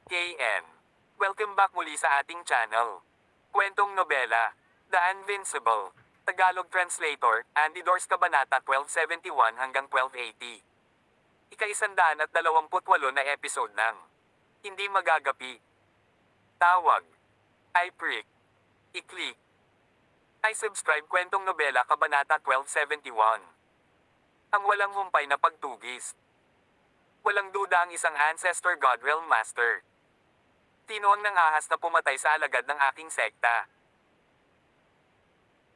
KN. Welcome back muli sa ating channel. Kwentong nobela, The Invincible. Tagalog Translator, Andy Dors Kabanata 1271 hanggang 1280. Ika-128 na episode ng Hindi Magagapi. Tawag. I prick. I-click. I subscribe Kwentong Nobela Kabanata 1271. Ang walang humpay na pagtugis. Walang duda ang isang ancestor God Realm Master. Tinuang ng ahas na pumatay sa alagad ng aking sekta.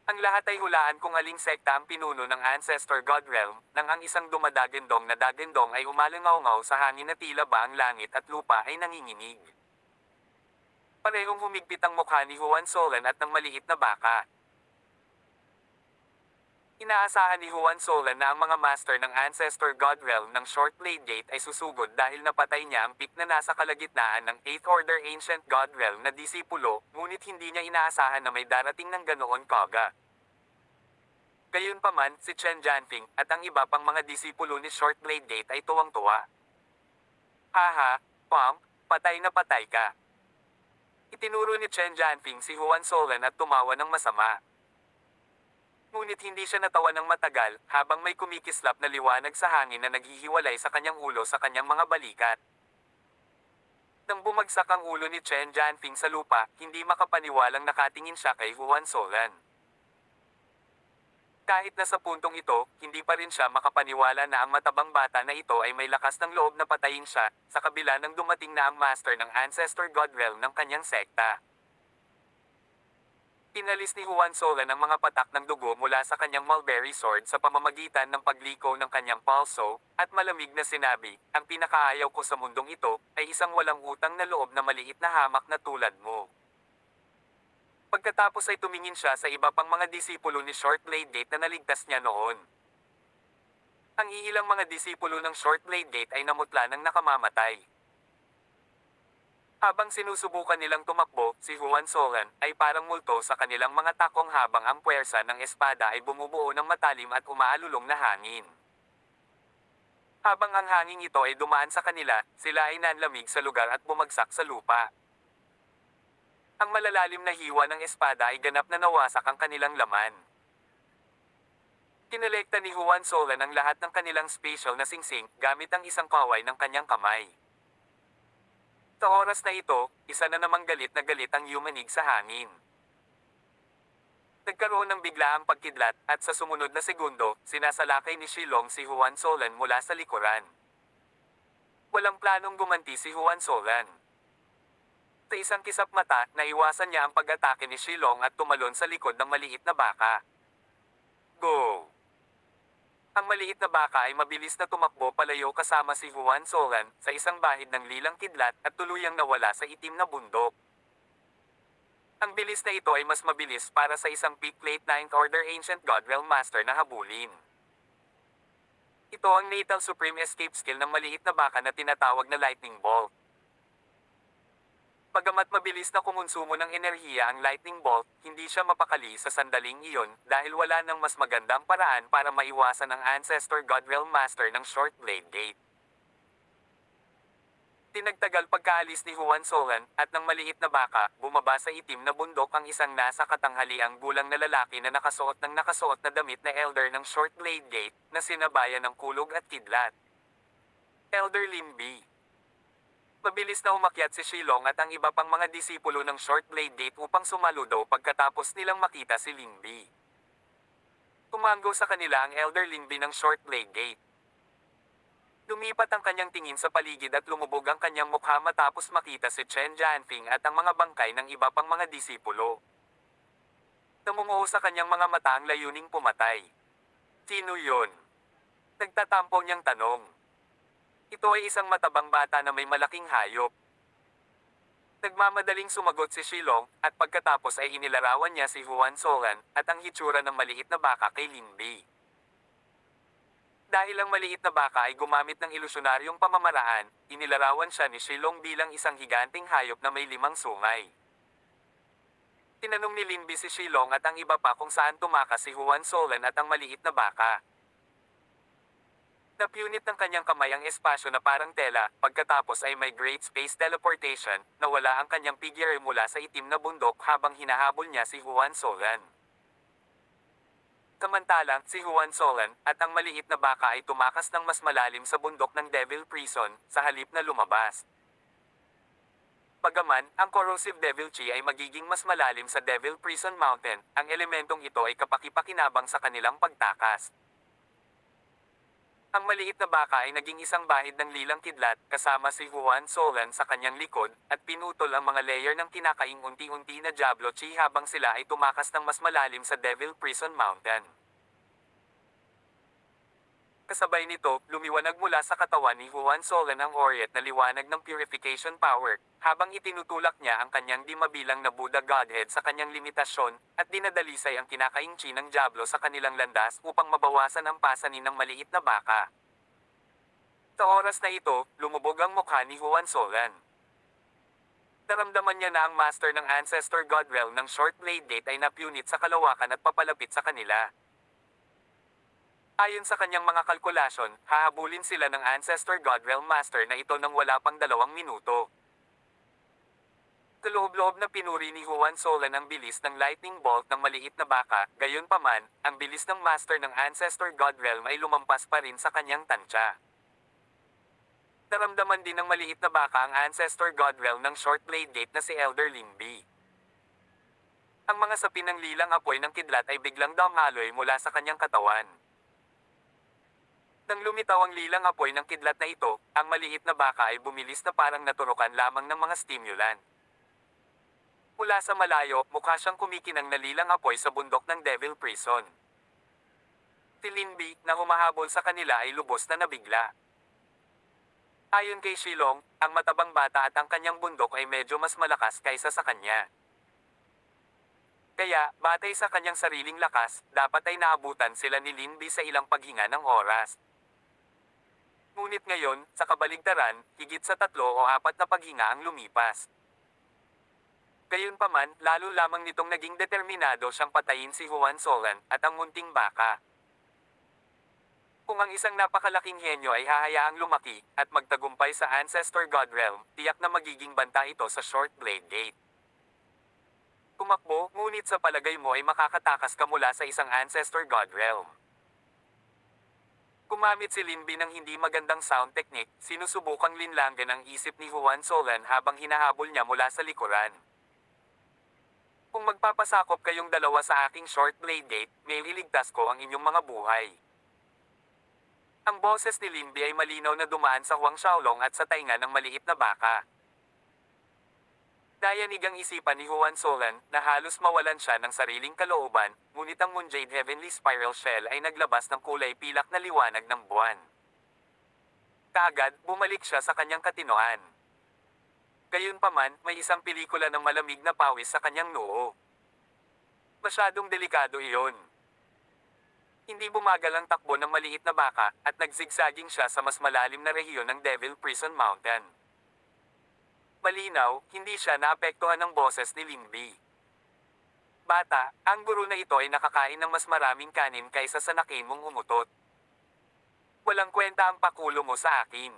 Ang lahat ay hulaan kung aling sekta ang pinuno ng Ancestor God Realm, nang ang isang dumadagendong na dagendong ay umalangaw-ngaw sa hangin na tila ba ang langit at lupa ay nanginginig. Parehong humigpit ang mukha ni Juan Solan at ng maliit na baka. Inaasahan ni Juan Solan na ang mga master ng Ancestor God Realm ng Short Blade Gate ay susugod dahil napatay niya ang pick na nasa kalagitnaan ng 8th Order Ancient God Realm na disipulo, ngunit hindi niya inaasahan na may darating ng ganoon kaga. Gayunpaman, si Chen Jianfeng at ang iba pang mga disipulo ni Short Blade Gate ay tuwang-tuwa. Haha, Pong, patay na patay ka. Itinuro ni Chen Jianfeng si Juan Solan at tumawa ng masama. Ngunit hindi siya natawa ng matagal, habang may kumikislap na liwanag sa hangin na naghihiwalay sa kanyang ulo sa kanyang mga balikat. Nang bumagsak ang ulo ni Chen Jianfeng sa lupa, hindi makapaniwalang nakatingin siya kay Juan Solan. Kahit na sa puntong ito, hindi pa rin siya makapaniwala na ang matabang bata na ito ay may lakas ng loob na patayin siya, sa kabila ng dumating na ang master ng Ancestor God Realm ng kanyang sekta. Pinalis ni Juan Solan ang mga patak ng dugo mula sa kanyang mulberry sword sa pamamagitan ng pagliko ng kanyang pulso, at malamig na sinabi, ang pinakaayaw ko sa mundong ito, ay isang walang utang na loob na maliit na hamak na tulad mo. Pagkatapos ay tumingin siya sa iba pang mga disipulo ni Short Blade Gate na naligtas niya noon. Ang iilang mga disipulo ng Short Blade Gate ay namutla ng nakamamatay. Habang sinusubukan nilang tumakbo, si Juan Solan ay parang multo sa kanilang mga takong habang ang puwersa ng espada ay bumubuo ng matalim at umaalulong na hangin. Habang ang hangin ito ay dumaan sa kanila, sila ay nanlamig sa lugar at bumagsak sa lupa. Ang malalalim na hiwa ng espada ay ganap na nawasak ang kanilang laman. Kinolekta ni Juan Solan ang lahat ng kanilang special na singsing gamit ang isang kaway ng kanyang kamay. Sa oras na ito, isa na namang galit ang yumanig sa hangin. Nagkaroon ng biglaang pagkidlat, at sa sumunod na segundo, sinasalakay ni Shilong si Juan Solan mula sa likuran. Walang planong gumanti si Juan Solan. Sa isang kisap mata, naiwasan niya ang pag-atake ni Shilong at tumalon sa likod ng maliit na baka. Go! Ang maliit na baka ay mabilis na tumakbo palayo kasama si Juan Solan sa isang bahid ng lilang kidlat at tuluyang nawala sa itim na bundok. Ang bilis na ito ay mas mabilis para sa isang peak late 9th Order Ancient God Realm Master na habulin. Ito ang Natal Supreme Escape Skill ng maliit na baka na tinatawag na Lightning Bolt. Bagamat mabilis na kumonsumo ng enerhiya ang lightning bolt, hindi siya mapakali sa sandaling iyon dahil wala nang mas magandang paraan para maiwasan ang Ancestor God Realm Master ng Short Blade Gate. Tinagtagal pagkaalis ni Juan Solan at ng maliit na baka, bumaba sa itim na bundok ang isang nasa katanghaliang gulang na lalaki na nakasuot na damit na elder ng Short Blade Gate na sinabayan ng kulog at kidlat. Elder Limbi. Mabilis na umakyat si Shilong at ang iba pang mga disipulo ng Short Blade Gate upang sumaludo pagkatapos nilang makita si Lingbi. Tumango sa kanila ang Elder Lingbi ng Short Blade Gate. Lumipat ang kanyang tingin sa paligid at lumubog ang kanyang mukha matapos makita si Chen Jianfeng at ang mga bangkay ng iba pang mga disipulo. Namunguho sa kanyang mga mata ang layuning pumatay. Sino yun? Nagtatampo niyang tanong. Ito ay isang matabang bata na may malaking hayop. Nagmamadaling sumagot si Shilong, at pagkatapos ay inilarawan niya si Juan Solan, at ang hitsura ng maliit na baka kay Linbi. Dahil ang maliit na baka ay gumamit ng ilusyonaryong pamamaraan, inilarawan siya ni Shilong bilang isang higanting hayop na may 5 sungay. Tinanong ni Linbi si Shilong at ang iba pa kung saan tumakas si Juan Solan at ang maliit na baka. Napunit ng kanyang kamay ang espasyo na parang tela, pagkatapos ay may great space teleportation, nawala ang kanyang figure mula sa itim na bundok habang hinahabol niya si Juan Solan. Samantalang, si Juan Solan, at ang maliit na baka ay tumakas ng mas malalim sa bundok ng Devil Prison, sa halip na lumabas. Bagaman, ang corrosive Devil Chi ay magiging mas malalim sa Devil Prison Mountain, ang elementong ito ay kapaki-pakinabang sa kanilang pagtakas. Ang maliit na baka ay naging isang bahid ng lilang kidlat, kasama si Juan Solan sa kanyang likod, at pinutol ang mga layer ng kinakaing unti-unti na Diablo Chi habang sila ay tumakas ng mas malalim sa Devil Prison Mountain. Kasabay nito, lumiwanag mula sa katawan ni Juan Solan ang Oriet na liwanag ng purification power, habang itinutulak niya ang kanyang di mabilang na Buddha Godhead sa kanyang limitasyon, at dinadalisay ang kinakaing chi ng Diablo sa kanilang landas upang mabawasan ang pasanin ng maliit na baka. Sa oras na ito, lumubog ang mukha ni Juan Solan. Naramdaman niya na ang master ng Ancestor God Realm ng Short Blade Gate ay napunit sa kalawakan at papalapit sa kanila. Ayon sa kanyang mga kalkulasyon, hahabulin sila ng Ancestor God Realm Master na ito nang wala pang 2 minuto. Kaloob-loob na pinuri ni Juan Solan ang bilis ng lightning bolt ng maliit na baka, gayunpaman, ang bilis ng master ng Ancestor God Realm ay lumampas pa rin sa kanyang tansya. Naramdaman din ng maliit na baka ang Ancestor God Realm ng Short Blade Gate na si Elder Limbi. Ang mga sapin ng lilang apoy ng kidlat ay biglang damaloy mula sa kanyang katawan. Nang lumitaw ang lilang apoy ng kidlat na ito, ang maliit na baka ay bumilis na parang naturukan lamang ng mga stimulant. Mula sa malayo, mukha siyang kumikinang na lilang apoy sa bundok ng Devil Prison. Si Linbi, na humahabol sa kanila ay lubos na nabigla. Ayon kay Shilong, ang matabang bata at ang kanyang bundok ay medyo mas malakas kaysa sa kanya. Kaya, batay sa kanyang sariling lakas, dapat ay naabutan sila ni Linbi sa ilang paghinga ng oras. Ngunit ngayon, sa kabaligtaran, higit sa 3 o 4 na paghinga ang lumipas. Gayunpaman, lalo lamang nitong naging determinado siyang patayin si Juan Solan at ang munting baka. Kung ang isang napakalaking henyo ay hahayaang lumaki at magtagumpay sa Ancestor God Realm, tiyak na magiging banta ito sa Short Blade Gate. Kumakbo, ngunit sa palagay mo ay makakatakas ka mula sa isang Ancestor God Realm. Gumamit si Linbi ng hindi magandang sound technique, sinusubukang linlangan ang isip ni Juan Solan habang hinahabol niya mula sa likuran. Kung magpapasakop kayong dalawa sa aking Short Blade Gate, may iligtas ko ang inyong mga buhay. Ang boses ni Linbi ay malinaw na dumaan sa Huang Xiaolong at sa tainga ng maliit na baka. Dayanig ang isipan ni Juan Solan na halos mawalan siya ng sariling kalooban, ngunit ang Moonjade Heavenly Spiral Shell ay naglabas ng kulay pilak na liwanag ng buwan. Kaagad, bumalik siya sa kanyang katinoan. Gayunpaman, may isang pelikula ng malamig na pawis sa kanyang noo. Masyadong delikado iyon. Hindi bumagal ang takbo ng maliit na baka, at nagzigzagging siya sa mas malalim na rehiyon ng Devil Prison Mountain. Malinaw, hindi siya naapektuhan ng boses ni Linbi. Bata, ang guro na ito ay nakakain ng mas maraming kanin kaysa sa nakin mong umutot. Walang kwenta ang pakulo mo sa akin.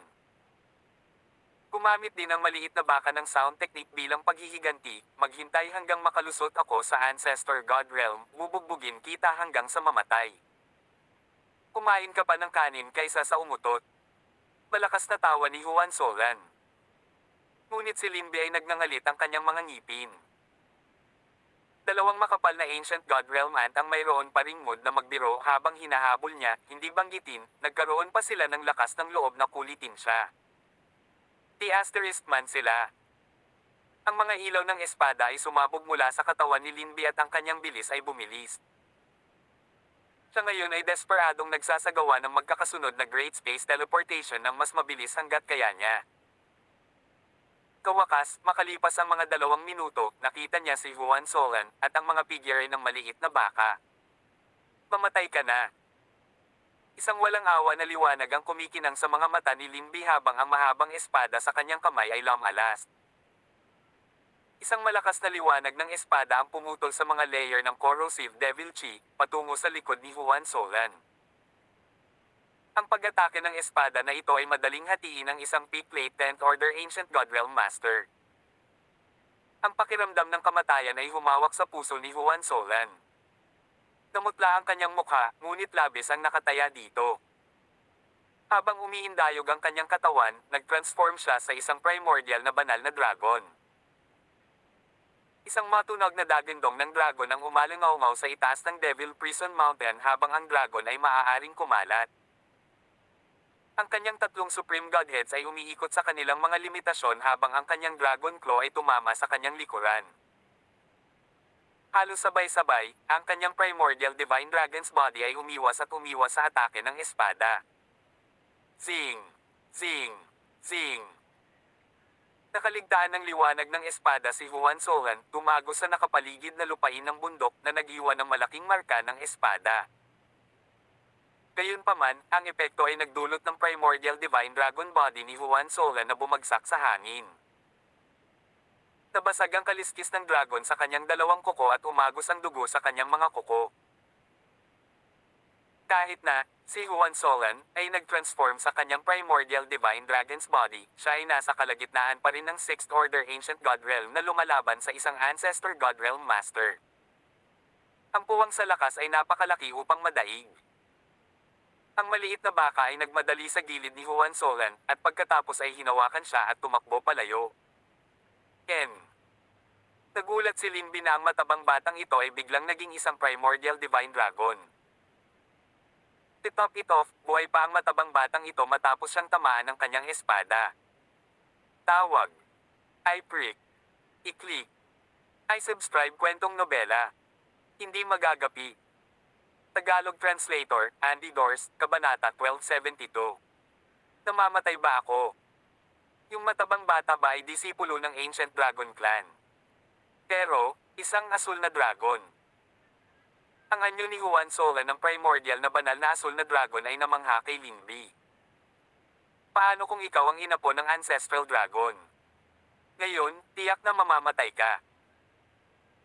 Gumamit din ang maliit na baka ng sound technique bilang paghihiganti, maghintay hanggang makalusot ako sa Ancestor God Realm, bubugbugin kita hanggang sa mamatay. Kumain ka pa ng kanin kaysa sa umutot. Malakas na tawa ni Juan Solan. Ngunit si Linbi ay nagngangalit ang kanyang mga ngipin. 2 makapal na Ancient God Realm Ant ang mayroon pa ring mood na magbiro habang hinahabol niya, hindi banggitin, nagkaroon pa sila ng lakas ng loob na kulitin siya. Asterisk man sila. Ang mga ilaw ng espada ay sumabog mula sa katawan ni Linbi at ang kanyang bilis ay bumilis. Siya ngayon ay desperadong nagsasagawa ng magkakasunod na Great Space Teleportation ng mas mabilis hanggat kaya niya. Kawakas, makalipas ang mga 2 minuto, nakita niya si Juan Solan at ang mga figure ng maliit na baka. Mamatay ka na. Isang walang awa na liwanag ang kumikinang sa mga mata ni Linbi habang ang mahabang espada sa kanyang kamay ay lumalas. Isang malakas na liwanag ng espada ang pumutol sa mga layer ng corrosive Devil Chi, patungo sa likod ni Juan Solan. Ang pag-atake ng espada na ito ay madaling hatiin ng isang P-Plate 10th Order Ancient Godrealm Master. Ang pakiramdam ng kamatayan ay humawak sa puso ni Juan Solan. Namutla ang kanyang mukha, ngunit labis ang nakataya dito. Habang umiindayog ang kanyang katawan, nag-transform siya sa isang primordial na banal na dragon. Isang matunog na dagindong ng dragon ang umalingaw sa itaas ng Devil Prison Mountain habang ang dragon ay maaaring kumalat. Ang kanyang tatlong Supreme Godheads ay umiikot sa kanilang mga limitasyon habang ang kanyang Dragon Claw ay tumama sa kanyang likuran. Halos sabay-sabay, ang kanyang Primordial Divine Dragon's Body ay umiwas sa atake ng espada. Zing! Zing! Zing! Nakaligtaan ng liwanag ng espada si Juan Solan, tumago sa nakapaligid na lupain ng bundok na nag-iwan ng malaking marka ng espada. Gayunpaman, ang epekto ay nagdulot ng Primordial Divine Dragon Body ni Juan Solan na bumagsak sa hangin. Nabasag ang kaliskis ng dragon sa kanyang dalawang kuko at umagos ang dugo sa kanyang mga kuko. Kahit na, si Juan Solan ay nag-transform sa kanyang Primordial Divine Dragon's Body, siya ay nasa kalagitnaan pa rin ng 6th Order Ancient God Realm na lumalaban sa isang Ancestor God Realm Master. Ang puwang sa lakas ay napakalaki upang madaig. Ang maliit na baka ay nagmadali sa gilid ni Juan Solan, at pagkatapos ay hinawakan siya at tumakbo palayo. Nagulat si Linby na ang matabang batang ito ay biglang naging isang Primordial Divine Dragon. To top it off, buhay pa ang matabang batang ito matapos siyang tamaan ng kanyang espada. Tawag. I-prick. I-click. I-subscribe kwentong nobela. Hindi magagapi. Tagalog Translator, Andy Dors, Kabanata 1272. Namamatay ba ako? Yung matabang bata ba ay disipulo ng Ancient Dragon Clan? Pero, isang asul na dragon. Ang anyo ni Juan Solan ng primordial na banal na asul na dragon ay namangha kay Linby. Paano kung ikaw ang inapo ng Ancestral Dragon? Ngayon, tiyak na mamamatay ka.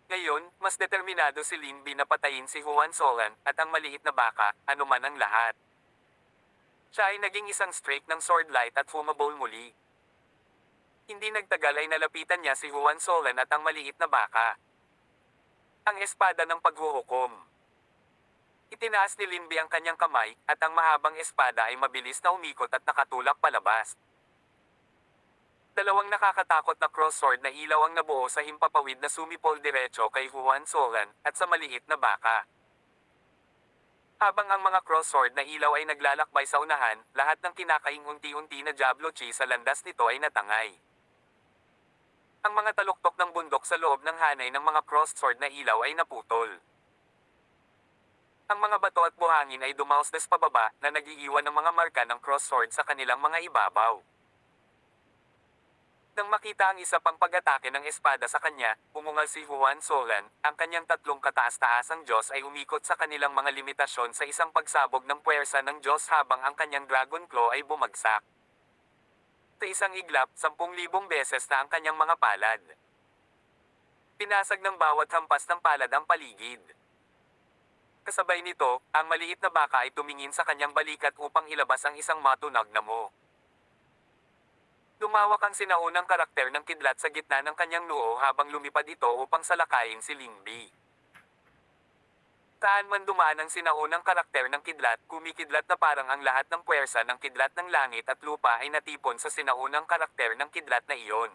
Ngayon, mas determinado si Linby na patayin si Juan Solan at ang maliit na baka, anuman ang lahat. Siya ay naging isang streak ng sword light at fumable muli. Hindi nagtagal ay nalapitan niya si Juan Solan at ang maliit na baka. Ang espada ng paghuhukom. Itinaas ni Linby ang kanyang kamay, at ang mahabang espada ay mabilis na umikot at nakatulak palabas. Dalawang nakakatakot na cross-sword na ilaw ang nabuo sa himpapawid na sumipol diretso kay Juan Solan, at sa maliit na baka. Habang ang mga cross-sword na ilaw ay naglalakbay sa unahan, lahat ng kinakaing unti-unti na Diablo Chi sa landas nito ay natangay. Ang mga taluktok ng bundok sa loob ng hanay ng mga cross-sword na ilaw ay naputol. Ang mga bato at buhangin ay dumausdas pababa na nag-iiwan ng mga marka ng cross-sword sa kanilang mga ibabaw. Nang makita ang isa pang pag-atake ng espada sa kanya, umungal si Juan Solan, ang kanyang tatlong kataas-taasang Diyos ay umikot sa kanilang mga limitasyon sa isang pagsabog ng puwersa ng Diyos habang ang kanyang Dragon Claw ay bumagsak. Sa isang iglap, 10,000 beses na ang kanyang mga palad. Pinasag ng bawat hampas ng palad ang paligid. Kasabay nito, ang maliit na baka ay tumingin sa kanyang balikat upang ilabas ang isang matunog na mo. Lumawak ang sinaunang karakter ng kidlat sa gitna ng kanyang noo habang lumipad ito upang salakayin si Linby. Saan man dumaan ang sinaunang karakter ng kidlat, kumikidlat na parang ang lahat ng puwersa ng kidlat ng langit at lupa ay natipon sa sinaunang karakter ng kidlat na iyon.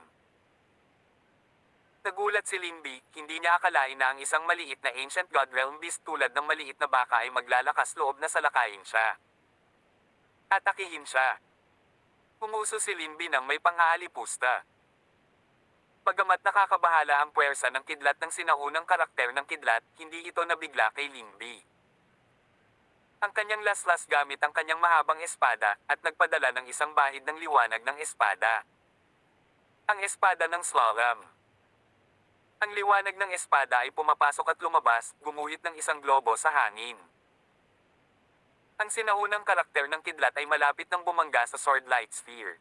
Nagulat si Linby, hindi niya akalain na ang isang maliit na Ancient God Realm Beast tulad ng maliit na baka ay maglalakas loob na salakayin siya. Atakihin siya. Pumuso si Linby nang may pang-aalipusta. Bagamat nakakabahala ang puwersa ng kidlat ng sinaunang karakter ng kidlat, hindi ito nabigla kay Linby. Ang kanyang laslas gamit ang kanyang mahabang espada, at nagpadala ng isang bahid ng liwanag ng espada. Ang espada ng Slalom. Ang liwanag ng espada ay pumapasok at lumabas, gumuhit ng isang globo sa hangin. Ang sinaunang karakter ng kidlat ay malapit nang bumangga sa Sword Light Sphere.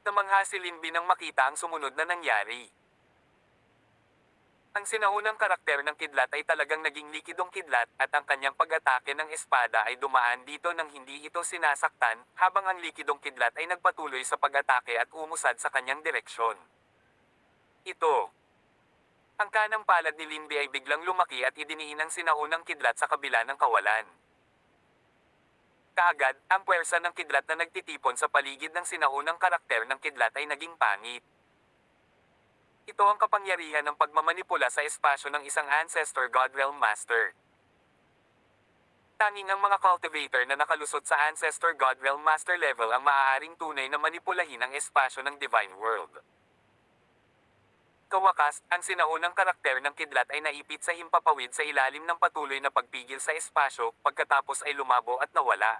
Namangha si Linby nang makita ang sumunod na nangyari. Ang sinaunang karakter ng kidlat ay talagang naging likidong kidlat at ang kanyang pag-atake ng espada ay dumaan dito nang hindi ito sinasaktan, habang ang likidong kidlat ay nagpatuloy sa pag-atake at umusad sa kanyang direksyon. Ito. Ang kanang palad ni Linby ay biglang lumaki at idiniin ang sinaunang kidlat sa kabila ng kawalan. Kaagad, ang puwersa ng kidlat na nagtitipon sa paligid ng sinaunang karakter ng kidlat ay naging pangit. Ito ang kapangyarihan ng pagmamanipula sa espasyo ng isang Ancestor God Realm Master. Tanging ang mga cultivator na nakalusot sa Ancestor God Realm Master level ang maaaring tunay na manipulahin ang espasyo ng Divine World. Kawakas, ang sinaunang karakter ng kidlat ay naipit sa himpapawid sa ilalim ng patuloy na pagpigil sa espasyo, pagkatapos ay lumabo at nawala.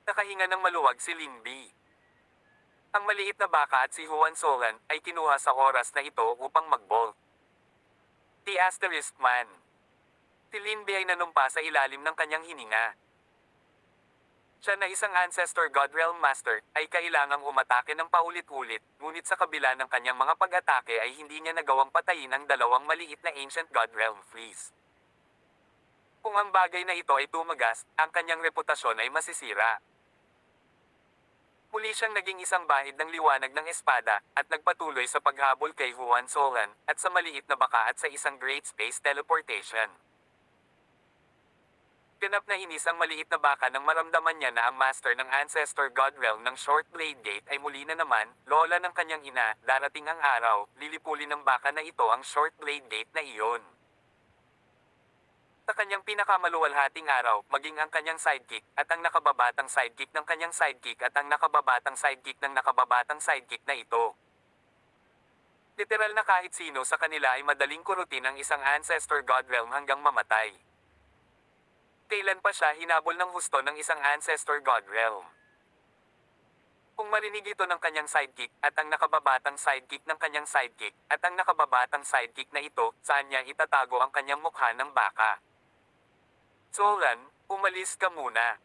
Nakahinga ng maluwag si Linby. Ang maliit na baka at si Juan Solan ay kinuha sa oras na ito upang mag-bolt. The Asterisk Man. Si Linby ay nanumpa sa ilalim ng kanyang hininga. Siya na isang Ancestor God Realm Master ay kailangang umatake ng paulit-ulit, ngunit sa kabila ng kanyang mga pag-atake ay hindi niya nagawang patayin ang dalawang maliit na Ancient God Realm Fleas. Kung ang bagay na ito ay tumagas, ang kanyang reputasyon ay masisira. Muli siyang naging isang bahid ng liwanag ng espada, at nagpatuloy sa paghabol kay Juan Solan, at sa maliit na baka at sa isang Great Space Teleportation. Ganap na inis ang maliit na baka nang maramdaman niya na ang master ng Ancestor God Realm ng Short Blade Gate ay muli na naman, lola ng kanyang ina, darating ang araw, lilipulin ng baka na ito ang Short Blade Gate na iyon. Sa kanyang pinakamaluwalhating araw, maging ang kanyang sidekick, at ang nakababatang sidekick ng kanyang sidekick at ang nakababatang sidekick ng nakababatang sidekick na ito. Literal na kahit sino sa kanila ay madaling kurutin ang isang Ancestor God Realm hanggang mamatay. Kailan pa siya hinabol ng husto ng isang Ancestor God Realm? Kung marinig ito ng kanyang sidekick, at ang nakababatang sidekick ng kanyang sidekick, at ang nakababatang sidekick na ito, saan niya itatago ang kanyang mukha ng baka? Solan, umalis ka muna.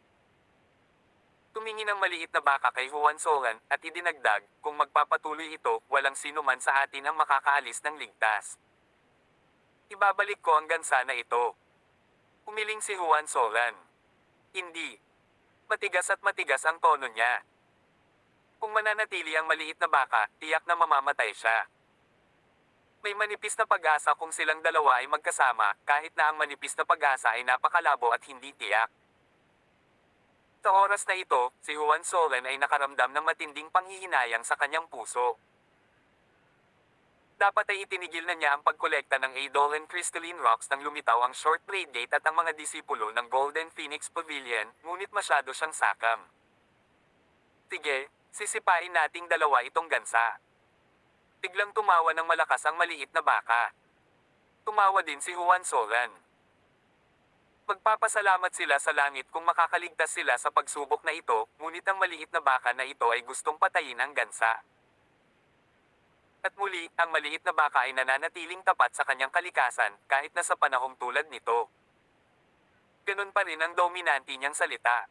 Tumingin ang maliit na baka kay Juan Solan, at idinagdag, kung magpapatuloy ito, walang sino man sa atin ang makakaalis ng ligtas. Ibabalik ko ang gansa na ito. Umiling si Juan Solan. Hindi. Matigas at matigas ang tono niya. Kung mananatili ang maliit na baka, tiyak na mamamatay siya. May manipis na pag-asa kung silang dalawa ay magkasama, kahit na ang manipis na pag-asa ay napakalabo at hindi tiyak. Sa oras na ito, si Juan Solan ay nakaramdam ng matinding panghihinayang sa kanyang puso. Dapat ay itinigil na niya ang pagkolekta ng Eidolon Crystalline Rocks nang lumitaw ang Short Blade Gate at ang mga disipulo ng Golden Phoenix Pavilion, ngunit masyado siyang sakam. Sige, sisipain nating dalawa itong gansa. Biglang tumawa ng malakas ang maliit na baka. Tumawa din si Juan Solan. Magpapasalamat sila sa langit kung makakaligtas sila sa pagsubok na ito, ngunit ang maliit na baka na ito ay gustong patayin ang gansa. At muli, ang maliit na baka ay nananatiling tapat sa kanyang kalikasan, kahit na sa panahong tulad nito. Ganun pa rin ang dominante niyang salita.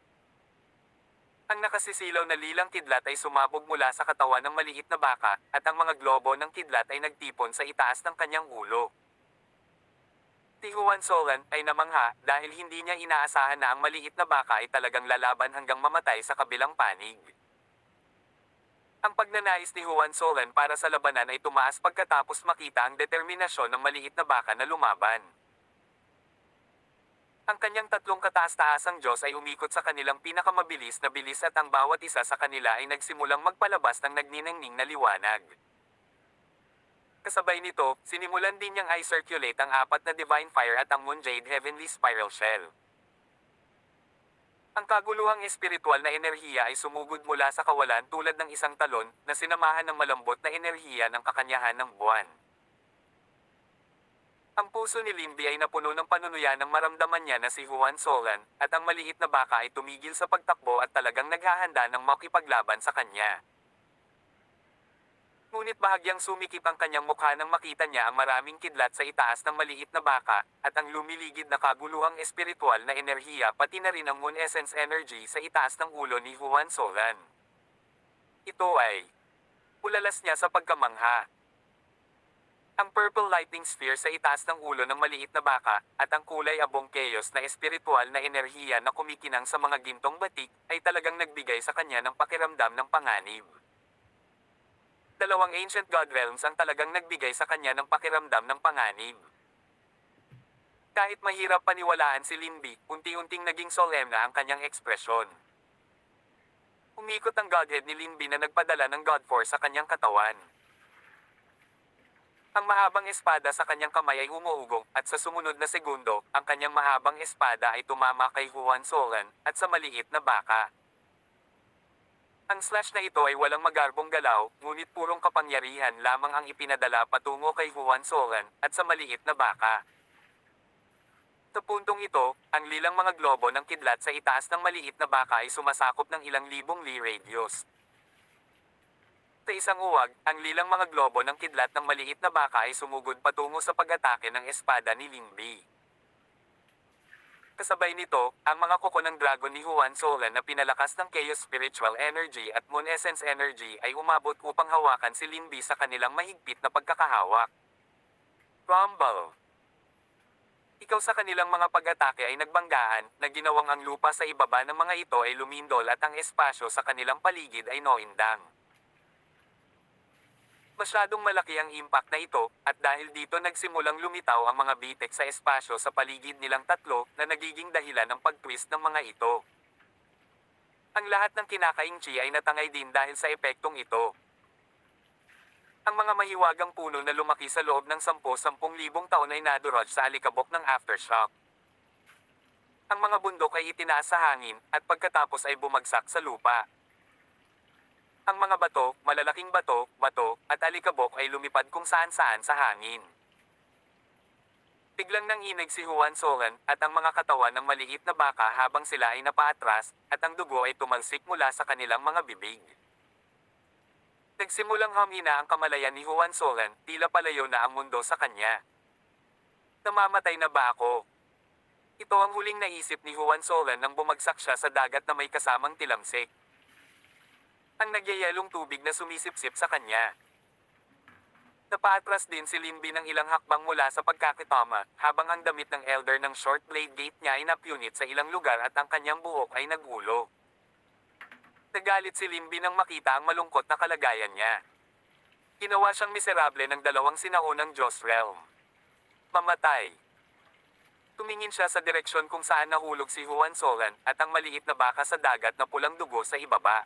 Ang nakasisilaw na lilang kidlat ay sumabog mula sa katawan ng maliit na baka, at ang mga globo ng kidlat ay nagtipon sa itaas ng kanyang ulo. Si Juan Solan ay namangha dahil hindi niya inaasahan na ang maliit na baka ay talagang lalaban hanggang mamatay sa kabilang panig. Ang pagnanais ni Juan Solan para sa labanan ay tumaas pagkatapos makita ang determinasyon ng maliit na baka na lumaban. Ang kanyang tatlong kataas-taasang Diyos ay umikot sa kanilang pinakamabilis na bilis at ang bawat isa sa kanila ay nagsimulang magpalabas ng nagniningning na liwanag. Kasabay nito, sinimulan din niyang i-circulate ang apat na Divine Fire at ang Moonjade Heavenly Spiral Shell. Ang kaguluhang espiritual na enerhiya ay sumugod mula sa kawalan tulad ng isang talon na sinamahan ng malambot na enerhiya ng kakanyahan ng buwan. Ang puso ni Linby ay napuno ng panunuya nang maramdaman niya na si Juan Solan at ang maliit na baka ay tumigil sa pagtakbo at talagang naghahanda ng makipaglaban sa kanya. Ngunit bahagyang sumikip ang kanyang mukha nang makita niya ang maraming kidlat sa itaas ng maliit na baka, at ang lumiligid na kaguluhang espiritual na enerhiya pati na rin ang Moon Essence Energy sa itaas ng ulo ni Juan Solan. Ito ay ulalas niya sa pagkamangha. Ang purple lightning sphere sa itaas ng ulo ng maliit na baka, at ang kulay abong chaos na espiritual na enerhiya na kumikinang sa mga gintong batik, ay talagang nagbigay sa kanya ng pakiramdam ng panganib. Dalawang ancient god realms ang talagang nagbigay sa kanya ng pakiramdam ng panganib. Kahit mahirap paniwalaan si Linby, unti-unting naging solemna ang kanyang ekspresyon. Umikot ang godhead ni Linby na nagpadala ng god force sa kanyang katawan. Ang mahabang espada sa kanyang kamay ay umuugong, at sa sumunod na segundo, ang kanyang mahabang espada ay tumama kay Juan Solan, at sa maliit na baka. Ang slash na ito ay walang magarbong galaw, ngunit purong kapangyarihan lamang ang ipinadala patungo kay Juan Solan, at sa maliit na baka. Sa puntong ito, ang lilang mga globo ng kidlat sa itaas ng maliit na baka ay sumasakop ng ilang libong li radius. Sa isang uwag, ang lilang mga globo ng kidlat ng maliit na baka ay sumugod patungo sa pag-atake ng espada ni Linby. Kasabay nito, ang mga kuko ng dragon ni Juan Solan na pinalakas ng Chaos Spiritual Energy at Moon Essence Energy ay umabot upang hawakan si Linby sa kanilang mahigpit na pagkakahawak. Rumble. Ikaw sa kanilang mga pag-atake ay nagbanggaan, na ginawang ang lupa sa ibaba ng mga ito ay lumindol at ang espasyo sa kanilang paligid ay noindang. Masyadong malaki ang impact na ito, at dahil dito nagsimulang lumitaw ang mga bitek sa espasyo sa paligid nilang tatlo, na nagiging dahilan ng pag-twist ng mga ito. Ang lahat ng kinakaingchi ay natangay din dahil sa epektong ito. Ang mga mahiwagang puno na lumaki sa loob ng 10,000 taon ay nadurog sa alikabok ng aftershock. Ang mga bundok ay itinaas sa hangin, at pagkatapos ay bumagsak sa lupa. Ang mga bato, malalaking bato, at alikabok ay lumipad kung saan-saan sa hangin. Biglang nanginig si Juan Solan, at ang mga katawan ng maliit na baka habang sila ay napaatras, at ang dugo ay tumalsik mula sa kanilang mga bibig. Nagsimulang humina ang kamalayan ni Juan Solan, tila palayo na ang mundo sa kanya. Namamatay na ba ako? Ito ang huling naisip ni Juan Solan nang bumagsak siya sa dagat na may kasamang tilamsik. Ang nagyayelong tubig na sumisipsip sa kanya. Napaatras din si Linby ng ilang hakbang mula sa pagkakitama, habang ang damit ng elder ng short blade gate niya ay napunit sa ilang lugar at ang kanyang buhok ay nagulo. Nagalit si Linby nang makita ang malungkot na kalagayan niya. Ginawa siyang miserable ng dalawang sinaunang Diyos realm. Mamatay. Tumingin siya sa direksyon kung saan nahulog si Juan Solan, at ang maliit na baka sa dagat na pulang dugo sa ibaba.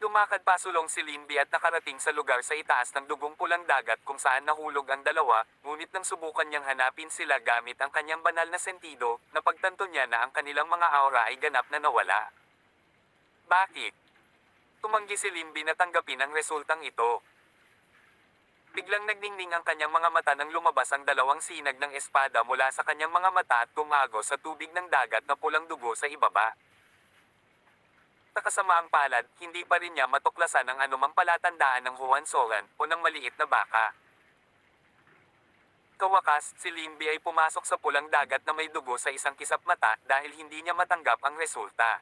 Lumakad pasulong si Linby at nakarating sa lugar sa itaas ng dugong pulang dagat kung saan nahulog ang dalawa, ngunit nang subukan niyang hanapin sila gamit ang kanyang banal na sentido, napagtanto niya na ang kanilang mga aura ay ganap na nawala. Bakit? Tumanggi si Linby na tanggapin ang resultang ito. Biglang nagningning ang kanyang mga mata nang lumabas ang dalawang sinag ng espada mula sa kanyang mga mata at tumago sa tubig ng dagat na pulang dugo sa ibaba. Sa kasamaang palad, hindi pa rin niya matuklasan ang anumang palatandaan ng Juan Solan o ng maliit na baka. Kawakas, si Linby ay pumasok sa pulang dagat na may dugo sa isang kisap mata dahil hindi niya matanggap ang resulta.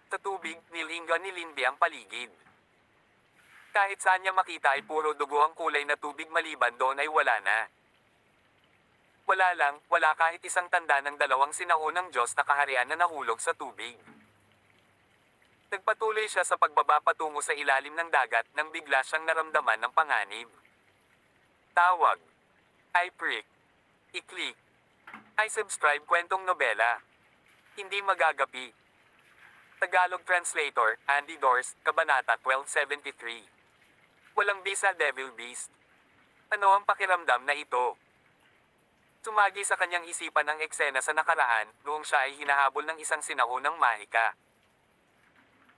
Sa tubig, nilinggan ni Linby ang paligid. Kahit saan niya makita ay puro dugo ang kulay na tubig maliban doon ay wala na. Wala kahit isang tanda ng dalawang sinaunang Diyos na kaharian na nahulog sa tubig. Nagpatuloy siya sa pagbaba patungo sa ilalim ng dagat nang bigla siyang naramdaman ng panganib. Tawag. I-prick. I-click. I-subscribe kwentong nobela. Hindi magagapi. Tagalog Translator, Andy Dors, Kabanata 1273. Walang bisa Devil Beast. Ano ang pakiramdam na ito? Sumagi sa kanyang isipan ang eksena sa nakaraan, noong siya ay hinahabol ng isang sinaunang mahika.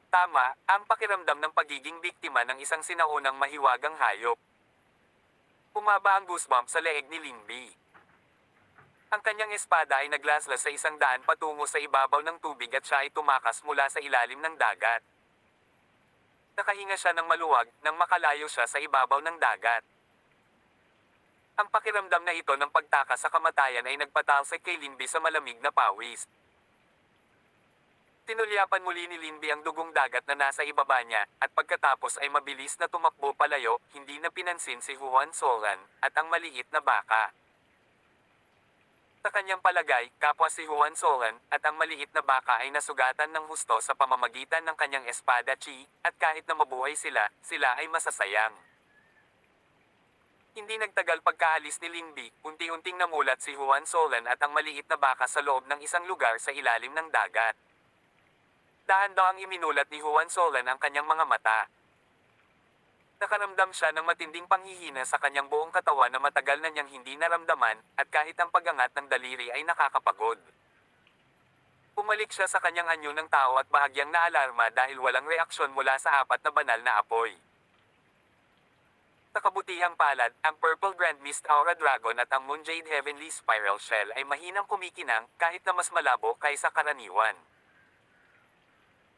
Tama, ang pakiramdam ng pagiging biktima ng isang sinaunang mahiwagang hayop. Bumaba ang goosebump sa leeg ni Linby. Ang kanyang espada ay naglaslas sa isang daan patungo sa ibabaw ng tubig at siya ay tumakas mula sa ilalim ng dagat. Nakahinga siya ng maluwag nang makalayo siya sa ibabaw ng dagat. Ang pakiramdam na ito ng pagtakas sa kamatayan ay nagpatalsik kay Linby sa malamig na pawis. Tinulyapan muli ni Linby ang dugong dagat na nasa ibaba niya, at pagkatapos ay mabilis na tumakbo palayo, hindi na pinansin si Juan Solan, at ang maliit na baka. Sa kanyang palagay, kapwa si Juan Solan, at ang maliit na baka ay nasugatan ng husto sa pamamagitan ng kanyang espada chi, at kahit na mabuhay sila, sila ay masasayang. Hindi nagtagal pagkaalis ni Linby, unti-unting namulat si Juan Solan at ang maliit na baka sa loob ng isang lugar sa ilalim ng dagat. Dahan-dahang iminulat ni Juan Solan ang kanyang mga mata. Nakaramdam siya ng matinding panghihina sa kanyang buong katawan na matagal na niyang hindi naramdaman, at kahit ang pagangat ng daliri ay nakakapagod. Pumalik siya sa kanyang anyo ng tao at bahagyang naalarma dahil walang reaksyon mula sa apat na banal na apoy. Sa kabutihang palad, ang Purple Grand Mist Aura Dragon at ang Moonjade Heavenly Spiral Shell ay mahinang kumikinang kahit na mas malabo kaysa karaniwan.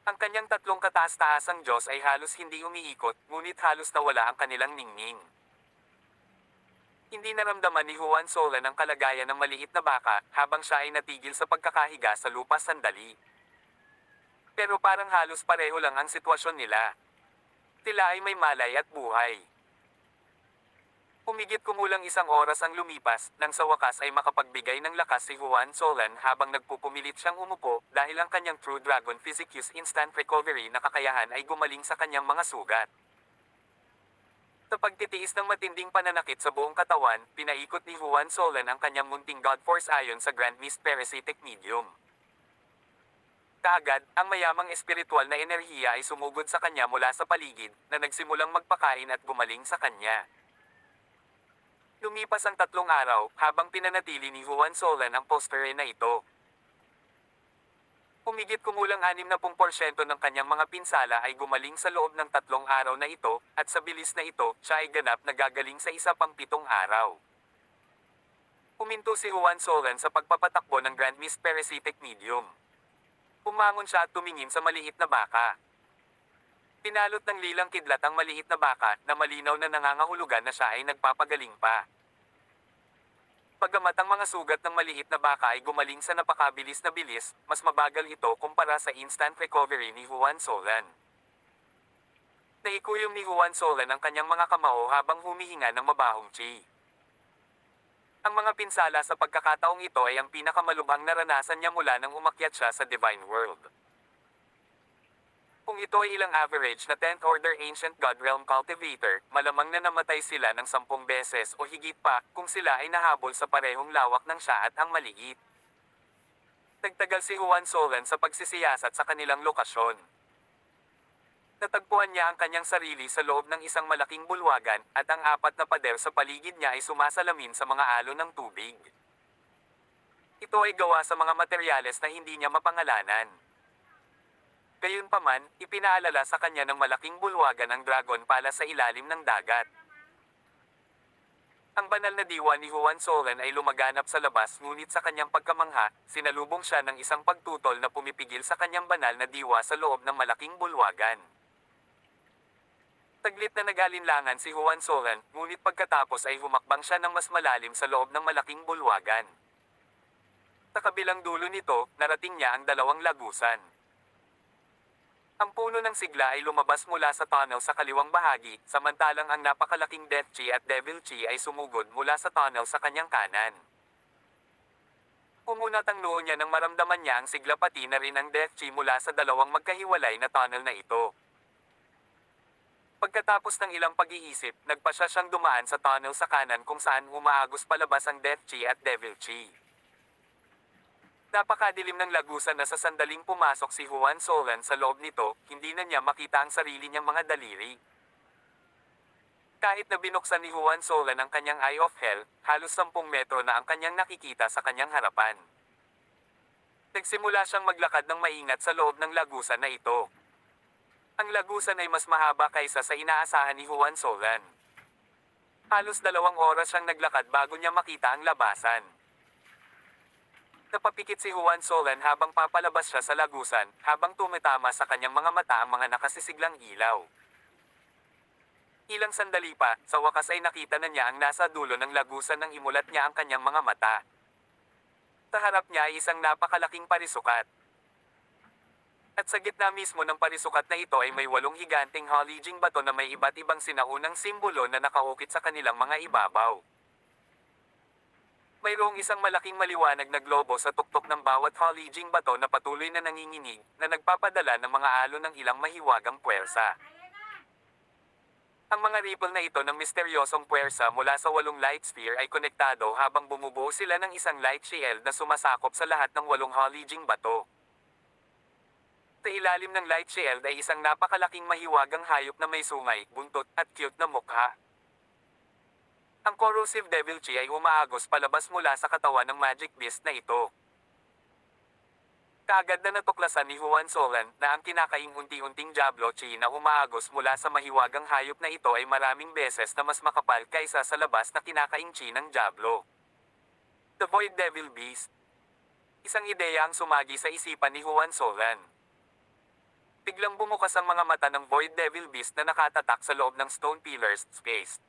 Ang kanyang tatlong kataas-taasang Diyos ay halos hindi umiikot, ngunit halos nawala ang kanilang ningning. Hindi naramdaman ni Juan Solan ang kalagayan ng maliit na baka, habang siya ay natigil sa pagkakahiga sa lupa sandali. Pero parang halos pareho lang ang sitwasyon nila. Sila ay may malay at buhay. Humigit kumulang isang oras ang lumipas, nang sa wakas ay makapagbigay ng lakas si Juan Solan habang nagpupumilit siyang umupo, dahil ang kanyang True Dragon Physicus Instant Recovery na kakayahan ay gumaling sa kanyang mga sugat. Sa pagtitiis ng matinding pananakit sa buong katawan, pinaikot ni Juan Solan ang kanyang munting God Force ayon sa Grand Mist Parasitic Medium. Kaagad, ang mayamang espiritual na enerhiya ay sumugod sa kanya mula sa paligid, na nagsimulang magpakain at gumaling sa kanya. Lumipas ang 3 araw, habang pinanatili ni Juan Solan ang posture na ito. Humigit kumulang 60% ng kanyang mga pinsala ay gumaling sa loob ng 3 araw na ito, at sa bilis na ito, siya ay ganap na gagaling sa isa pang 7 araw. Huminto si Juan Solan sa pagpapatakbo ng Grand Mist Parasitic Medium. Umangon siya at tumingin sa maliit na baka. Pinalot ng lilang kidlat ang maliit na baka, na malinaw na nangangahulugan na siya ay nagpapagaling pa. Bagamat ang mga sugat ng maliit na baka ay gumaling sa napakabilis na bilis, mas mabagal ito kumpara sa instant recovery ni Juan Solan. Naikuyom ni Juan Solan ang kanyang mga kamao habang humihinga ng mabahong chi. Ang mga pinsala sa pagkakataong ito ay ang pinakamalubhang naranasan niya mula nang umakyat siya sa Divine World. Kung ito ay ilang average na 10th Order Ancient God Realm Cultivator, malamang na namatay sila ng 10 beses o higit pa, kung sila ay nahabol sa parehong lawak ng siya at ang maliit. Nagtagal si Juan Solan sa pagsisiyasat sa kanilang lokasyon. Natagpuan niya ang kanyang sarili sa loob ng isang malaking bulwagan, at ang 4 na pader sa paligid niya ay sumasalamin sa mga alon ng tubig. Ito ay gawa sa mga materyales na hindi niya mapangalanan. Gayunpaman, ipinaalala sa kanya ng malaking bulwagan ang dragon pala sa ilalim ng dagat. Ang banal na diwa ni Juan Solan ay lumaganap sa labas, ngunit sa kanyang pagkamangha, sinalubong siya ng isang pagtutol na pumipigil sa kanyang banal na diwa sa loob ng malaking bulwagan. Taglit na nagalinlangan si Juan Solan, ngunit pagkatapos ay humakbang siya ng mas malalim sa loob ng malaking bulwagan. Sa kabilang dulo nito, narating niya ang 2 lagusan. Ang puno ng sigla ay lumabas mula sa tunnel sa kaliwang bahagi, samantalang ang napakalaking Death Chi at Devil Chi ay sumugod mula sa tunnel sa kanyang kanan. Umunat ang noo niya nang maramdaman niya ang sigla pati na rin ang Death Chi mula sa 2 magkahiwalay na tunnel na ito. Pagkatapos ng ilang pag-iisip, nagpasya siyang dumaan sa tunnel sa kanan kung saan umaagos palabas ang Death Chi at Devil Chi. Napakadilim ng lagusan na sa sandaling pumasok si Juan Solan sa loob nito, hindi na niya makita ang sarili niyang mga daliri. Kahit na binuksan ni Juan Solan ang kanyang Eye of Hell, halos 10 metro na ang kanyang nakikita sa kanyang harapan. Nagsimula siyang maglakad ng maingat sa loob ng lagusan na ito. Ang lagusan ay mas mahaba kaysa sa inaasahan ni Juan Solan. Halos 2 oras siyang naglakad bago niya makita ang labasan. Napapikit si Juan Solan habang papalabas siya sa lagusan, habang tumitama sa kanyang mga mata ang mga nakasisiglang ilaw. Ilang sandali pa, sa wakas ay nakita na niya ang nasa dulo ng lagusan nang imulat niya ang kanyang mga mata. Sa harap niya ay isang napakalaking parisukat. At sa gitna mismo ng parisukat na ito ay may 8 higanteng halijing bato na may iba't ibang sinaunang simbolo na nakaukit sa kanilang mga ibabaw. Mayroong isang malaking maliwanag na globo sa tuktok ng bawat halijing bato na patuloy na nanginginig, na nagpapadala ng mga alon ng ilang mahiwagang puwersa. Ang mga ripple na ito ng misteryosong puwersa mula sa 8 light sphere ay konektado habang bumubuo sila ng isang light shield na sumasakop sa lahat ng 8 halijing bato. Sa ilalim ng light shield ay isang napakalaking mahiwagang hayop na may sungay, buntot, at cute na mukha. Ang corrosive devil chi ay umaagos palabas mula sa katawan ng magic beast na ito. Kaagad na natuklasan ni Juan Solan na ang kinakaing unti-unting Diablo chi na umaagos mula sa mahiwagang hayop na ito ay maraming beses na mas makapal kaysa sa labas na kinakaing chi ng Diablo. The Void Devil Beast. Isang ideya ang sumagi sa isipan ni Juan Solan. Biglang bumukas ang mga mata ng Void Devil Beast na nakatatak sa loob ng stone pillars, space.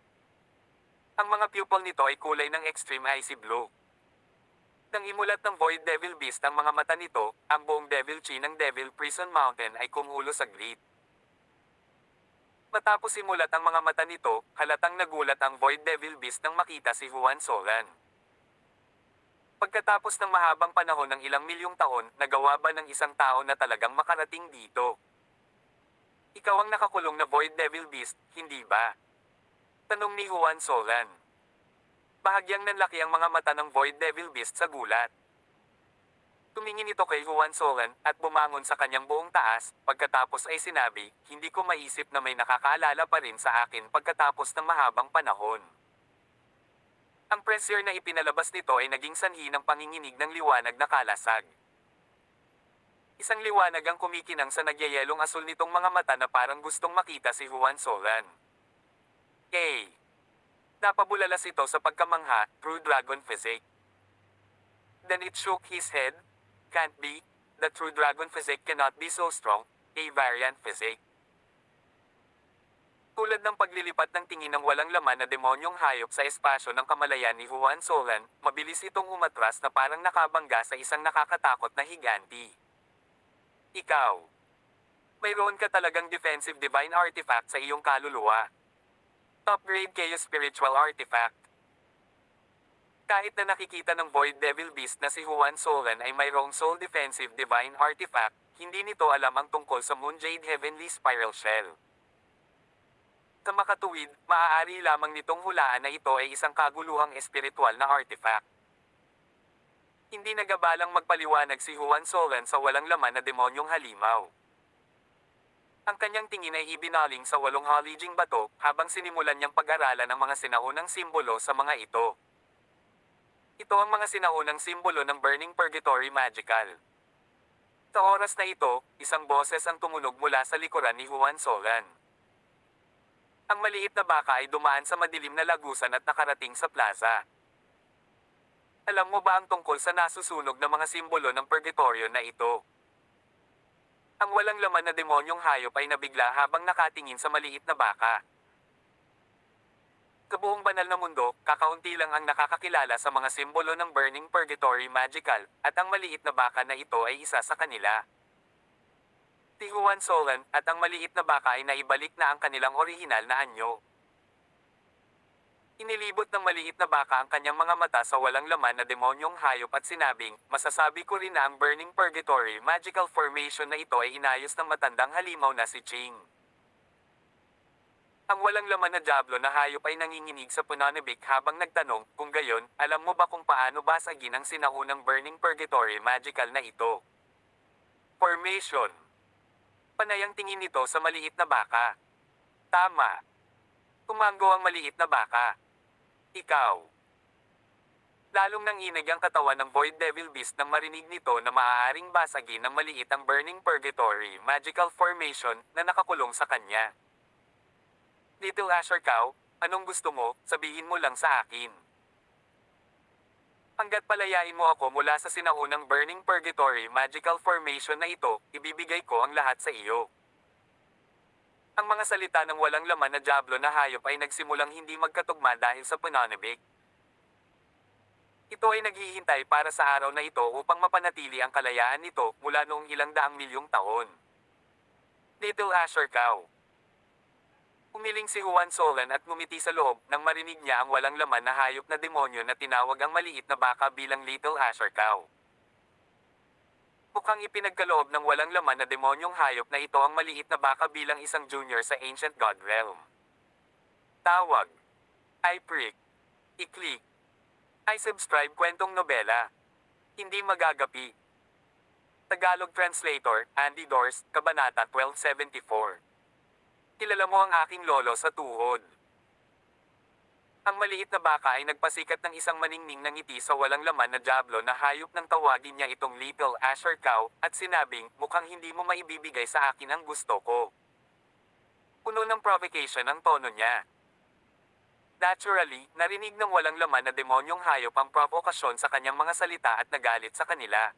Ang mga pupil nito ay kulay ng extreme icy blue. Nang imulat ng Void Devil Beast ang mga mata nito, ang buong Devil Chi ng Devil Prison Mountain ay kumulo saglit. Matapos imulat ang mga mata nito, halatang nagulat ang Void Devil Beast nang makita si Juan Solan. Pagkatapos ng mahabang panahon ng ilang milyong taon, nagawa ba ng isang tao na talagang makarating dito? Ikaw ang nakakulong na Void Devil Beast, hindi ba? Tanong ni Juan Solan. Bahagyang nanlaki ang mga mata ng Void Devil Beast sa gulat. Tumingin ito kay Juan Solan at bumangon sa kanyang buong taas, pagkatapos ay sinabi, hindi ko maisip na may nakakaalala pa rin sa akin pagkatapos ng mahabang panahon. Ang pressure na ipinalabas nito ay naging sanhi ng panginginig ng liwanag na kalasag. Isang liwanag ang kumikinang sa nagyayelong asul nitong mga mata na parang gustong makita si Juan Solan. Napabulalas ito sa pagkamangha, True Dragon Physique. Then it shook his head. Can't be. The True Dragon Physique cannot be so strong. A variant physique. Tulad ng paglilipat ng tingin ng walang laman na demonyong hayop sa espasyo ng kamalayan ni Juan Solan, mabilis itong umatras na parang nakabangga sa isang nakakatakot na higanti. Ikaw. Mayroon ka talagang defensive divine artifact sa iyong kaluluwa. Top-grade Chaos Spiritual Artifact. Kahit na nakikita ng Void Devil Beast na si Juan Solan ay mayroong Soul Defensive Divine Artifact, hindi nito alam ang tungkol sa Moonjade Heavenly Spiral Shell. Sa makatuwid, maaari lamang nitong hulaan na ito ay isang kaguluhang espiritual na artifact. Hindi nagabalang magpaliwanag si Juan Solan sa walang laman na demonyong halimaw. Ang kanyang tingin ay ibinaling sa 8 halijing bato, habang sinimulan niyang pag-aralan ang mga sinaunang simbolo sa mga ito. Ito ang mga sinaunang simbolo ng Burning Purgatory Magical. Sa oras na ito, isang boses ang tumunog mula sa likuran ni Juan Solan. Ang maliit na baka ay dumaan sa madilim na lagusan at nakarating sa plaza. Alam mo ba ang tungkol sa nasusunog na mga simbolo ng purgatorio na ito? Ang walang laman na demonyong hayop ay nabigla habang nakatingin sa maliit na baka. Sa buong banal na mundo, kakaunti lang ang nakakakilala sa mga simbolo ng Burning Purgatory Magical, at ang maliit na baka na ito ay isa sa kanila. Si Juan Solan at ang maliit na baka ay naibalik na ang kanilang orihinal na anyo. Inilibot ng maliit na baka ang kanyang mga mata sa walang laman na demonyong hayop at sinabing, masasabi ko rin na ang Burning Purgatory Magical Formation na ito ay inayos ng matandang halimaw na si Ching. Ang walang laman na Diablo na hayop ay nanginginig sa pananabik habang nagtanong, kung gayon, alam mo ba kung paano basagin ang sinaunang Burning Purgatory Magical na ito? Formation. Panayang tingin nito sa maliit na baka. Tama. Tumango ang maliit na baka. Ikaw. Lalong nanginig ang katawan ng Void Devil Beast nang marinig nito na maaaring basagin ng maliit ang Burning Purgatory Magical Formation na nakakulong sa kanya. Little Asher Cow, anong gusto mo, sabihin mo lang sa akin. Hanggat palayain mo ako mula sa sinaunang Burning Purgatory Magical Formation na ito, ibibigay ko ang lahat sa iyo. Ang mga salita ng walang laman na Diablo na hayop ay nagsimulang hindi magkatugma dahil sa pananabik. Ito ay naghihintay para sa araw na ito upang mapanatili ang kalayaan nito mula noong ilang daang milyong taon. Little Asher Cow. Umiling si Juan Solan at ngumiti sa loob nang marinig niya ang walang laman na hayop na demonyo na tinawag ang maliit na baka bilang Little Asher Cow. Mukhang ipinagkaloob ng walang laman na demonyong hayop na ito ang maliit na baka bilang isang junior sa Ancient God Realm. Tawag. I-prick. I-click. I-subscribe kwentong nobela. Hindi magagapi. Tagalog Translator, Andy Dors, Kabanata 1274. Kilala mo ang aking lolo sa tuhod. Ang maliit na baka ay nagpasikat ng isang maningning na ngiti sa walang laman na diablo na hayop nang tawagin niya itong Little Asher Cow, at sinabing, mukhang hindi mo maibibigay sa akin ang gusto ko. Puno ng provocation ang tono niya. Naturally, narinig ng walang laman na demonyong hayop ang provokasyon sa kanyang mga salita at nagalit sa kanila.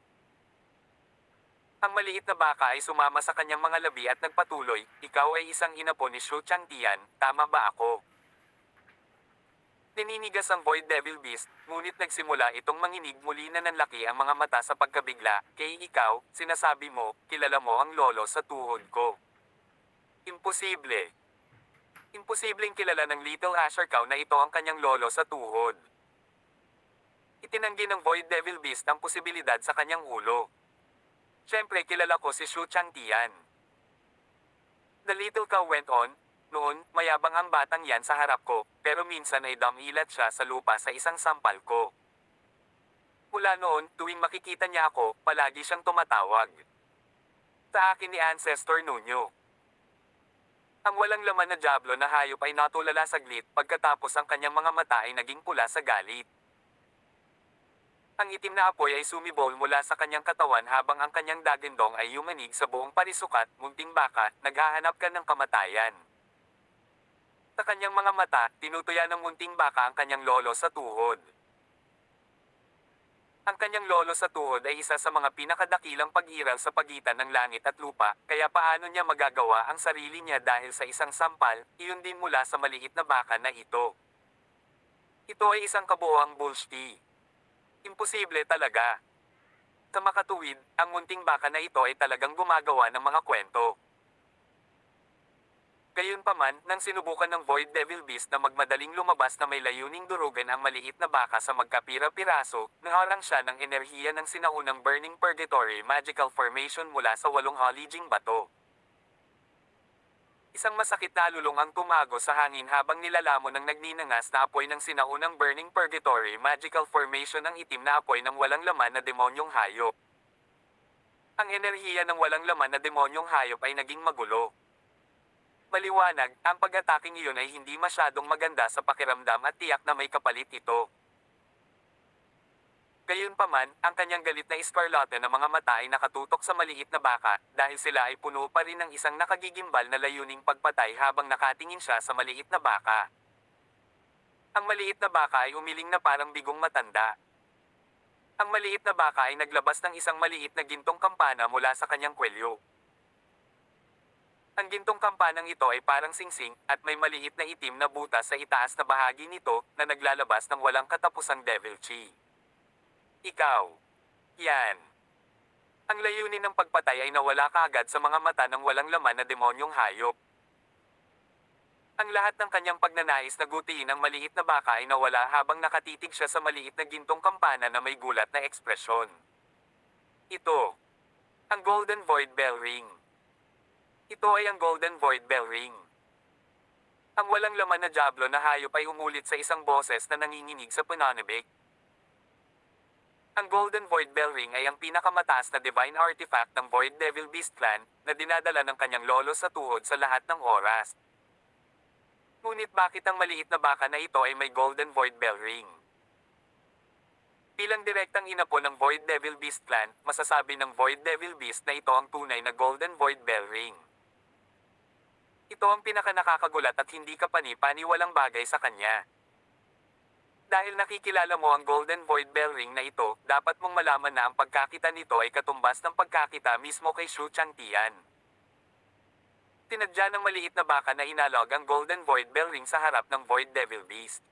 Ang maliit na baka ay sumama sa kanyang mga labi at nagpatuloy, ikaw ay isang inapo ni Shu Changtian, tama ba ako? Nininigas ang Void Devil Beast, ngunit nagsimula itong manginig muli na nanlaki ang mga mata sa pagkabigla, kay ikaw, sinasabi mo, kilala mo ang lolo sa tuhod ko. Imposible. Imposibleng kilala ng Little Asher Cow na ito ang kanyang lolo sa tuhod. Itinanggi ng Void Devil Beast ang posibilidad sa kanyang ulo. Siyempre kilala ko si Shu Changtian. The Little Cow went on, noon, mayabang ang batang yan sa harap ko, pero minsan ay damilat siya sa lupa sa isang sampal ko. Mula noon, tuwing makikita niya ako, palagi siyang tumatawag. Sa akin ni Ancestor Nunyo. Ang walang laman na diablo na hayop ay natulala saglit pagkatapos ang kanyang mga mata ay naging pula sa galit. Ang itim na apoy ay sumibol mula sa kanyang katawan habang ang kanyang dagindong ay yumanig sa buong parisukat, munting baka, naghahanap ka ng kamatayan. Sa kanyang mga mata, tinutuya ng munting baka ang kanyang lolo sa tuhod. Ang kanyang lolo sa tuhod ay isa sa mga pinakadakilang pag-iral sa pagitan ng langit at lupa, kaya paano niya magagawa ang sarili niya dahil sa isang sampal, iyon din mula sa maliit na baka na ito. Ito ay isang kabuoang bullshit. Imposible talaga. Sa makatuwid, ang munting baka na ito ay talagang gumagawa ng mga kwento. Gayunpaman, nang sinubukan ng Void Devil Beast na magmadaling lumabas na may layuning durugan ang maliit na baka sa magkapira-piraso, naharang siya ng enerhiya ng sinaunang Burning Purgatory Magical Formation mula sa 8 halijing bato. Isang masakit na alulong ang tumago sa hangin habang nilalamon ng nagninangas na apoy ng sinaunang Burning Purgatory Magical Formation ang itim na apoy ng walang laman na demonyong hayop. Ang enerhiya ng walang laman na demonyong hayop ay naging magulo. Maliwanag, ang pag-ataking iyon ay hindi masyadong maganda sa pakiramdam at tiyak na may kapalit ito. Gayunpaman, ang kanyang galit na iskarlate na mga mata ay nakatutok sa maliit na baka, dahil sila ay puno pa rin ng isang nakagigimbal na layuning pagpatay habang nakatingin siya sa maliit na baka. Ang maliit na baka ay umiling na parang bigong matanda. Ang maliit na baka ay naglabas ng isang maliit na gintong kampana mula sa kanyang kwelyo. Ang gintong kampanang ito ay parang singsing, at may maliit na itim na butas sa itaas na bahagi nito, na naglalabas ng walang katapusang devil chi. Ikaw. Yan. Ang layunin ng pagpatay ay nawala kaagad sa mga mata ng walang laman na demonyong hayop. Ang lahat ng kanyang pagnanais na gutiin ang maliit na baka ay nawala habang nakatitig siya sa maliit na gintong kampana na may gulat na ekspresyon. Ito. Ang Golden Void Bell Ring. Ito ay ang Golden Void Bell Ring. Ang walang laman na diablo na hayop ay umulit sa isang boses na nanginginig sa pananabik. Ang Golden Void Bell Ring ay ang pinakamataas na divine artifact ng Void Devil Beast Clan, na dinadala ng kanyang lolo sa tuhod sa lahat ng oras. Ngunit bakit ang maliit na baka na ito ay may Golden Void Bell Ring? Bilang direktang inapo ng Void Devil Beast Clan, masasabi ng Void Devil Beast na ito ang tunay na Golden Void Bell Ring. Ito ang pinakanakakagulat at hindi ka pani-paniwalang bagay sa kanya. Dahil nakikilala mo ang Golden Void Bell Ring na ito, dapat mong malaman na ang pagkakita nito ay katumbas ng pagkakita mismo kay Shu Changtian. Tinadya ng maliit na baka na inalog ang Golden Void Bell Ring sa harap ng Void Devil Beast.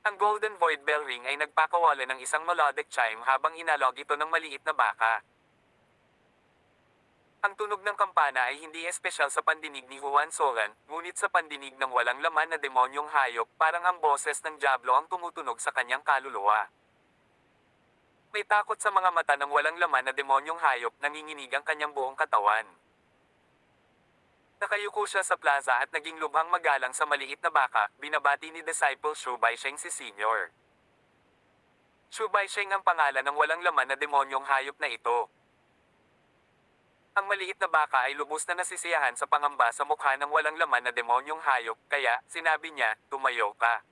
Ang Golden Void Bell Ring ay nagpakawala ng isang melodic chime habang inalog ito ng maliit na baka. Ang tunog ng kampana ay hindi espesyal sa pandinig ni Juan Solan, ngunit sa pandinig ng walang laman na demonyong hayop, parang ang boses ng Diablo ang tumutunog sa kanyang kaluluwa. May takot sa mga mata ng walang laman na demonyong hayop, nanginginig ang kanyang buong katawan. Nakayuko siya sa plaza at naging lubhang magalang sa maliit na baka, binabati ni Disciple Shu Baisheng si Senior. Shu Baisheng ang pangalan ng walang laman na demonyong hayop na ito. Ang maliit na baka ay lubos na nasisiyahan sa pangamba sa mukha ng walang laman na demonyong hayop, kaya, sinabi niya, tumayo ka.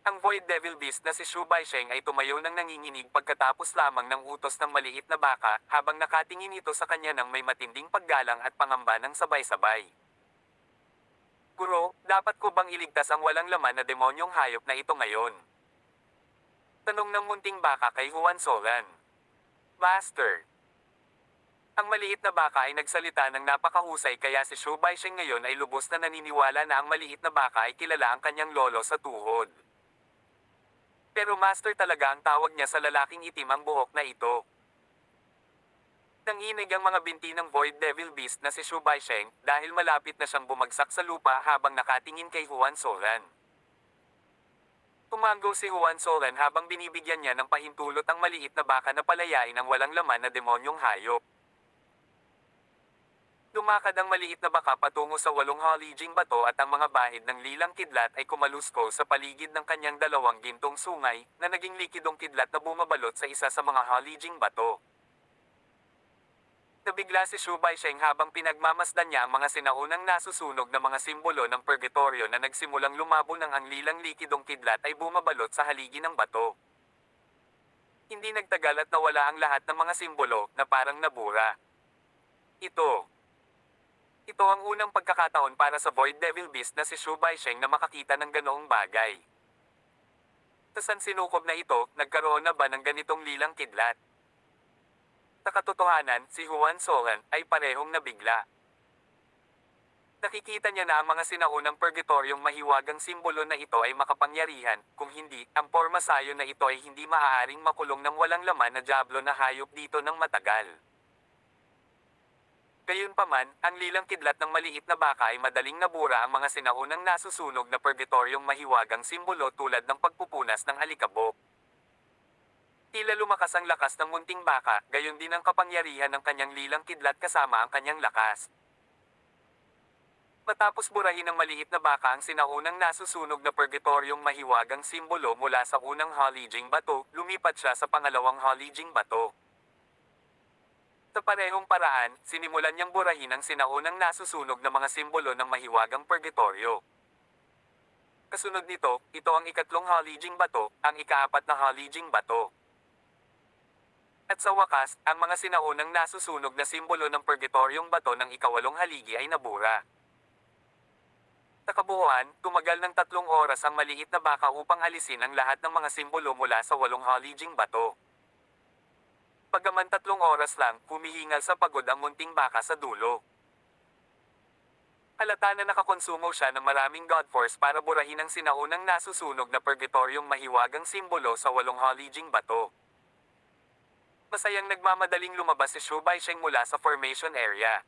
Ang Void Devil Beast na si Shu Baisheng ay tumayo ng nanginginig pagkatapos lamang ng utos ng maliit na baka, habang nakatingin ito sa kanya ng may matinding paggalang at pangamba ng sabay-sabay. Guro, dapat ko bang iligtas ang walang laman na demonyong hayop na ito ngayon? Tanong ng munting baka kay Juan Solan. Master. Ang maliit na baka ay nagsalita ng napakahusay, kaya si Shu Baisheng ngayon ay lubos na naniniwala na ang maliit na baka ay kilala ang kanyang lolo sa tuhod. Pero master talaga ang tawag niya sa lalaking itim ang buhok na ito. Nanginig ang mga binti ng Void Devil Beast na si Shu Baisheng dahil malapit na siyang bumagsak sa lupa habang nakatingin kay Juan Solan. Tumango si Juan Solan habang binibigyan niya ng pahintulot ang maliit na baka na palayain ang walang laman na demonyong hayop. Lumakad ang maliit na baka patungo sa 8 halijing bato at ang mga bahid ng lilang kidlat ay kumalusko sa paligid ng kanyang 2 gintong sungay, na naging likidong kidlat na bumabalot sa isa sa mga halijing bato. Nabigla si Shu Baisheng habang pinagmamasdan niya ang mga sinaunang nasusunog na mga simbolo ng purgatorio na nagsimulang lumabo nang ang lilang likidong kidlat ay bumabalot sa haligi ng bato. Hindi nagtagal at nawala ang lahat ng mga simbolo, na parang nabura. Ito ang unang pagkakataon para sa Void Devil Beast na si Shu Baisheng na makakita ng ganoong bagay. Tasan sinukob na ito, nagkaroon na ba ng ganitong lilang kidlat? Sa katotohanan, si Juan Solan ay parehong nabigla. Nakikita niya na ang mga sinaunang purgatoryong mahiwagang simbolo na ito ay makapangyarihan, kung hindi, ang pormasayo na ito ay hindi maaaring makulong ng walang laman na Diablo na hayop dito ng matagal. Gayunpaman, ang lilang kidlat ng maliit na baka ay madaling nabura ang mga sinaunang nasusunog na purgatoryong mahiwagang simbolo tulad ng pagpupunas ng alikabok. Tila lumakas ang lakas ng munting baka, gayon din ang kapangyarihan ng kanyang lilang kidlat kasama ang kanyang lakas. Matapos burahin ng maliit na baka ang sinaunang nasusunog na purgatoryong mahiwagang simbolo mula sa unang halijing bato, lumipat siya sa pangalawang halijing bato. Sa parehong paraan, sinimulan niyang burahin ang sinaunang nasusunog na mga simbolo ng mahiwagang purgatorio. Kasunod nito, ito ang ikatlong halijing bato, ang ikaapat na halijing bato. At sa wakas, ang mga sinaunang nasusunog na simbolo ng purgatoryong bato ng ikawalong haligi ay nabura. Sa kabuuan, tumagal ng 3 oras ang maliit na baka upang alisin ang lahat ng mga simbolo mula sa 8 halijing bato. Pagaman 3 oras lang, humihingal sa pagod ang munting baka sa dulo. Halata na nakakonsumo siya ng maraming God Force para burahin ang sinaunang nasusunog na purgatoryong mahiwagang simbolo sa 8 halijing bato. Masayang nagmamadaling lumabas si Shu Baisheng mula sa formation area.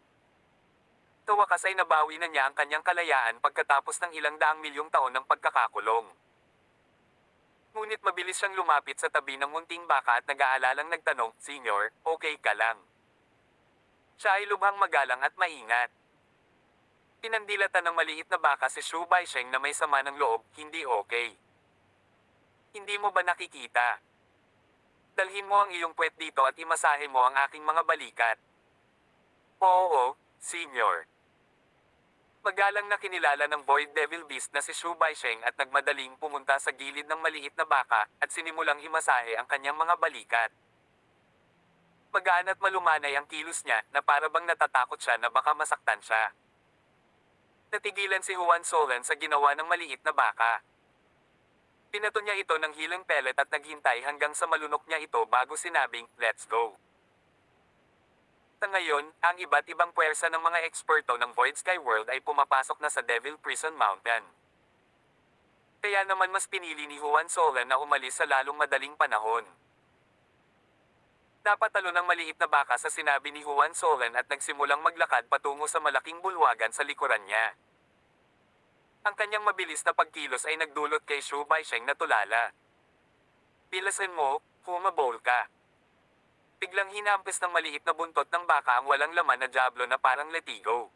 Sa wakas ay nabawi na niya ang kanyang kalayaan pagkatapos ng ilang daang milyong taon ng pagkakakulong. Ngunit mabilis siyang lumapit sa tabi ng munting baka at nag-aalalang nagtanong, "Senyor, okay ka lang?" Siya ay lubhang magalang at maingat. Pinandilatan ng maliit na baka si Shu Baisheng na may sama ng loob, "Hindi okay. Hindi mo ba nakikita? Dalhin mo ang iyong puwet dito at imasahe mo ang aking mga balikat." "Oo, senyor." Magalang na kinilala ng Void Devil Beast na si Shu Baisheng at nagmadaling pumunta sa gilid ng maliit na baka at sinimulang imasahe ang kanyang mga balikat. Magaan at malumanay ang kilos niya na para bang natatakot siya na baka masaktan siya. Natigilan si Juan Solan sa ginawa ng maliit na baka. Pinato niya ito ng healing pellet at naghintay hanggang sa malunok niya ito bago sinabing, "Let's go." Sa ngayon, ang iba't ibang puwersa ng mga eksperto ng Void Sky World ay pumapasok na sa Devil Prison Mountain. Kaya naman mas pinili ni Juan Solan na umalis sa lalong madaling panahon. Napatalo ng maliit na baka sa sinabi ni Juan Solan at nagsimulang maglakad patungo sa malaking bulwagan sa likuran niya. Ang kanyang mabilis na pagkilos ay nagdulot kay Shu Baisheng na tulala. Bilasan mo, humabol ka. Biglang hinampis ng maliit na buntot ng baka ang walang laman na diablo na parang letigo.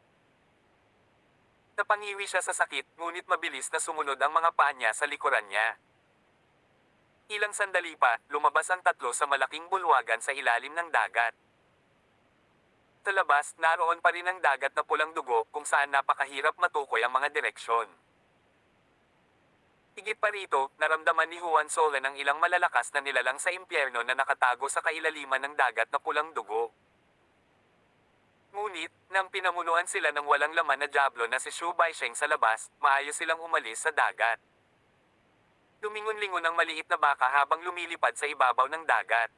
Napangiwi siya sa sakit, ngunit mabilis na sumunod ang mga paa niya sa likuran niya. Ilang sandali pa, lumabas ang tatlo sa malaking bulwagan sa ilalim ng dagat. Sa labas, naroon pa rin ang dagat na pulang dugo kung saan napakahirap matukoy ang mga direksyon. Higit pa rito, naramdaman ni Juan Solan ang ilang malalakas na nilalang sa impyerno na nakatago sa kailaliman ng dagat na pulang dugo. Ngunit, nang pinamunuan sila ng walang laman na diablo na si Shu Baisheng sa labas, maayos silang umalis sa dagat. Lumingon-lingon ang maliit na baka habang lumilipad sa ibabaw ng dagat.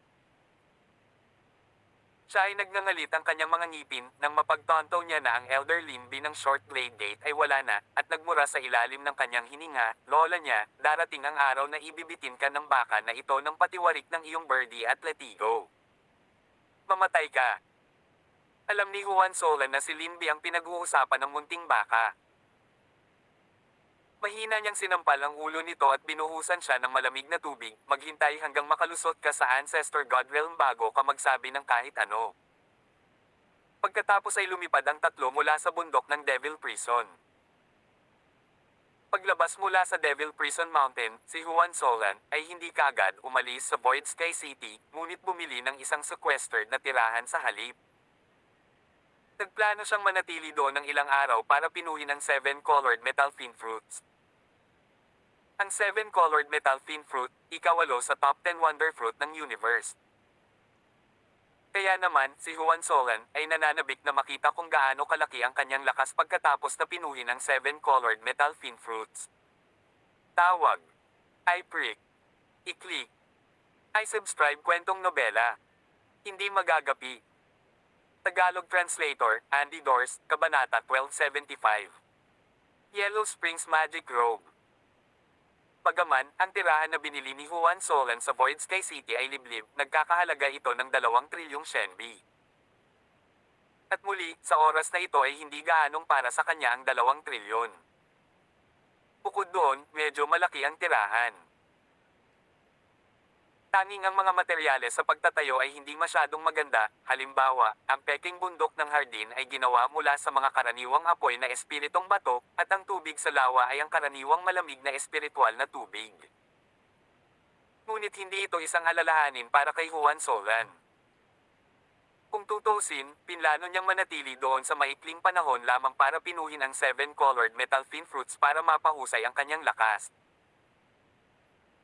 Siya ay nagngangalit ang kanyang mga ngipin nang mapagtanto niya na ang Elder Linbi ng Short Blade Gate ay wala na at nagmura sa ilalim ng kanyang hininga. Lola niya, darating ang araw na ibibitin ka ng baka na ito ng patiwarik ng iyong birdie at letigo. Mamatay ka. Alam ni Juan Solan na si Linbi ang pinag-uusapan ng munting baka. Mahina niyang sinampal ang ulo nito at binuhusan siya ng malamig na tubig, maghintay hanggang makalusot ka sa Ancestor God Realm bago ka magsabi ng kahit ano. Pagkatapos ay lumipad ang tatlo mula sa bundok ng Devil Prison. Paglabas mula sa Devil Prison Mountain, si Juan Solan ay hindi kaagad umalis sa Void Sky City, ngunit bumili ng isang sequestered na tirahan sa halip. Nagplano siyang manatili doon ng ilang araw para pinuhin ang 7-colored metal fin fruits. Ang 7-colored metal fin fruit, ikawalo sa top 10 wonder fruit ng universe. Kaya naman, si Juan Solan ay nananabik na makita kung gaano kalaki ang kanyang lakas pagkatapos na pinuhin ang 7-colored metal fin fruits. Tawag. I-prick. I-click. I-subscribe kwentong nobela. Hindi magagapi. Tagalog Translator, Andy Dors, Kabanata 1275. Yellow Springs Magic Robe. Bagaman, ang tirahan na binili ni Juan Solan sa Void Sky City ay liblib, nagkakahalaga ito ng 2 trilyong shenbi. At muli, sa oras na ito ay hindi gaanong para sa kanya ang 2 trilyon. Bukod doon, medyo malaki ang tirahan. Tanging ang mga materyales sa pagtatayo ay hindi masyadong maganda, halimbawa, ang peking bundok ng hardin ay ginawa mula sa mga karaniwang apoy na espiritong bato, at ang tubig sa lawa ay ang karaniwang malamig na espiritual na tubig. Ngunit hindi ito isang alalahanin para kay Juan Solan. Kung tutusin, pinlano niyang manatili doon sa maikling panahon lamang para pinuhin ang 7-colored metal fin fruits para mapahusay ang kanyang lakas.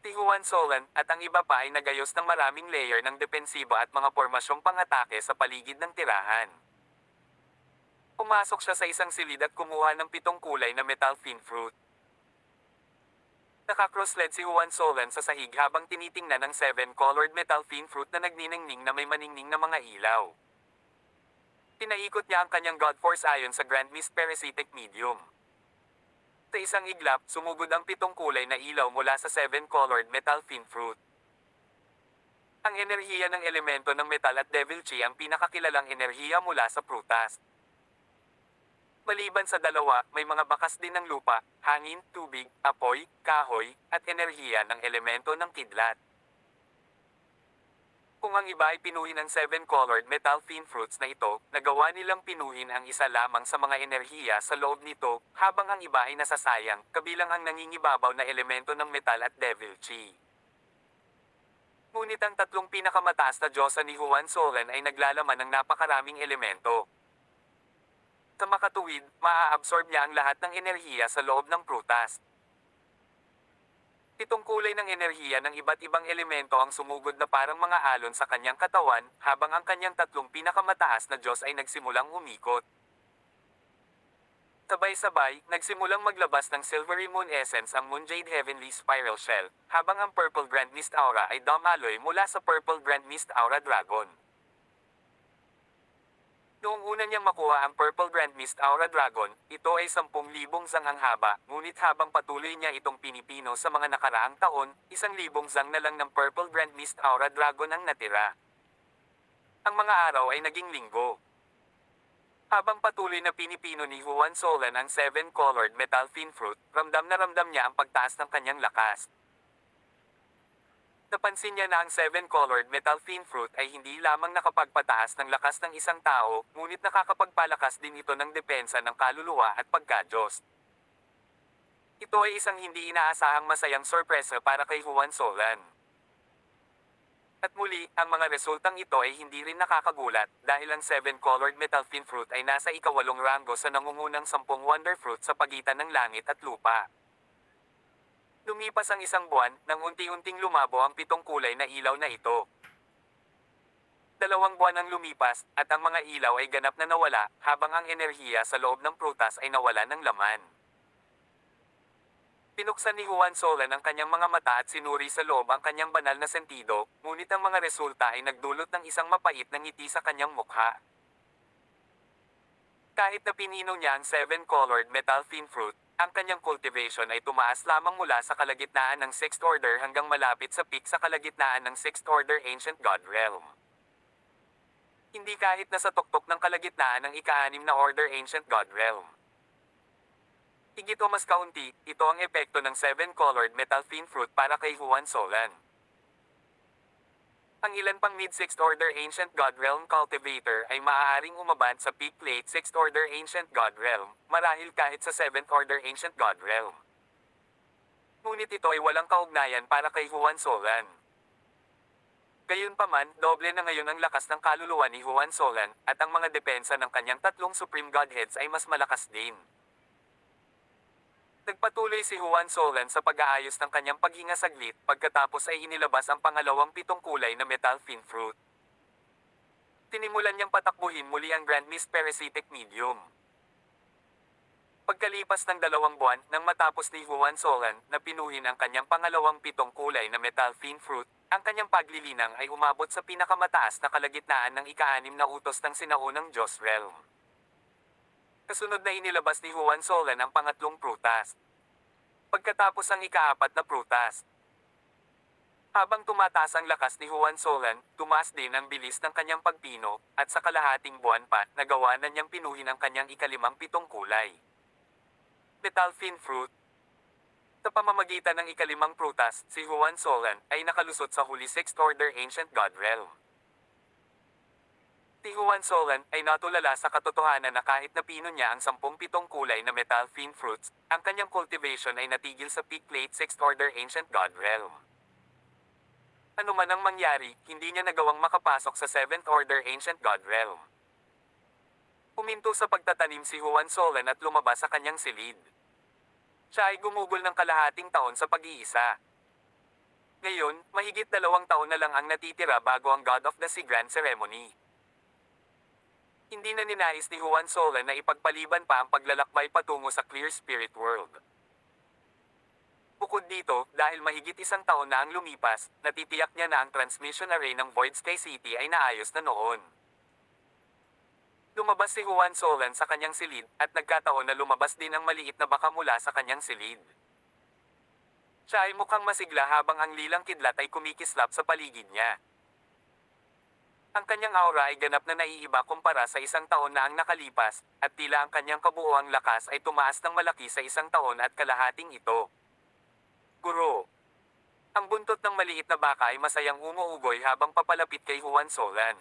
Si Juan Solan at ang iba pa ay nagayos ng maraming layer ng depensibo at mga pormasyong pang-atake sa paligid ng tirahan. Pumasok siya sa isang silid at kumuha ng 7 kulay na metal fin fruit. Nakakross-led si Juan Solan sa sahig habang tinitingnan ang 7-colored metal fin fruit na nagniningning na may maningning na mga ilaw. Pinaikot niya ang kanyang God Force ayon sa Grand Mist Parasitic Medium. Sa isang iglap, sumugod ang 7 kulay na ilaw mula sa 7-colored metal fin fruit. Ang enerhiya ng elemento ng metal at devil chi ang pinakakilalang enerhiya mula sa prutas. Maliban sa dalawa, may mga bakas din ng lupa, hangin, tubig, apoy, kahoy, at enerhiya ng elemento ng kidlat. Kung ang iba ay pinuhin ang 7-colored metal fin fruits na ito, nagawa nilang pinuhin ang isa lamang sa mga enerhiya sa loob nito, habang ang iba ay nasasayang, kabilang ang nangingibabaw na elemento ng metal at devil chi. Ngunit ang 3 pinakamataas na diyosa ni Juan Solan ay naglalaman ng napakaraming elemento. Sa makatuwid, maa-absorb niya ang lahat ng enerhiya sa loob ng prutas. 7 kulay ng enerhiya ng iba't ibang elemento ang sumugod na parang mga alon sa kanyang katawan, habang ang kanyang 3 pinakamataas na Diyos ay nagsimulang umikot. Sabay-sabay, nagsimulang maglabas ng Silvery Moon Essence ang Moonjade Heavenly Spiral Shell, habang ang Purple Grand Mist Aura ay dumaloy mula sa Purple Grand Mist Aura Dragon. Noong una niyang makuha ang Purple Grand Mist Aura Dragon, ito ay 10,000 zang ang haba, ngunit habang patuloy niya itong pinipino sa mga nakaraang taon, 1,000 zang na lang ng Purple Grand Mist Aura Dragon ang natira. Ang mga araw ay naging linggo. Habang patuloy na pinipino ni Juan Solan ang 7-colored metal fin fruit, ramdam na ramdam niya ang pagtaas ng kanyang lakas. Napansin niya na ang 7-colored metal fin fruit ay hindi lamang nakapagpataas ng lakas ng isang tao, ngunit nakakapagpalakas din ito ng depensa ng kaluluwa at pagka-Diyos. Ito ay isang hindi inaasahang masayang sorpresa para kay Juan Solan. At muli, ang mga resultang ito ay hindi rin nakakagulat dahil ang 7-colored metal fin fruit ay nasa ikawalong ranggo sa nangungunang 10 wonder fruit sa pagitan ng langit at lupa. Lumipas ang isang buwan nang unti-unting lumabo ang 7 kulay na ilaw na ito. 2 buwan ang lumipas at ang mga ilaw ay ganap na nawala habang ang enerhiya sa loob ng prutas ay nawala ng laman. Pinuksan ni Juan Solan ang kanyang mga mata at sinuri sa loob ang kanyang banal na sentido, ngunit ang mga resulta ay nagdulot ng isang mapait na ngiti sa kanyang mukha. Kahit na pinino niya ang 7-colored metal fin fruit, ang kanyang cultivation ay tumaas lamang mula sa kalagitnaan ng 6th Order hanggang malapit sa peak sa kalagitnaan ng 6th Order Ancient God Realm. Hindi kahit na sa tuktok ng kalagitnaan ng ika-6 na Order Ancient God Realm. Higit o mas kaunti, ito ang epekto ng 7-colored metal fin fruit para kay Juan Solan. Ang ilan pang mid-6th Order Ancient God Realm cultivator ay maaaring umabot sa peak late 6th Order Ancient God Realm, marahil kahit sa 7th Order Ancient God Realm. Ngunit ito ay walang kaugnayan para kay Juan Solan. Gayunpaman, doble na ngayon ang lakas ng kaluluwa ni Juan Solan, at ang mga depensa ng kanyang 3 Supreme Godheads ay mas malakas din. Nagpatuloy si Juan Solan sa pag-aayos ng kanyang paghinga saglit pagkatapos ay inilabas ang pangalawang 7 kulay na metal fin fruit. Tinimulan niyang patakbuhin muli ang Grand Mist Parasitic Medium. Pagkalipas ng 2 buwan nang matapos ni Juan Solan na pinuhin ang kanyang pangalawang 7 kulay na metal fin fruit, ang kanyang paglilinang ay umabot sa pinakamataas na kalagitnaan ng ika-6 na utos ng sinaunang Diyos Realm. Kasunod na inilabas ni Juan Solan ang pangatlong prutas. Pagkatapos ang ika-4 na prutas. Habang tumataas ang lakas ni Juan Solan, tumaas din ang bilis ng kanyang pagpino, at sa kalahating buwan pa, nagawa na niyang pinuhin ang kanyang ika-5 7 kulay. Metal fin fruit. Sa pamamagitan ng ika-5 prutas, si Juan Solan ay nakalusot sa huli 6th Order Ancient God Realm. Si Juan Solan ay natulala sa katotohanan na kahit napino niya ang 10 7 kulay na metal fin fruits, ang kanyang cultivation ay natigil sa peak late 6th Order Ancient God Realm. Ano man ang mangyari, hindi niya nagawang makapasok sa 7th Order Ancient God Realm. Huminto sa pagtatanim si Juan Solan at lumabas sa kanyang silid. Siya ay gumugol ng kalahating taon sa pag-iisa. Ngayon, mahigit 2 taon na lang ang natitira bago ang God of the Sea Grand Ceremony. Hindi na ninais ni Juan Solan na ipagpaliban pa ang paglalakbay patungo sa Clear Spirit World. Bukod dito, dahil mahigit 1 taon na ang lumipas, natitiyak niya na ang transmission array ng Void Sky City ay naayos na noon. Lumabas si Juan Solan sa kanyang silid, at nagkataon na lumabas din ang maliit na baka mula sa kanyang silid. Siya ay mukhang masigla habang ang lilang kidlat ay kumikislap sa paligid niya. Ang kanyang aura ay ganap na naiiba kumpara sa 1 taon na ang nakalipas, at tila ang kanyang kabuoang lakas ay tumaas ng malaki sa 1 taon at kalahating ito. Guro. Ang buntot ng maliit na baka ay masayang umuugoy habang papalapit kay Juan Solan.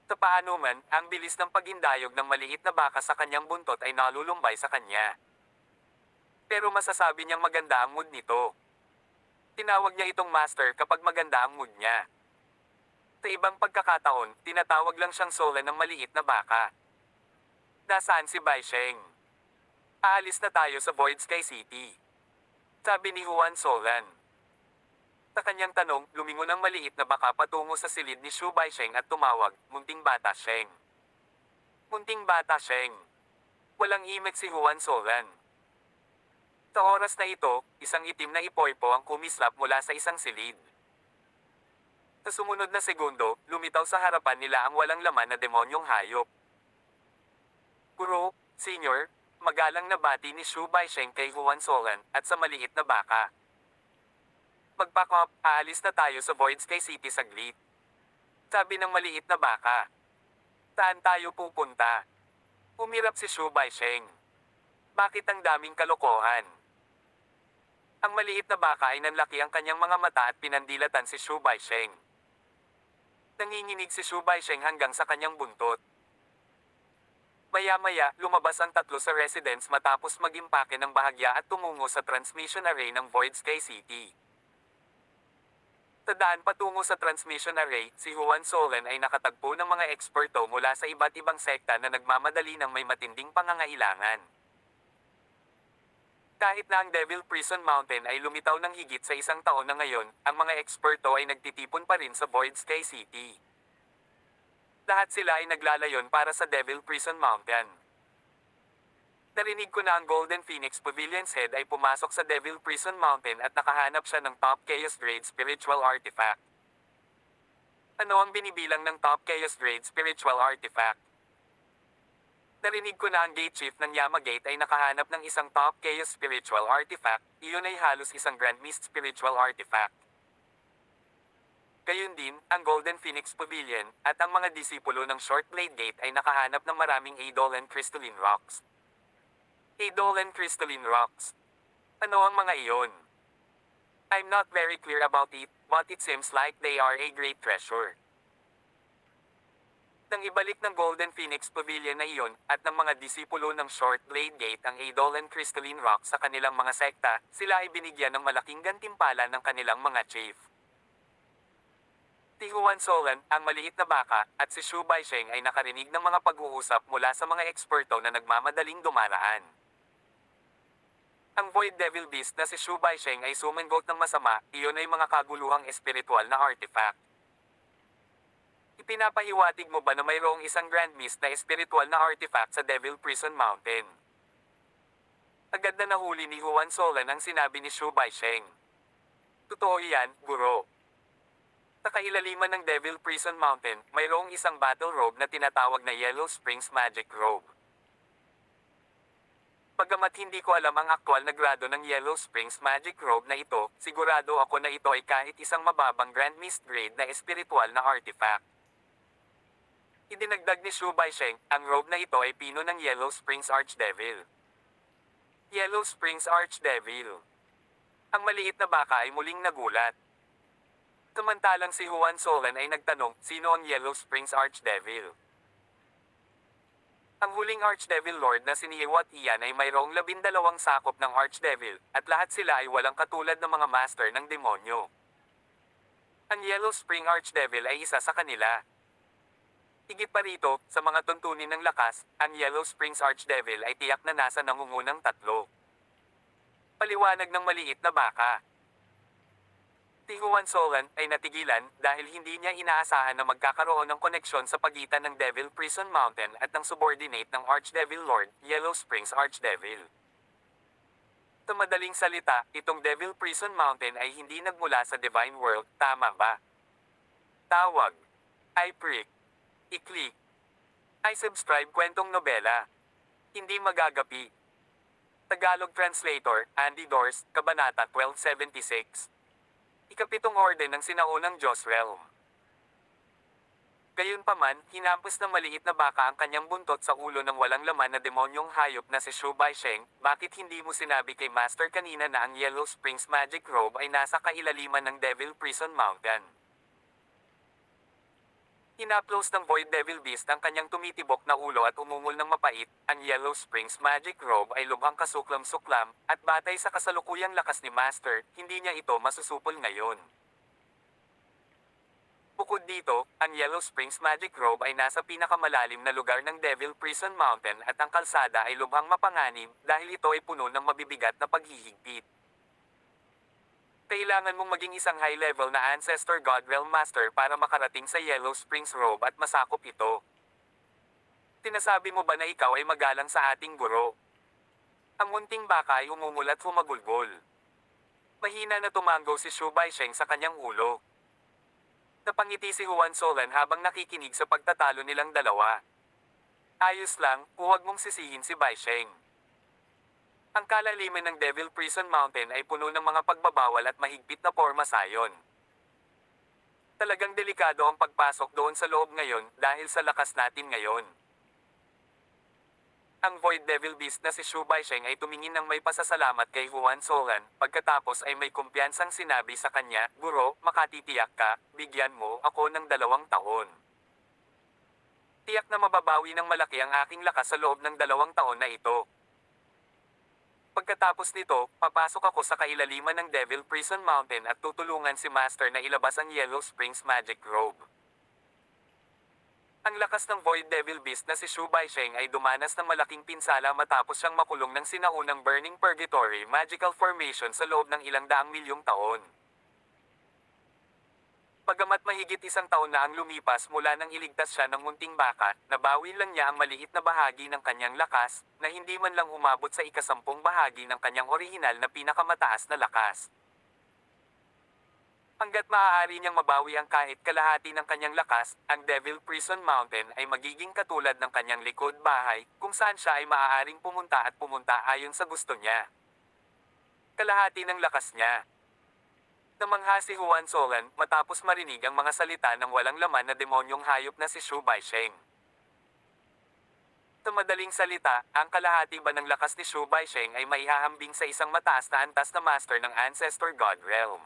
Sa paano man, ang bilis ng pagindayog ng maliit na baka sa kanyang buntot ay nalulumbay sa kanya. Pero masasabi niyang maganda ang mood nito. Tinawag niya itong master kapag maganda ang mood niya. Sa ibang pagkakataon, tinatawag lang siyang Solan ng maliit na baka. Nasaan si Bai Sheng? Aalis na tayo sa Void Sky City. Sabi ni Juan Solan. Sa kanyang tanong, lumingon ang maliit na baka patungo sa silid ni Shu Bai Sheng at tumawag, "Munting bata Sheng." Munting bata Sheng. Walang imik si Juan Solan. Sa oras na ito, isang itim na ipoypo ang kumislap mula sa isang silid. Sa sumunod na segundo, lumitaw sa harapan nila ang walang laman na demonyong hayop. Guro, Senior, magalang na bati ni Shu Baisheng kay Huan Solan, at sa maliit na baka. Magpakop, aalis na tayo sa Void Sky City saglit. Sabi ng maliit na baka. Saan tayo pupunta? Umirap si Shu Baisheng. Bakit ang daming kalokohan? Ang maliit na baka ay nanlaki ang kanyang mga mata at pinandilatan si Shu Baisheng. Nanginginig si Shu Baisheng hanggang sa kanyang buntot. Maya-maya, lumabas ang tatlo sa residence matapos mag-impake ng bahagya at tumungo sa transmission array ng Void Sky City. Sa daan patungo sa transmission array, si Huan Solan ay nakatagpo ng mga eksperto mula sa iba't ibang sekta na nagmamadali ng may matinding pangangailangan. Kahit na ang Devil Prison Mountain ay lumitaw ng higit sa isang taon na ngayon, ang mga eksperto ay nagtitipon pa rin sa Void Sky City. Lahat sila ay naglalayon para sa Devil Prison Mountain. Narinig ko na ang Golden Phoenix Pavilion's head ay pumasok sa Devil Prison Mountain at nakahanap siya ng top Chaos Grade Spiritual Artifact. Ano ang binibilang ng top Chaos Grade Spiritual Artifact? Narinig ko na ang Gate Chief ng Yama Gate ay nakahanap ng isang top Chaos Spiritual Artifact, iyon ay halos isang Grand Mist Spiritual Artifact. Gayun din, ang Golden Phoenix Pavilion, at ang mga disipulo ng Short Blade Gate ay nakahanap ng maraming Eidolon Crystalline Rocks. Eidolon Crystalline Rocks. Ano ang mga iyon? I'm not very clear about it, but it seems like they are a great treasure. Nang ibalik ng Golden Phoenix Pavilion na iyon, at ng mga disipulo ng Short Blade Gate ang Eidolon Crystalline Rocks sa kanilang mga sekta, sila ay binigyan ng malaking gantimpala ng kanilang mga chief. Si Huan Solan, ang maliit na baka, at si Shu Baisheng ay nakarinig ng mga pag-uusap mula sa mga eksperto na nagmamadaling dumaraan. Ang Void Devil Beast na si Shu Baisheng ay sumangot ng masama, iyon ay mga kaguluhang espiritual na artifact. Ipinapahiwatig mo ba na mayroong isang Grand Mist na espiritual na artifact sa Devil Prison Mountain? Agad na nahuli ni Huan Solan ang sinabi ni Shu Baisheng. Totoo yan, Guro. Sa kailaliman ng Devil Prison Mountain, mayroong isang battle robe na tinatawag na Yellow Springs Magic Robe. Bagamat hindi ko alam ang aktwal na grado ng Yellow Springs Magic Robe na ito, sigurado ako na ito ay kahit isang mababang Grand Mist grade na espiritual na artifact. Idinagdag ni Shu Baisheng, ang robe na ito ay pino ng Yellow Springs Archdevil. Yellow Springs Archdevil. Ang maliit na baka ay muling nagulat. Samantalang si Huan Solan ay nagtanong, sino ang Yellow Springs Archdevil? Ang huling Archdevil Lord na si Niewat Ian ay mayroong 12 sakop ng Archdevil, at lahat sila ay walang katulad ng mga master ng demonyo. Ang Yellow Spring Archdevil ay isa sa kanila. Higit pa rito, sa mga tuntunin ng lakas, ang Yellow Springs Archdevil ay tiyak na nasa nangungunang tatlo. Paliwanag ng maliit na baka. Si Huan Solan ay natigilan dahil hindi niya inaasahan na magkakaroon ng koneksyon sa pagitan ng Devil Prison Mountain at ng subordinate ng Archdevil Lord, Yellow Springs Archdevil. Sa madaling salita, itong Devil Prison Mountain ay hindi nagmula sa Divine World, tama ba? Tawag. I-prick. I-click. I-subscribe kwentong nobela. Hindi magagapi. Tagalog Translator, Andy Dors, Kabanata 1276. Ikapitong orden ng sinaunang Diyos Realm. Gayunpaman, hinampas ng maliit na baka ang kanyang buntot sa ulo ng walang laman na demonyong hayop na si Shu Baisheng, bakit hindi mo sinabi kay Master kanina na ang Yellow Springs Magic Robe ay nasa kailaliman ng Devil Prison Mountain? Hinaplos ng Void Devil Beast ang kanyang tumitibok na ulo at umungol ng mapait, ang Yellow Springs Magic Robe ay lubhang kasuklam-suklam, at batay sa kasalukuyang lakas ni Master, hindi niya ito masusupol ngayon. Bukod dito, ang Yellow Springs Magic Robe ay nasa pinakamalalim na lugar ng Devil Prison Mountain at ang kalsada ay lubhang mapanganib dahil ito ay puno ng mabibigat na paghihigpit. Kailangan mong maging isang high-level na Ancestor God Realm Master para makarating sa Yellow Springs Robe at masakop ito. Tinasabi mo ba na ikaw ay magalang sa ating guro? Ang munting baka ay umungol at humagulgol. Mahina na tumango si Shu Baisheng sa kanyang ulo. Napangiti si Juan Solan habang nakikinig sa pagtatalo nilang dalawa. Ayos lang, huwag mong sisihin si Baisheng. Ang kalaliman ng Devil Prison Mountain ay puno ng mga pagbabawal at mahigpit na porma sayon. Talagang delikado ang pagpasok doon sa loob ngayon dahil sa lakas natin ngayon. Ang Void Devil Beast na si Shu Baisheng ay tumingin ng may pasasalamat kay Juan Solan, pagkatapos ay may kumpiyansang sinabi sa kanya, "Guro, makatitiyak ka, bigyan mo ako ng 2 taon. Tiyak na mababawi ng malaki ang aking lakas sa loob ng 2 taon na ito. Pagkatapos nito, papasok ako sa kailaliman ng Devil Prison Mountain at tutulungan si Master na ilabas ang Yellow Springs Magic Robe." Ang lakas ng Void Devil Beast na si Shu Baisheng ay dumanas ng malaking pinsala matapos siyang makulong ng sinaunang Burning Purgatory Magical Formation sa loob ng ilang daang milyong taon. Bagamat mahigit 1 taon na ang lumipas mula nang iligtas siya ng munting baka, nabawi lang niya ang maliit na bahagi ng kanyang lakas, na hindi man lang umabot sa ika-10 bahagi ng kanyang orihinal na pinakamataas na lakas. Hanggat maaari niyang mabawi ang kahit kalahati ng kanyang lakas, ang Devil Prison Mountain ay magiging katulad ng kanyang likod bahay, kung saan siya ay maaaring pumunta at pumunta ayon sa gusto niya. Kalahati ng lakas niya. Namangha si Juan Solan matapos marinig ang mga salita ng walang laman na demonyong hayop na si Shu Baisheng. Sa madaling salita, ang kalahati ba ng lakas ni Shu Baisheng ay maihahambing sa isang mataas na antas na master ng Ancestor God Realm.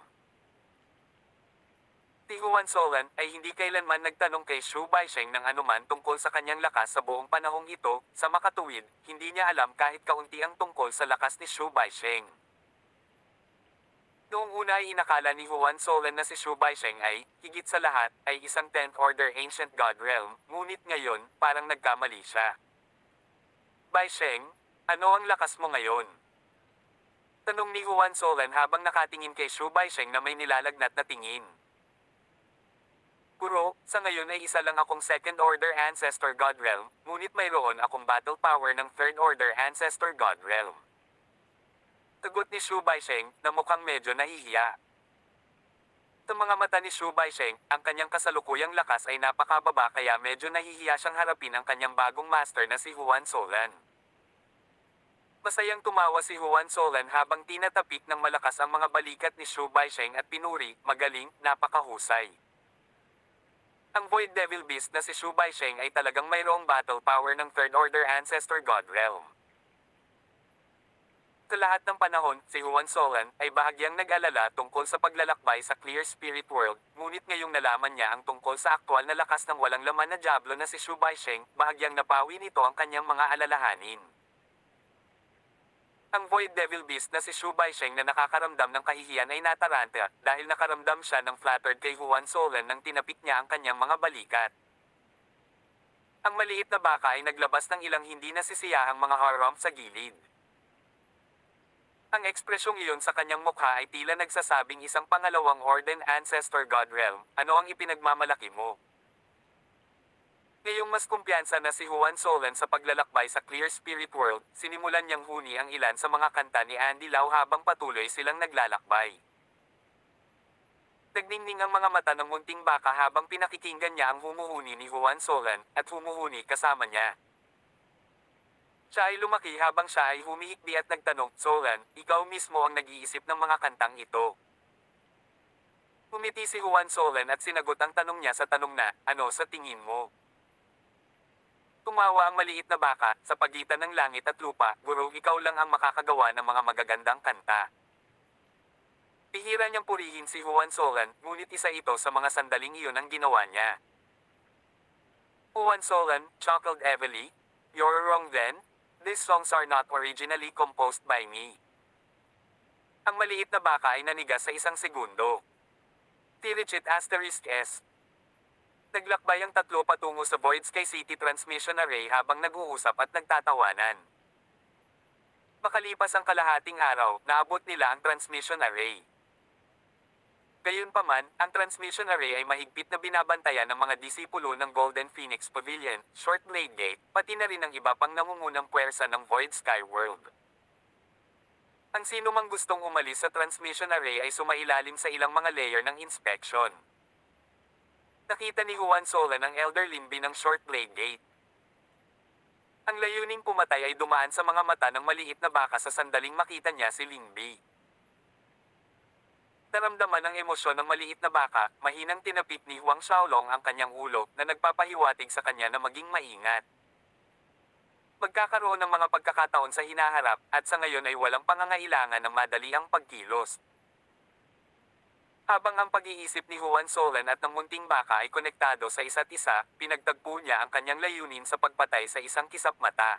Si Juan Solan ay hindi kailanman nagtanong kay Shu Baisheng ng anuman tungkol sa kanyang lakas sa buong panahong ito. Sa makatuwid, hindi niya alam kahit kaunti ang tungkol sa lakas ni Shu Baisheng. Noong una ay inakala ni Juan Solan na si Shu Baisheng ay, higit sa lahat, ay isang 10th Order Ancient God Realm, ngunit ngayon, parang nagkamali siya. "Baisheng, ano ang lakas mo ngayon?" Tanong ni Juan Solan habang nakatingin kay Shu Baisheng na may nilalagnat na tingin. "Guro, sa ngayon ay isa lang akong 2nd Order Ancestor God Realm, ngunit mayroon akong battle power ng 3rd Order Ancestor God Realm." Sagot ni Shu Baisheng, na mukhang medyo nahihiya. Sa mga mata ni Shu Baisheng, ang kanyang kasalukuyang lakas ay napakababa kaya medyo nahihiya siyang harapin ang kanyang bagong master na si Juan Solan. Masayang tumawa si Juan Solan habang tinatapik ng malakas ang mga balikat ni Shu Baisheng at pinuri, "Magaling, napakahusay." Ang Void Devil Beast na si Shu Baisheng ay talagang mayroong battle power ng 3rd Order Ancestor God Realm. Sa lahat ng panahon, si Juan Solan ay bahagyang nag-alala tungkol sa paglalakbay sa Clear Spirit World, ngunit ngayong nalaman niya ang tungkol sa aktwal na lakas ng walang laman na Diablo na si Shu Baisheng, bahagyang napawi nito ang kanyang mga alalahanin. Ang Void Devil Beast na si Shu Baisheng na nakakaramdam ng kahihiyan ay nataranta dahil nakaramdam siya ng flattered kay Juan Solan nang tinapik niya ang kanyang mga balikat. Ang maliit na baka ay naglabas ng ilang hindi nasisiyahang mga harump sa gilid. Ang ekspresyong iyon sa kanyang mukha ay tila nagsasabing isang pangalawang Orden Ancestor God Realm, "Ano ang ipinagmamalaki mo?" Ngayong mas kumpiyansa na si Juan Solan sa paglalakbay sa Clear Spirit World, sinimulan niyang huni ang ilan sa mga kanta ni Andy Lau habang patuloy silang naglalakbay. Nagningning ang mga mata ng munting baka habang pinakikinggan niya ang humuhuni ni Juan Solan, at humuhuni kasama niya. Siya ay lumaki habang siya ay humihikbi at nagtanong, "Solan, ikaw mismo ang nag-iisip ng mga kantang ito." Humiti si Juan Solan at sinagot ang tanong niya sa tanong na, "Ano sa tingin mo?" Tumawa ang maliit na baka, "Sa pagitan ng langit at lupa, guro, ikaw lang ang makakagawa ng mga magagandang kanta." Bihira niyang purihin si Juan Solan, ngunit isa ito sa mga sandaling iyon ang ginawa niya. Juan Solan, chuckled heavily, "You're wrong then? These songs are not originally composed by me." Ang maliit na baka ay nanigas sa 1 segundo. Tirichet *S. Naglakbay ang tatlo patungo sa Void Sky City Transmission Array habang nag-uusap at nagtatawanan. Makalipas ang kalahating araw, naabot nila ang Transmission Array. Gayunpaman, ang Transmission Array ay mahigpit na binabantayan ng mga disipulo ng Golden Phoenix Pavilion, Short Blade Gate, pati na rin ang iba pang nangungunang puwersa ng Void Sky World. Ang sino mang gustong umalis sa Transmission Array ay sumailalim sa ilang mga layer ng inspection. Nakita ni Juan Solan ang Elder Linbi ng Short Blade Gate. Ang layuning pumatay ay dumaan sa mga mata ng maliit na baka sa sandaling makita niya si Linbi. Naramdaman ang emosyon ng maliit na baka, mahinang tinapik ni Huang Xiaolong ang kanyang ulo na nagpapahiwatig sa kanya na maging maingat. Magkakaroon ng mga pagkakataon sa hinaharap at sa ngayon ay walang pangangailangan ng madali ang pagkilos. Habang ang pag-iisip ni Juan Solan at ng munting baka ay konektado sa isa't isa, pinagtagpo niya ang kanyang layunin sa pagpatay sa isang kisap mata.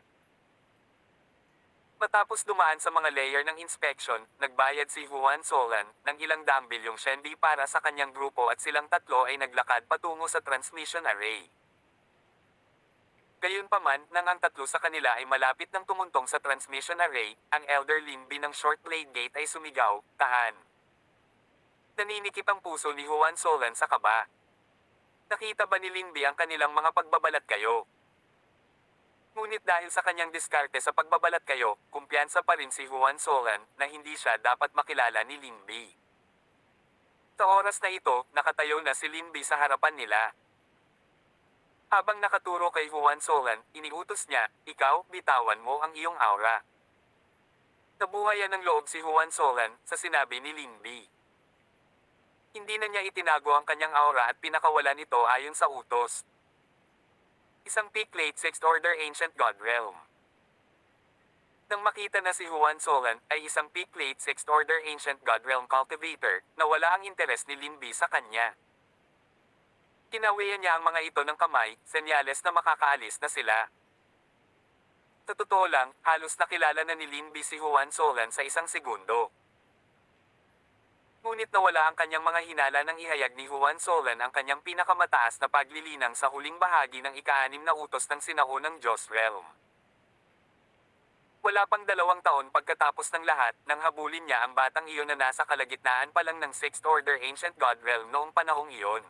Matapos dumaan sa mga layer ng inspection, nagbayad si Juan Solan ng ilang dambilyong shendi para sa kanyang grupo at silang tatlo ay naglakad patungo sa transmission array. Gayunpaman, nang ang tatlo sa kanila ay malapit ng tumuntong sa transmission array, ang Elder Linbi ng Short Blade Gate ay sumigaw, "Tahan!" Naninikip ang puso ni Juan Solan sa kaba. Nakita ba ni Linbi ang kanilang mga pagbabalat kayo? Ngunit dahil sa kanyang diskarte sa pagbabalat kayo, kumpiyansa pa rin si Juan Solan na hindi siya dapat makilala ni Linbi. Sa oras na ito, nakatayo na si Linbi sa harapan nila. Habang nakaturo kay Juan Solan, iniutos niya, "Ikaw, bitawan mo ang iyong aura." Nabuhayan ng loob si Juan Solan sa sinabi ni Linbi. Hindi na niya itinago ang kanyang aura at pinakawalan ito ayon sa utos. Isang peak late 6th Order Ancient God Realm. Nang makita na si Juan Solan ay isang peak late 6th Order Ancient God Realm Cultivator, nawala ang interes ni Linbi sa kanya. Kinawian niya ang mga ito ng kamay, senyales na makakaalis na sila. Sa totoo lang, halos nakilala na ni Linbi si Juan Solan sa isang segundo. Ngunit nawala ang kanyang mga hinala nang ihayag ni Juan Solan ang kanyang pinakamataas na paglilinang sa huling bahagi ng ika-6 na utos ng sinaunang Diyos Realm. Wala pang 2 taon pagkatapos ng lahat, nang habulin niya ang batang iyon na nasa kalagitnaan pa lang ng 6th Order Ancient God Realm noong panahong iyon.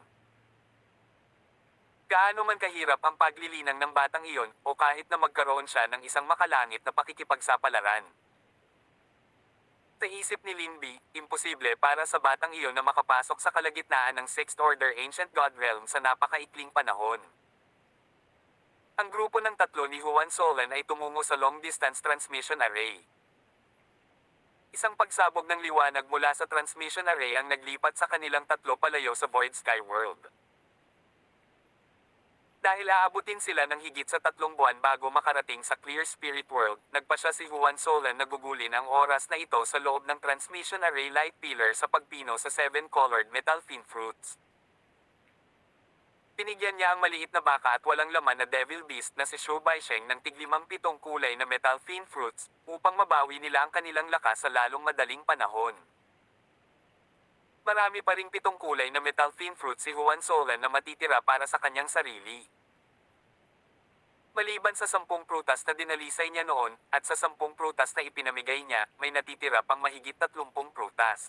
Gaano man kahirap ang paglilinang ng batang iyon, o kahit na magkaroon siya ng isang makalangit na pakikipagsapalaran. Sa isip ni Linbi, imposible para sa batang iyon na makapasok sa kalagitnaan ng 6th Order Ancient God Realm sa napakaikling panahon. Ang grupo ng tatlo ni Juan Solan ay tumungo sa Long Distance Transmission Array. Isang pagsabog ng liwanag mula sa transmission array ang naglipat sa kanilang tatlo palayo sa Void Sky World. Dahil aabutin sila ng higit sa 3 buwan bago makarating sa Clear Spirit World, nagpasya si Juan Solan na gugulin ang oras na ito sa loob ng transmission array light pillar sa pagpino sa 7-colored metal fin fruits. Pinigyan niya ang maliit na baka at walang laman na devil beast na si Shu Baisheng ng tig-57 kulay na metal fin fruits, upang mabawi nila ang kanilang lakas sa lalong madaling panahon. Marami pa ring 7 kulay na metal fin fruits si Juan Solan na matitira para sa kanyang sarili. Maliban sa 10 prutas na dinalisay niya noon, at sa 10 prutas na ipinamigay niya, may natitira pang mahigit 30 prutas.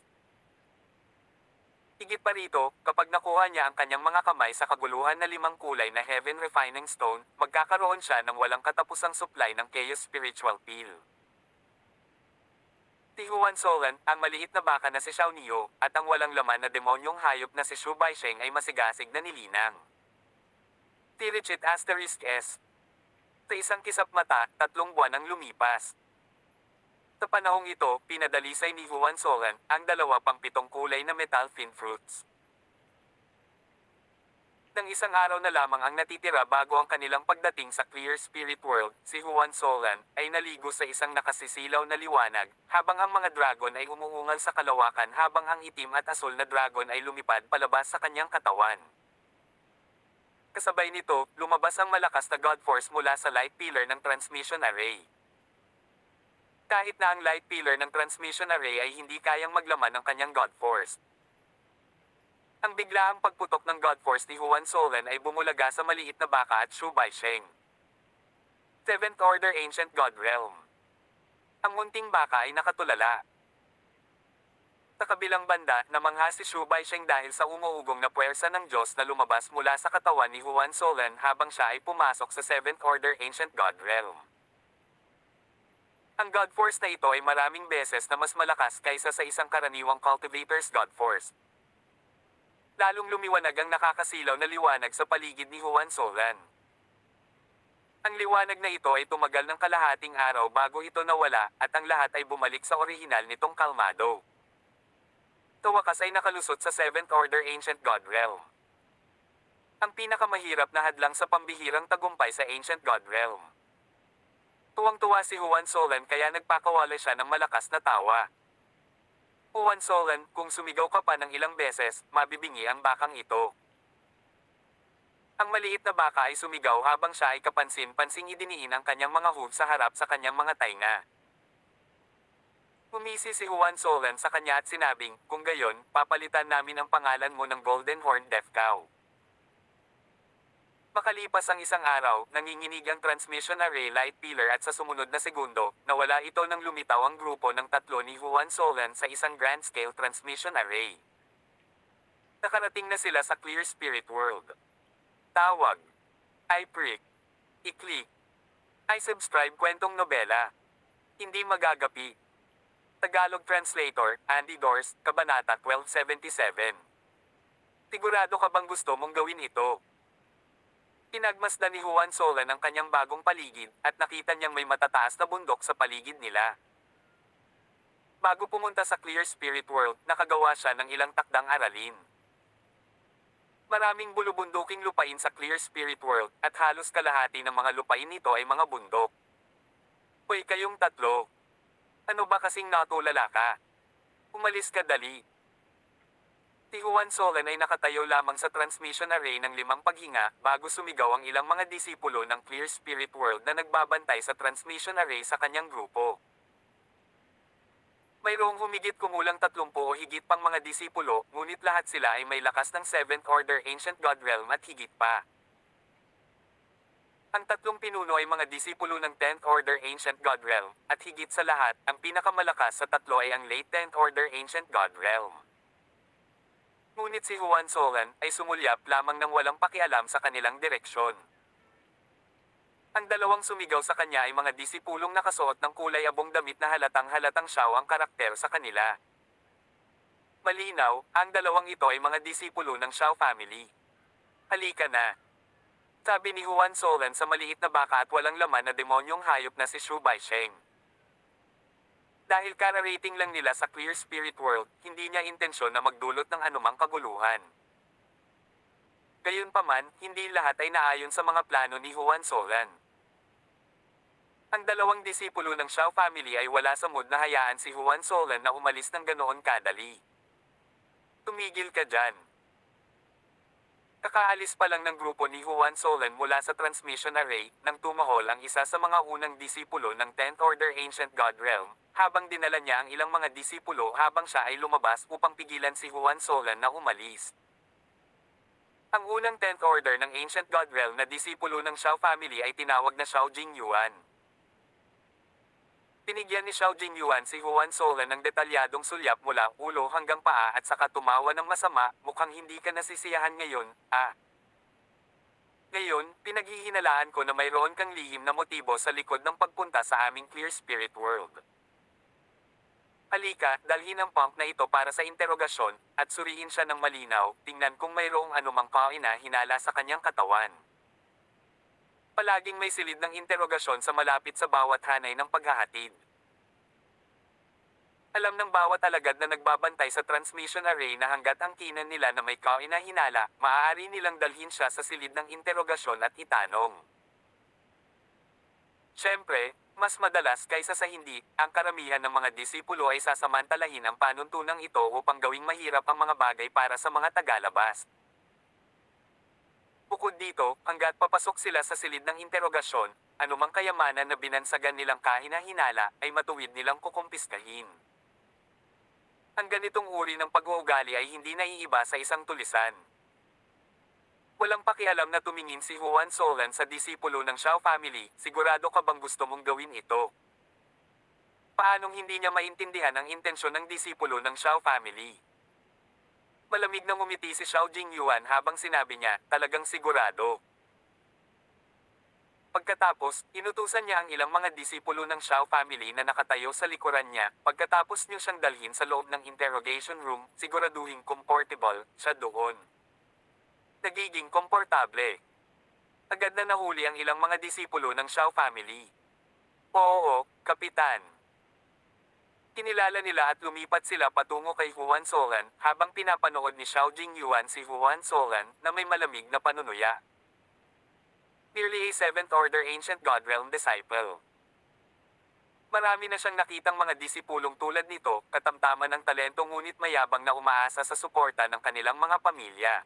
Higit pa rito, kapag nakuha niya ang kanyang mga kamay sa kaguluhan na 5 kulay na Heaven Refining Stone, magkakaroon siya ng walang katapusang supply ng Chaos Spiritual Pill. Si Juan Solan, ang maliit na baka na si Xiao Nio, at ang walang laman na demonyong hayop na si Shu Baisheng ay masigasig na nilinang. Tirichit Asterisk S. Sa isang kisap mata, 3 buwan ang lumipas. Sa panahong ito, pinadalisay ni Juan Solan ang 27 kulay na metal fin fruits. Nang isang araw na lamang ang natitira bago ang kanilang pagdating sa Clear Spirit World, si Juan Solan ay naligo sa isang nakasisilaw na liwanag, habang ang mga dragon ay umuungal sa kalawakan habang ang itim at asul na dragon ay lumipad palabas sa kanyang katawan. Kasabay nito, lumabas ang malakas na God Force mula sa light pillar ng transmission array. Kahit na ang light pillar ng transmission array ay hindi kayang maglaman ng kanyang God Force. Ang biglaang pagputok ng God Force ni Juan Solan ay bumulaga sa maliit na baka at Shu Baisheng. 7th Order Ancient God Realm. Ang munting baka ay nakatulala. Sa kabilang banda, namangha si Shu Baisheng dahil sa umuugong na puwersa ng Diyos na lumabas mula sa katawan ni Juan Solan habang siya ay pumasok sa 7th Order Ancient God Realm. Ang God Force na ito ay maraming beses na mas malakas kaysa sa isang karaniwang cultivator's God Force. Lalong lumiwanag ang nakakasilaw na liwanag sa paligid ni Juan Solan. Ang liwanag na ito ay tumagal ng kalahating araw bago ito nawala, at ang lahat ay bumalik sa orihinal nitong kalmado. Sa wakas ay nakalusot sa Seventh Order Ancient God Realm. Ang pinakamahirap na hadlang sa pambihirang tagumpay sa Ancient God Realm. Tuwang-tuwa si Juan Solan kaya nagpakawala siya ng malakas na tawa. Juan Solan, kung sumigaw ka pa ng ilang beses, mabibingi ang bakang ito. Ang maliit na baka ay sumigaw habang siya ay kapansin-pansing idiniin ang kanyang mga hooves sa harap sa kanyang mga tainga. Humisi si Juan Solan sa kanya at sinabing, kung gayon, papalitan namin ang pangalan mo ng Golden Horn Deaf Cow. Makalipas ang isang araw, nanginginig ang transmission array light pillar at sa sumunod na segundo, nawala ito nang lumitaw ang grupo ng tatlo ni Juan Solan sa isang grand scale transmission array. Nakarating na sila sa Clear Spirit World. Tawag. I-prick. I-click. I-subscribe kwentong nobela. Hindi magagapi. Tagalog Translator, Andy Dors, Kabanata 1277. Sigurado ka bang gusto mong gawin ito? Pinagmasdan ni Juan Solan ang kanyang bagong paligid, at nakita niyang may matataas na bundok sa paligid nila. Bago pumunta sa Clear Spirit World, nakagawa siya ng ilang takdang aralin. Maraming bulubunduking lupain sa Clear Spirit World, at halos kalahati ng mga lupain nito ay mga bundok. Hoy kayong tatlo! Ano ba kasing natulala ka? Umalis ka dali! Si Juan Solan ay nakatayo lamang sa transmission array ng 5 paghinga, bago sumigaw ang ilang mga disipulo ng Clear Spirit World na nagbabantay sa transmission array sa kanyang grupo. Mayroong humigit kumulang 30 o higit pang mga disipulo, ngunit lahat sila ay may lakas ng Seventh Order Ancient God Realm at higit pa. Ang tatlong pinuno ay mga disipulo ng 10th Order Ancient God Realm, at higit sa lahat, ang pinakamalakas sa tatlo ay ang late 10th Order Ancient God Realm. Ngunit si Juan Solan ay sumulyap lamang ng walang pakialam sa kanilang direksyon. Ang dalawang sumigaw sa kanya ay mga disipulong nakasuot ng kulay abong damit na halatang-halatang siya ang karakter sa kanila. Malinaw, ang dalawang ito ay mga disipulo ng Shao family. Halika na! Sabi ni Juan Solan sa maliit na baka at walang laman na demonyong hayop na si Shu Baisheng. Dahil kararating lang nila sa Clear Spirit World, hindi niya intensyon na magdulot ng anumang kaguluhan. Gayunpaman, hindi lahat ay naayon sa mga plano ni Juan Solan. Ang dalawang disipulo ng Shao family ay wala sa mood na hayaan si Juan Solan na umalis ng ganoon kadali. Tumigil ka dyan. Kakaalis pa lang ng grupo ni Juan Solan mula sa transmission array, nang tumahol ang isa sa mga unang disipulo ng 10th Order Ancient God Realm, habang dinala niya ang ilang mga disipulo habang siya ay lumabas upang pigilan si Juan Solan na umalis. Ang unang 10th Order ng Ancient God Realm na disipulo ng Shao family ay tinawag na Shao Jingyuan. Pinigyan ni Shao Jingyuan si Juan Solan ng detalyadong sulyap mula ulo hanggang paa at saka tumawa ng masama, mukhang hindi ka nasisiyahan ngayon, ah. Ngayon, pinaghihinalaan ko na mayroon kang lihim na motibo sa likod ng pagpunta sa aming Clear Spirit World. Halika, dalhin ang punk na ito para sa interogasyon, at suriin siya ng malinaw, tingnan kung mayroong anumang hinala sa kanyang katawan. Palaging may silid ng interogasyon sa malapit sa bawat hanay ng paghahatid. Alam ng bawat alagad na nagbabantay sa transmission array na hanggat angkinan nila na may hinala, maaari nilang dalhin siya sa silid ng interogasyon at itanong. Siyempre, mas madalas kaysa sa hindi, ang karamihan ng mga disipulo ay sasamantalahin ang panuntunang ito upang gawing mahirap ang mga bagay para sa mga tagalabas. Bukod dito, hanggat papasok sila sa silid ng interogasyon, anumang kayamanan na binansagan nilang hinala ay matuwid nilang kukumpiskahin. Ang ganitong uri ng pag-uugali ay hindi naiiba sa isang tulisan. Walang pakialam na tumingin si Juan Solan sa disipulo ng Shao family, sigurado ka bang gusto mong gawin ito? Paanong hindi niya maintindihan ang intensyon ng disipulo ng Shao family? Malamig na ngumiti si Shao Jingyuan habang sinabi niya, talagang sigurado. Pagkatapos, inutusan niya ang ilang mga disipulo ng Shao family na nakatayo sa likuran niya. Pagkatapos niyo siyang dalhin sa loob ng interrogation room, siguraduhin comfortable siya doon. Nagiging komportable. Agad na nahuli ang ilang mga disipulo ng Shao family. Oo, Kapitan. Kinilala nila at lumipat sila patungo kay Huan Solan habang pinapanood ni Xiao Jingyuan si Huan Solan na may malamig na panunuya. Nearly a 7th Order Ancient God Realm Disciple. Marami na siyang nakitang mga disipulong tulad nito, katamtaman ng talento ngunit mayabang na umaasa sa suporta ng kanilang mga pamilya.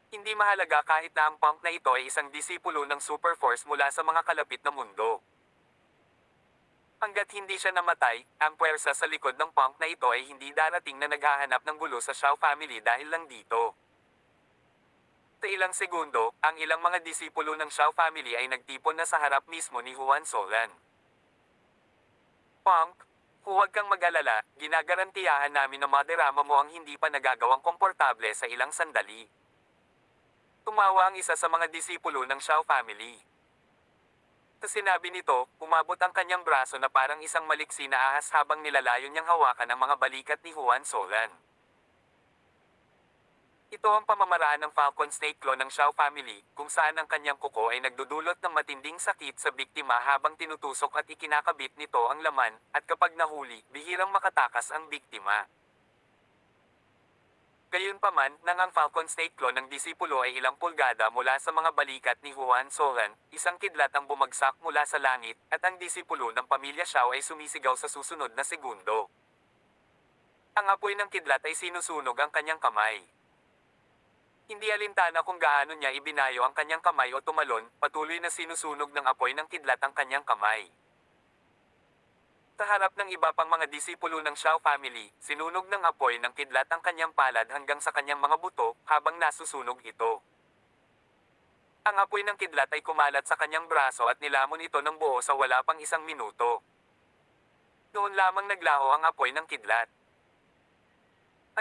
Hindi mahalaga kahit na ang punk na ito ay isang disipulo ng Super Force mula sa mga kalapit na mundo. Hanggat hindi siya namatay, ang puwersa sa likod ng punk na ito ay hindi darating na naghahanap ng gulo sa Shao family dahil lang dito. Sa ilang segundo, ang ilang mga disipulo ng Shao family ay nagtipon na sa harap mismo ni Huan Solan. Punk, huwag kang mag-alala, ginagarantiyahan namin na maderama mo ang hindi pa nagagawang komportable sa ilang sandali. Tumawa ang isa sa mga disipulo ng Shao family. Sa sinabi nito, umabot ang kanyang braso na parang isang maliksi na ahas habang nilalayo niyang hawakan ang mga balikat ni Huan Solan. Ito ang pamamaraan ng Falcon Snake Claw ng Shao family, kung saan ang kanyang kuko ay nagdudulot ng matinding sakit sa biktima habang tinutusok at ikinakabit nito ang laman, at kapag nahuli, bihirang makatakas ang biktima. Gayunpaman, nang ang Falcon Snake Claw ng disipulo ay ilang pulgada mula sa mga balikat ni Huan Solan, isang kidlat ang bumagsak mula sa langit, at ang disipulo ng pamilya Shao ay sumisigaw sa susunod na segundo. Ang apoy ng kidlat ay sinusunog ang kanyang kamay. Hindi alintana kung gaano niya ibinayo ang kanyang kamay o tumalon, patuloy na sinusunog ng apoy ng kidlat ang kanyang kamay. Sa harap ng iba pang mga disipulo ng Shao family, sinunog ng apoy ng kidlat ang kanyang palad hanggang sa kanyang mga buto, habang nasusunog ito. Ang apoy ng kidlat ay kumalat sa kanyang braso at nilamon ito ng buo sa wala pang isang minuto. Noon lamang naglaho ang apoy ng kidlat.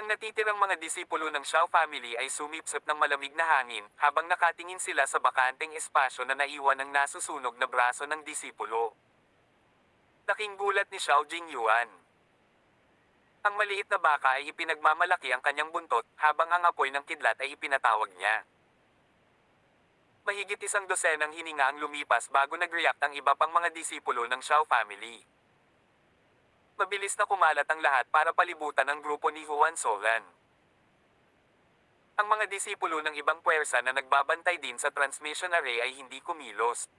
Ang natitirang mga disipulo ng Shao family ay sumipsip ng malamig na hangin, habang nakatingin sila sa bakanteng espasyo na naiwan ng nasusunog na braso ng disipulo. Laking gulat ni Xiao Jingyuan. Ang maliit na baka ay ipinagmamalaki ang kanyang buntot, habang ang apoy ng kidlat ay ipinatawag niya. Mahigit 100 hininga ang lumipas bago nag-react ang iba pang mga disipulo ng Shao family. Mabilis na kumalat ang lahat para palibutan ang grupo ni Huan Solan. Ang mga disipulo ng ibang puwersa na nagbabantay din sa transmission array ay hindi kumilos.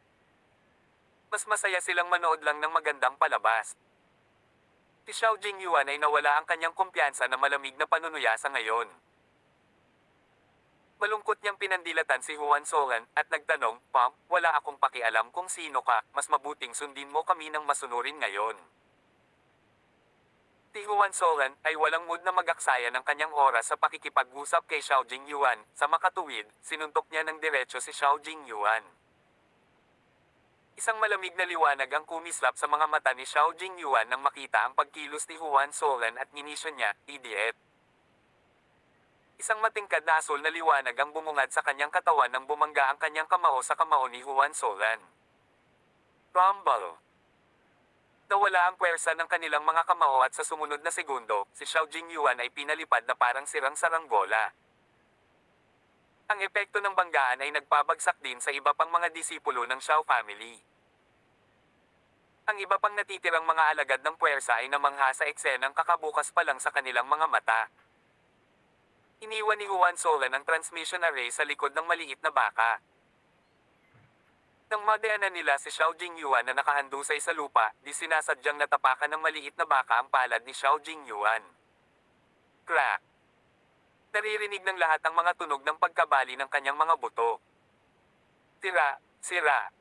Mas masaya silang manood lang ng magandang palabas. Si Xiao Jingyuan ay nawala ang kanyang kumpiyansa na malamig na panunuya sa ngayon. Malungkot niyang pinandilatan si Huan Solan at nagtanong, "Pump, wala akong pakialam kung sino ka, mas mabuting sundin mo kami ng masunurin ngayon." Si Huan Solan ay walang mood na mag-aksaya ng kanyang oras sa pakikipag-usap kay Xiao Jingyuan. Sa makatuwid, sinuntok niya ng diretso si Xiao Jingyuan. Isang malamig na liwanag ang kumislap sa mga mata ni Xiao Jingyuan nang makita ang pagkilos ni Huan Solan at ginisyo niya, "Idiot." Isang matingkad na asul na liwanag ang bumungad sa kanyang katawan nang bumangga ang kanyang kamao sa kamao ni Huan Solan. Rumble. Nawala ang puwersa ng kanilang mga kamao at sa sumunod na segundo, si Xiao Jingyuan ay pinalipad na parang sirang saranggola. Ang epekto ng banggaan ay nagpabagsak din sa iba pang mga disipulo ng Shao family. Ang iba pang natitirang mga alagad ng puwersa ay namangha sa eksenang kakabukas pa lang sa kanilang mga mata. Iniwan ni Huan Solan ang transmission array sa likod ng maliit na baka. Nang madaanan nila si Xiao Jingyuan na nakahandusay sa lupa, di sinasadyang natapakan ng maliit na baka ang palad ni Xiao Jingyuan. Crack! Naririnig ng lahat ang mga tunog ng pagkabali ng kanyang mga buto. Sira, sira.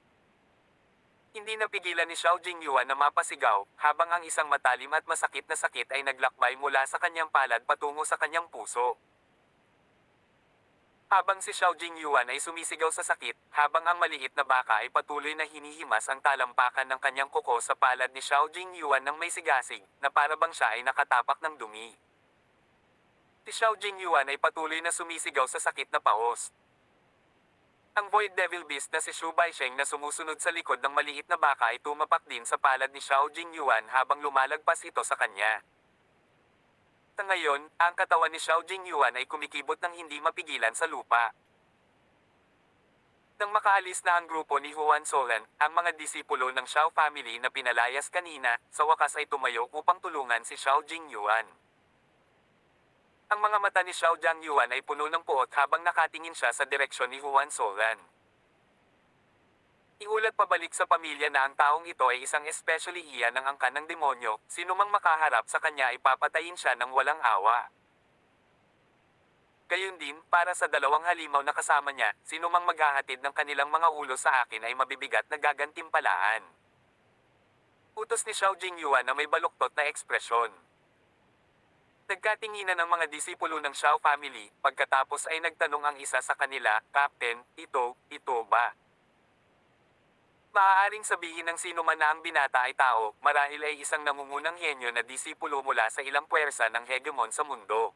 Hindi napigilan ni Xiao Jingyuan na mapasigaw, habang ang isang matalim at masakit na sakit ay naglakbay mula sa kanyang palad patungo sa kanyang puso. Habang si Xiao Jingyuan ay sumisigaw sa sakit, habang ang maliit na baka ay patuloy na hinihimas ang talampakan ng kanyang kuko sa palad ni Xiao Jingyuan ng may sigasig, na para bang siya ay nakatapak ng dumi. Si Xiao Jingyuan ay patuloy na sumisigaw sa sakit na paos. Ang Void Devil Beast na si Shu Baisheng na sumusunod sa likod ng maliit na baka ay tumapak din sa palad ni Xiao Jingyuan habang lumalagpas ito sa kanya. Sa ngayon, ang katawan ni Xiao Jingyuan ay kumikibot ng hindi mapigilan sa lupa. Nang makaalis na ang grupo ni Huan Solan, ang mga disipulo ng Xiao family na pinalayas kanina, sa wakas ay tumayo upang tulungan si Xiao Jingyuan. Ang mga mata ni Xiao Jingyuan ay puno ng puot habang nakatingin siya sa direksyon ni Huan Solan. Iulat pabalik sa pamilya na ang taong ito ay isang especially iyan ng angkan ng demonyo, sinumang makaharap sa kanya ay papatayin siya ng walang awa. Gayon din, para sa dalawang halimaw na kasama niya, sinumang maghahatid ng kanilang mga ulo sa akin ay mabibigat na gagantimpalaan. Utos ni Xiao Jingyuan na may baluktot na ekspresyon. Nagkatinginan ng mga disipulo ng Xiao family, pagkatapos ay nagtanong ang isa sa kanila, Captain, ito ba? Maaaring sabihin ng sino man na ang binata ay tao, marahil ay isang nangungunang henyo na disipulo mula sa ilang puwersa ng hegemon sa mundo.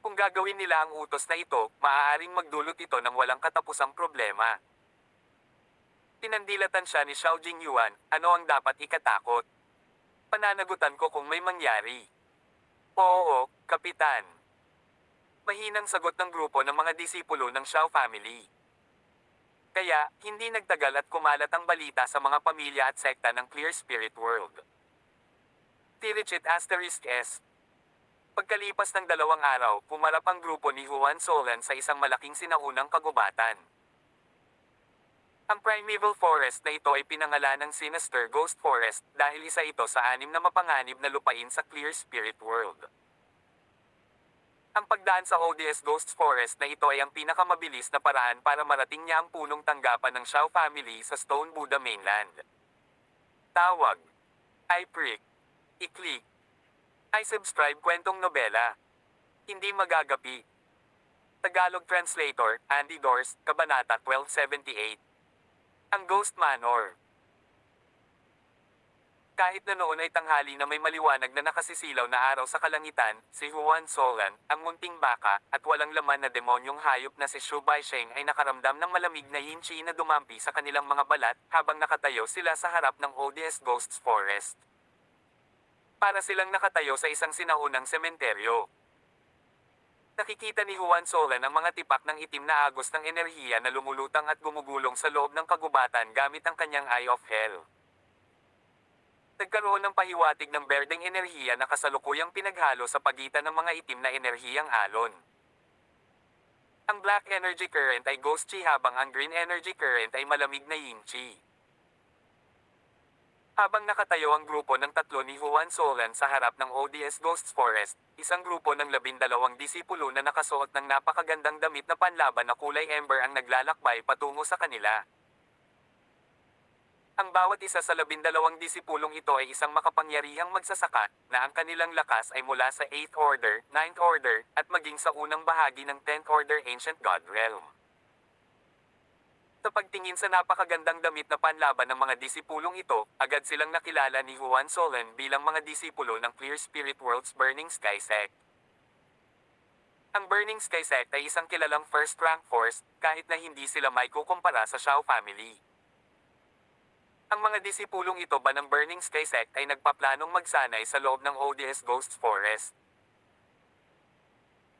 Kung gagawin nila ang utos na ito, maaaring magdulot ito ng walang katapusang problema. Pinandilatan siya ni Xiao Jingyuan, ano ang dapat ikatakot? Pananagutan ko kung may mangyari. Oo, Kapitan. Mahinang sagot ng grupo ng mga disipulo ng Xiao family. Kaya, hindi nagtagal at kumalat ang balita sa mga pamilya at sekta ng Clear Spirit World. Tirichit *S. Pagkalipas ng 2 araw, pumarap ang grupo ni Huan Solan sa isang malaking sinaunang kagubatan. Ang Primeval Forest na ito ay pinangalan ng Sinister Ghost Forest dahil isa ito sa 6 na mapanganib na lupain sa Clear Spirit World. Ang pagdaan sa ODS Ghost Forest na ito ay ang pinakamabilis na paraan para marating niya ang punong tanggapan ng Xiao family sa Stone Buddha Mainland. Tawag. I-prick. I-click. I-subscribe kwentong nobela. Hindi magagapi. Tagalog Translator, Andy Dors, Kabanata 1278. Ang Ghost Manor. Kahit na noon ay tanghali na may maliwanag na nakasisilaw na araw sa kalangitan, si Huan Solan, ang munting baka, at walang laman na demonyong hayop na si Shu Baisheng ay nakaramdam ng malamig na yin chi na dumampi sa kanilang mga balat, habang nakatayo sila sa harap ng ODS Ghosts Forest. Para silang nakatayo sa isang sinaunang sementeryo. Nakikita ni Huan Solan ang mga tipak ng itim na agos ng enerhiya na lumulutang at gumugulong sa loob ng kagubatan gamit ang kanyang Eye of Hell. Nagkaroon ng pahiwatig ng berdeng enerhiya na kasalukuyang pinaghalo sa pagitan ng mga itim na enerhiyang alon. Ang Black Energy Current ay Ghost Chi habang ang Green Energy Current ay malamig na Yin Chi. Habang nakatayo ang grupo ng 3 ni Huan Solan sa harap ng ODS Ghosts Forest, isang grupo ng 12 disipulo na nakasuot ng napakagandang damit na panlaban na kulay ember ang naglalakbay patungo sa kanila. Ang bawat isa sa 12 disipulong ito ay isang makapangyarihang magsasaka, na ang kanilang lakas ay mula sa 8th Order, 9th Order, at maging sa unang bahagi ng 10th Order Ancient God Realm. Sa pagtingin sa napakagandang damit na panlaban ng mga disipulong ito, agad silang nakilala ni Huan Solan bilang mga disipulo ng Clear Spirit World's Burning Sky Sect. Ang Burning Sky Sect ay isang kilalang first-rank force, kahit na hindi sila may kukumpara sa Xiao family. Ang mga disipulong ito ba ng Burning Sky Sect ay nagpaplanong magsanay sa loob ng ODS Ghost Forest.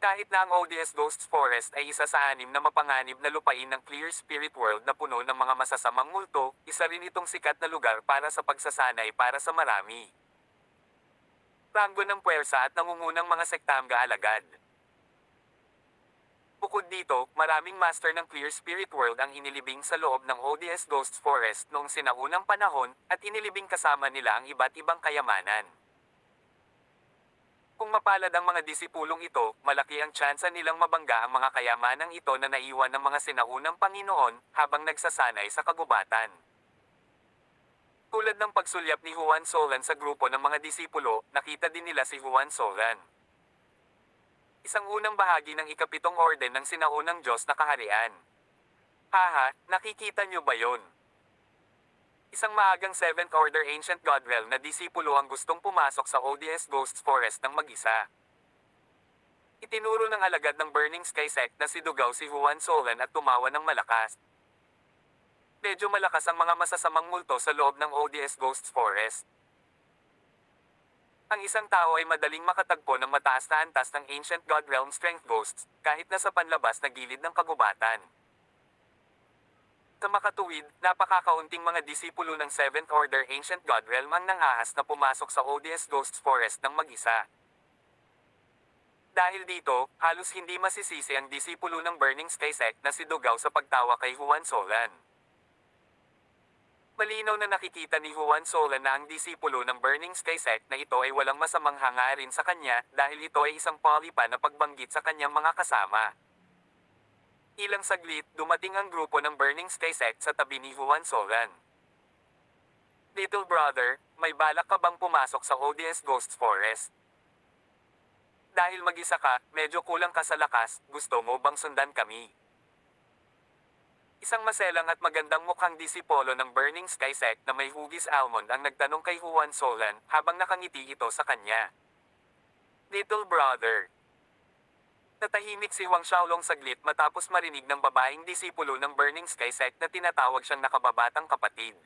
Kahit na ang ODS Ghost Forest ay isa sa 6 na mapanganib na lupain ng Clear Spirit World na puno ng mga masasamang multo, isa rin itong sikat na lugar para sa pagsasanay para sa marami. Ranggo ng puwersa at nangungunang mga sektamga alagad. Bukod dito, maraming master ng Clear Spirit World ang inilibing sa loob ng ODS Ghost Forest noong sinaunang panahon, at inilibing kasama nila ang iba't ibang kayamanan. Kung mapalad ang mga disipulong ito, malaki ang tsansa nilang mabangga ang mga kayamanang ito na naiwan ng mga sinaunang Panginoon, habang nagsasanay sa kagubatan. Tulad ng pagsulyap ni Huan Solan sa grupo ng mga disipulo, nakita din nila si Huan Solan. Isang unang bahagi ng ikapitong orden ng sinaunang Diyos na kaharian. Haha, nakikita niyo ba yon? Isang maagang 7th Order Ancient God Realm na disipulo ang gustong pumasok sa ODS Ghost Forest ng mag-isa. Itinuro ng alagad ng Burning Sky sect na si Dugaw si Juan Solan at tumawa ng malakas. Medyo malakas ang mga masasamang multo sa loob ng ODS Ghosts Forest. Ang isang tao ay madaling makatagpo ng mataas na antas ng Ancient God Realm Strength Ghosts, kahit nasa panlabas na gilid ng kagubatan. Sa makatuwid, napakakaunting mga disipulo ng 7th Order Ancient God Realm ang nangahas na pumasok sa ODS Ghosts Forest ng mag-isa. Dahil dito, halos hindi masisisi ang disipulo ng Burning Sky sect na si Dugaw sa pagtawa kay Juan Solan. Malinaw na nakikita ni Juan Solan na ang disipulo ng Burning Sky sect na ito ay walang masamang hangarin sa kanya dahil ito ay isang polipa na pagbanggit sa kanyang mga kasama. Ilang saglit, dumating ang grupo ng Burning Sky sect sa tabi ni Juan Solan. Little brother, may balak ka bang pumasok sa ODS Ghosts Forest? Dahil mag-isa ka, medyo kulang ka sa lakas, gusto mo bang sundan kami? Isang maselang at magandang mukhang disipolo ng Burning Sky sect na may hugis almond ang nagtanong kay Juan Solan habang nakangiti ito sa kanya. Little brother. Natahimik si Huang Xiaolong saglit matapos marinig ng babaeng disipulo ng Burning Sky sect na tinatawag siyang nakababatang kapatid.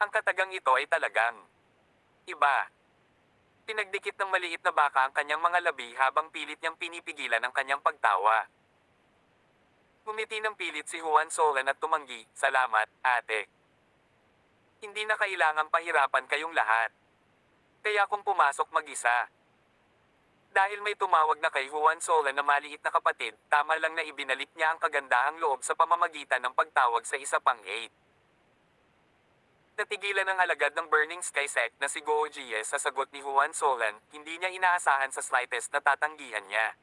Ang katagang ito ay talagang iba. Pinagdikit ng maliit na baka ang kanyang mga labi habang pilit niyang pinipigilan ang kanyang pagtawa. Ngumiti ng pilit si Juan Solan at tumanggi, "Salamat, ate. Hindi na kailangang pahirapan kayong lahat. Kaya kung pumasok mag-isa." Dahil may tumawag na kay Juan Solan na maliit na kapatid, tama lang na ibinalik niya ang kagandahang loob sa pamamagitan ng pagtawag sa isa pang 8. Natigilan ang alagad ng Burning Sky sect na si Guo Jie sa sagot ni Juan Solan, hindi niya inaasahan sa slightest na tatanggihan niya.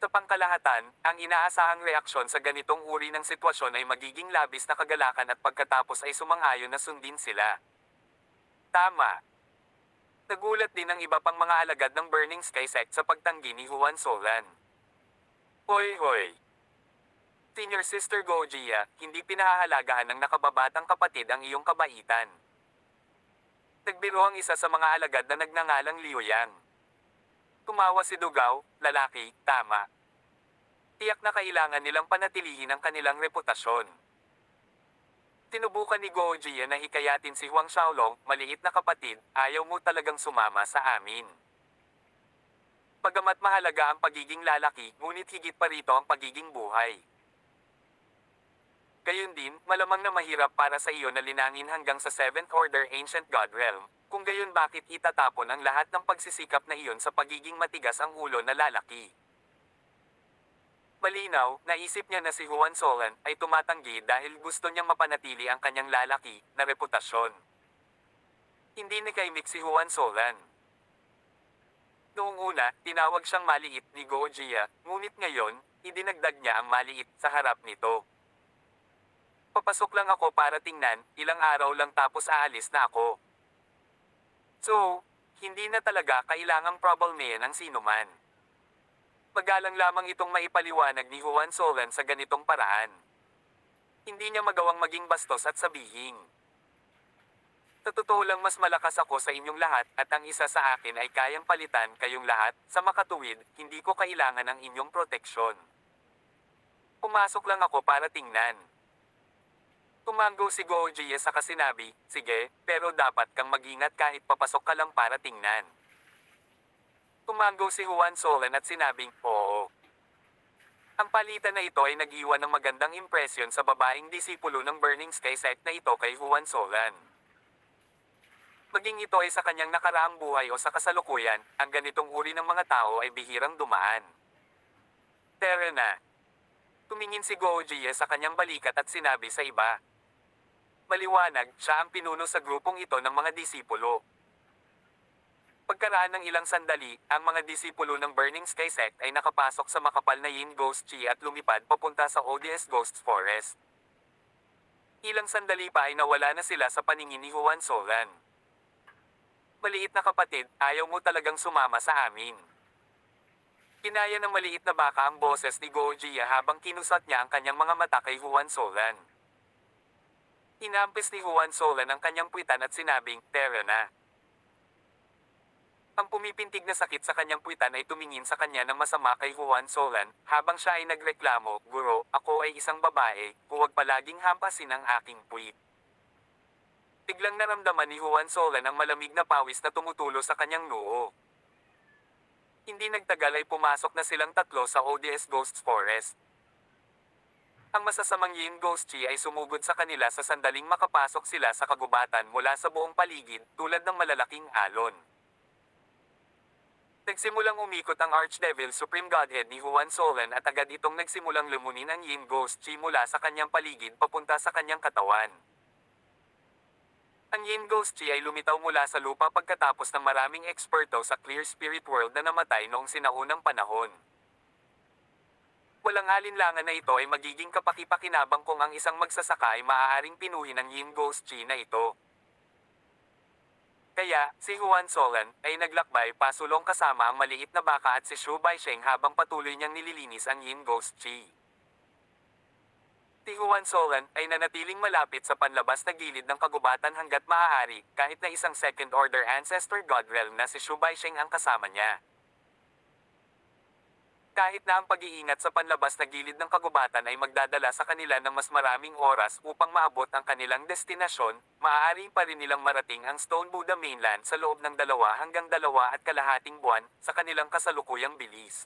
Sa pangkalahatan, ang inaasahang reaksyon sa ganitong uri ng sitwasyon ay magiging labis na kagalakan at pagkatapos ay sumang-ayon na sundin sila. Tama. Nagulat din ang iba pang mga alagad ng Burning Sky sect sa pagtanggi ni Juan Solan. Hoy hoy! Senior Sister Gojia, hindi pinahahalagahan ng nakababatang kapatid ang iyong kabaitan. Nagbiro ang isa sa mga alagad na nagngangalang Liu Yang. Tumawa si Dugaw, lalaki, tama. Tiyak na kailangan nilang panatilihin ang kanilang reputasyon. Tinubukan ni Gojia na hikayatin si Huang Xiaolong, maliit na kapatid, ayaw mo talagang sumama sa amin. Pagamat mahalaga ang pagiging lalaki, ngunit higit pa rito ang pagiging buhay. Gayun din, malamang na mahirap para sa iyo na linangin hanggang sa 7th Order Ancient God Realm. Kung gayon bakit itatapon ang lahat ng pagsisikap na iyon sa pagiging matigas ang ulo na lalaki? Malinaw, naisip niya na si Juan Solan ay tumatanggi dahil gusto niyang mapanatili ang kanyang lalaki na reputasyon. Hindi nakaimik si Juan Solan. Noong una, tinawag siyang maliit ni Gojia, ngunit ngayon, idinagdag niya ang maliit sa harap nito. Papasok lang ako para tingnan, ilang araw lang tapos aalis na ako. So, hindi na talaga kailangang problemahin ang sinuman. Magalang lamang itong maipaliwanag ni Juan Solan sa ganitong paraan. Hindi niya magawang maging bastos at sabihin. Sa totoo lang mas malakas ako sa inyong lahat at ang isa sa akin ay kayang palitan kayong lahat, sa makatuwid, hindi ko kailangan ng inyong proteksyon. Pumasok lang ako para tingnan. Tumango si Gojia sa kasinabi, sige, pero dapat kang mag-ingat kahit papasok ka lang para tingnan. Tumango si Juan Solan at sinabing, oo. Ang palitan na ito ay nag-iwan ng magandang impresyon sa babaeng disipulo ng Burning Sky sect na ito kay Juan Solan. Maging ito ay sa kanyang nakaraang buhay o sa kasalukuyan, ang ganitong uri ng mga tao ay bihirang dumaan. Tara na. Tumingin si Gojia sa kanyang balikat at sinabi sa iba. Maliwanag, siya ang pinuno sa grupong ito ng mga disipulo. Pagkaraan ng ilang sandali, ang mga disipulo ng Burning Sky sect ay nakapasok sa makapal na Yin Ghost Chi at lumipad papunta sa ODS Ghosts Forest. Ilang sandali pa ay nawala na sila sa paningin ni Juan Solan. Maliit na kapatid, ayaw mo talagang sumama sa amin. Kinaya ng maliit na baka ang boses ni Gojia habang kinusat niya ang kanyang mga mata kay Juan Solan. Inampis ni Juan Solan ang kanyang puwitan at sinabing, tara na. Ang pumipintig na sakit sa kanyang puwitan ay tumingin sa kanya ng masama kay Juan Solan, habang siya ay nagreklamo, "Guro, ako ay isang babae, huwag palaging hampasin ang aking puwit." Biglang naramdaman ni Juan Solan ang malamig na pawis na tumutulo sa kanyang noo. Hindi nagtagal ay pumasok na silang tatlo sa ODS Ghost Forest. Ang masasamang Yin Ghost Chi ay sumugod sa kanila sa sandaling makapasok sila sa kagubatan mula sa buong paligid, tulad ng malalaking alon. Nagsimulang umikot ang Archdevil Supreme Godhead ni Juan Solan at agad itong nagsimulang lumunin ang Yin Ghost Chi mula sa kanyang paligid papunta sa kanyang katawan. Ang Yin Ghost Chi ay lumitaw mula sa lupa pagkatapos ng maraming eksperto sa Clear Spirit World na namatay noong sinaunang panahon. Walang alinlangan na ito ay magiging kapaki-pakinabang kung ang isang magsasaka ay maaaring pinuhin ang Yin Ghost Chi na ito. Kaya, si Juan Solan ay naglakbay pasulong kasama ang maliit na baka at si Shu Baisheng habang patuloy niyang nililinis ang Yin Ghost Chi. Si Juan Solan ay nanatiling malapit sa panlabas na gilid ng kagubatan hanggat maaari, kahit na isang second order ancestor god realm na si Shu Baisheng ang kasama niya. Kahit na ang pag-iingat sa panlabas na gilid ng kagubatan ay magdadala sa kanila ng mas maraming oras upang maabot ang kanilang destinasyon, maaari pa rin nilang marating ang Stone Buddha Mainland sa loob ng 2 hanggang 2.5 buwan sa kanilang kasalukuyang bilis.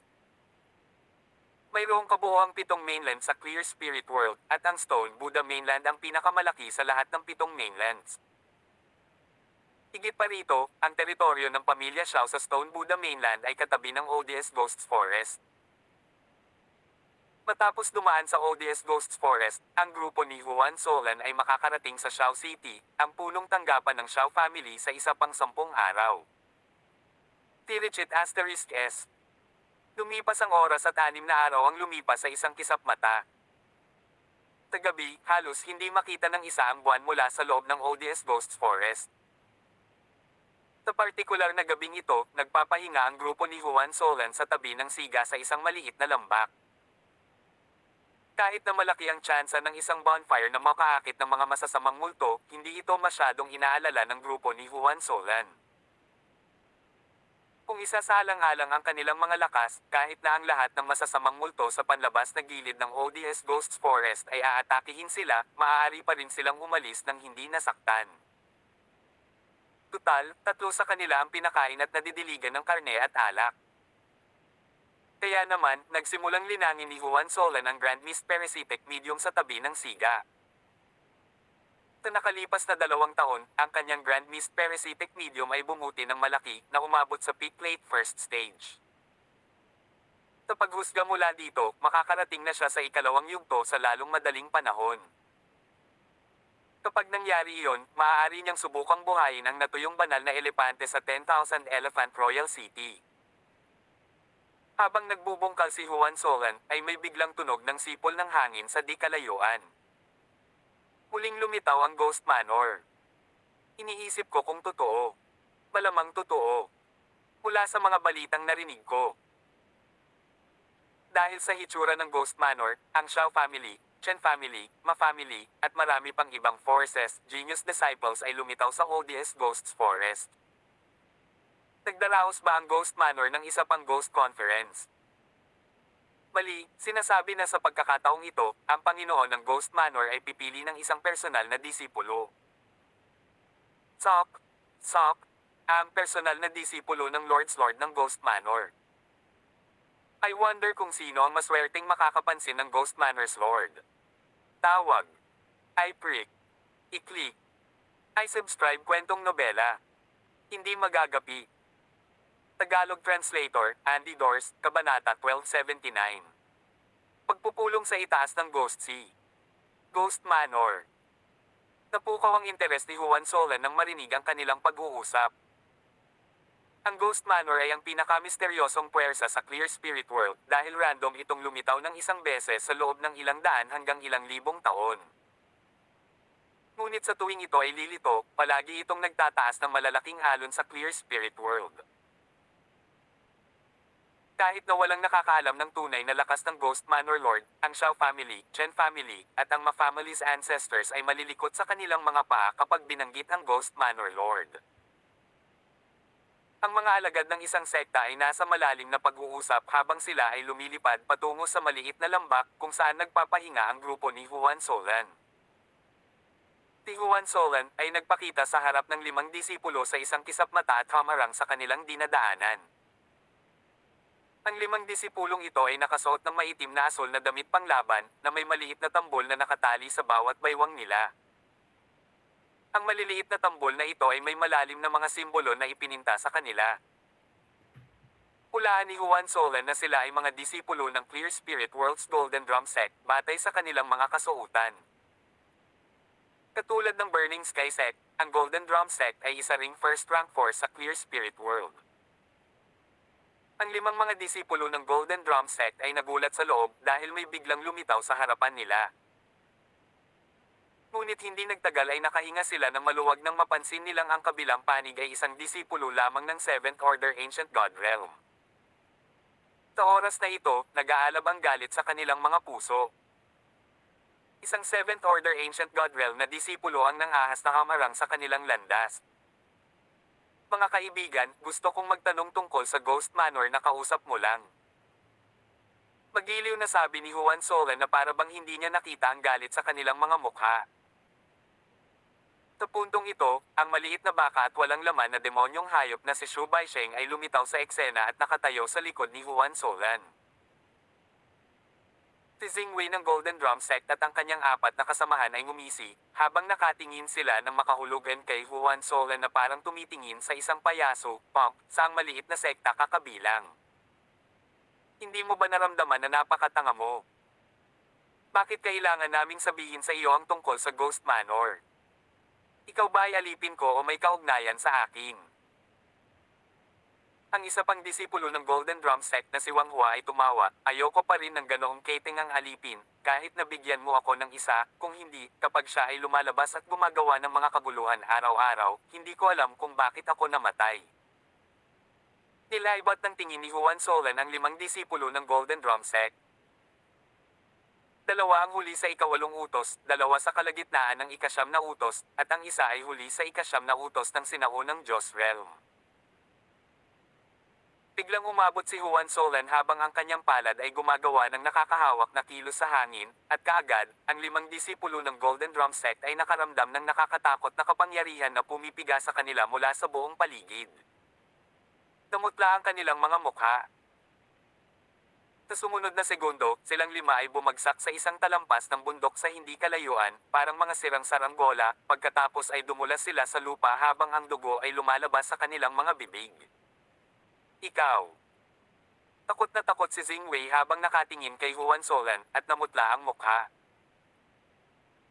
Mayroong kabuoang 7 mainland sa Clear Spirit World, at ang Stone Buddha Mainland ang pinakamalaki sa lahat ng 7 mainlands. Higit pa rito, ang teritoryo ng pamilya Xiao sa Stone Buddha Mainland ay katabi ng ODS Ghost Forest. Matapos dumaan sa ODS Ghost Forest, ang grupo ni Juan Solan ay makakarating sa Xiao City, ang punong tanggapan ng Xiao family sa isa pang 10 araw. Tirichit *S. Lumipas ang oras at 6 na araw ang lumipas sa isang kisap mata. Tagabi, halos hindi makita ng isa ang buwan mula sa loob ng ODS Ghost Forest. Sa partikular na gabing ito, nagpapahinga ang grupo ni Juan Solan sa tabi ng siga sa isang maliit na lambak. Kahit na malaki ang tsansa ng isang bonfire na makaakit ng mga masasamang multo, hindi ito masyadong inaalala ng grupo ni Juan Solan. Kung isasalang-alang ang kanilang mga lakas, kahit na ang lahat ng masasamang multo sa panlabas na gilid ng ODS Ghost Forest ay aatakihin sila, maaari pa rin silang umalis ng hindi nasaktan. Tutal, 3 sa kanila ang pinakain at nadidiligan ng karne at alak. Kaya naman, nagsimulang linangin ni Juan Solan ang Grand Mist Parasitic Medium sa tabi ng siga. Sa nakalipas na 2 taon, ang kanyang Grand Mist Parasitic Medium ay bumuti ng malaki na umabot sa peak late first stage. Sa paghusga mula dito, makakarating na siya sa ikalawang yugto sa lalong madaling panahon. Kapag nangyari iyon, maaari niyang subukang buhayin ang natuyong banal na elepante sa 10,000 Elephant Royal City. Habang nagbubungkal si Juan Solan, ay may biglang tunog ng sipol ng hangin sa di kalayuan. Muling lumitaw ang Ghost Manor. Iniisip ko kung totoo. Malamang totoo. Mula sa mga balitang narinig ko. Dahil sa hitsura ng Ghost Manor, ang Xiao family, Chen family, Ma family, at marami pang ibang forces, genius disciples ay lumitaw sa ODS Ghost Forest. Nagdaraos ba ang Ghost Manor ng isa pang Ghost Conference? Mali, sinasabi na sa pagkakataong ito, ang Panginoon ng Ghost Manor ay pipili ng isang personal na disipulo. Sok, ang personal na disipulo ng Lord's Lord ng Ghost Manor. I wonder kung sino ang maswerteng makakapansin ng Ghost Manor's Lord. Tawag. I prick. I-click. I subscribe kwentong nobela. Hindi magagapi. Tagalog Translator, Andy Dors, Kabanata 1279. Pagpupulong sa itaas ng Ghost Sea. Ghost Manor. Napukaw ang interes ni Juan Solan nang marinig ang kanilang pag-uusap. Ang Ghost Manor ay ang pinakamisteryosong puwersa sa Clear Spirit World dahil random itong lumitaw ng isang beses sa loob ng ilang daan hanggang ilang libong taon. Ngunit sa tuwing ito ay lilito, palagi itong nagtataas ng malalaking alon sa Clear Spirit World. Kahit na walang nakakaalam ng tunay na lakas ng Ghost Manor Lord, ang Xiao family, Chen family, at ang Ma family's ancestors ay malilikot sa kanilang mga paa kapag binanggit ang Ghost Manor Lord. Ang mga alagad ng isang sekta ay nasa malalim na pag-uusap habang sila ay lumilipad patungo sa maliit na lambak kung saan nagpapahinga ang grupo ni Juan Solan. Si Juan Solan ay nagpakita sa harap ng 5 disipulo sa isang kisap-mata at hamarang sa kanilang dinadaanan. Ang 5 disipulong ito ay nakasuot ng maitim na asul na damit panglaban na may maliit na tambol na nakatali sa bawat baywang nila. Ang maliliit na tambol na ito ay may malalim na mga simbolo na ipininta sa kanila. Hulaan ni Juan Solan na sila ay mga disipulo ng Clear Spirit World's Golden Drum Sect batay sa kanilang mga kasuotan. Katulad ng Burning Sky Sect, ang Golden Drum Sect ay isa ring first rank force sa Clear Spirit World. Ang 5 mga disipulo ng Golden Drum Sect ay nagulat sa loob dahil may biglang lumitaw sa harapan nila. Ngunit hindi nagtagal ay nakahinga sila nang maluwag nang mapansin nilang ang kabilang panig ay isang disipulo lamang ng 7th Order Ancient God Realm. Sa oras na ito, nag-aalab ang galit sa kanilang mga puso. Isang 7th Order Ancient God Realm na disipulo ang nangahas na hamarang sa kanilang landas. Mga kaibigan, gusto kong magtanong tungkol sa Ghost Manor na kausap mo lang. Magiliw na sabi ni Juan Solan na para bang hindi niya nakita ang galit sa kanilang mga mukha. Sa puntong ito, ang maliit na baka at walang laman na demonyong hayop na si Shu Baisheng ay lumitaw sa eksena at nakatayo sa likod ni Juan Solan. Si Xingwei ng Golden Drum Sect at ang kanyang 4 na kasamahan ay ngumisi, habang nakatingin sila ng makahulugan kay Juan Solan na parang tumitingin sa isang payaso, pump, sa ang maliit na sekta kakabilang. Hindi mo ba naramdaman na napakatanga mo? Bakit kailangan naming sabihin sa iyo ang tungkol sa Ghost Manor? Ikaw ba ay alipin ko o may kaugnayan sa akin? Ang isa pang disipulo ng Golden Drum Sect na si Wang Hua ay tumawa, ayoko pa rin ng ganoong keting ang alipin, kahit nabigyan mo ako ng isa, kung hindi, kapag siya ay lumalabas at gumagawa ng mga kaguluhan araw-araw, hindi ko alam kung bakit ako namatay. Nilaibat ng tingin ni Juan Solan ang 5 disipulo ng Golden Drum Sect. 2 ang huli sa ika-8 utos, 2 sa kalagitnaan ng ika-9 na utos, at ang isa ay huli sa ika-9 na utos ng sinaunang Diyos Realm. Biglang umabot si Juan Solan habang ang kanyang palad ay gumagawa ng nakakahawak na kilos sa hangin, at kaagad, ang 5 disipulo ng Golden Drum Sect ay nakaramdam ng nakakatakot na kapangyarihan na pumipiga sa kanila mula sa buong paligid. Namutla ang kanilang mga mukha. Sa sumunod na segundo, silang 5 ay bumagsak sa isang talampas ng bundok sa hindi kalayuan, parang mga sirang saranggola, pagkatapos ay dumulas sila sa lupa habang ang dugo ay lumalabas sa kanilang mga bibig. Ikaw. Takot na takot si Xingwei habang nakatingin kay Juan Solan, at namutla ang mukha.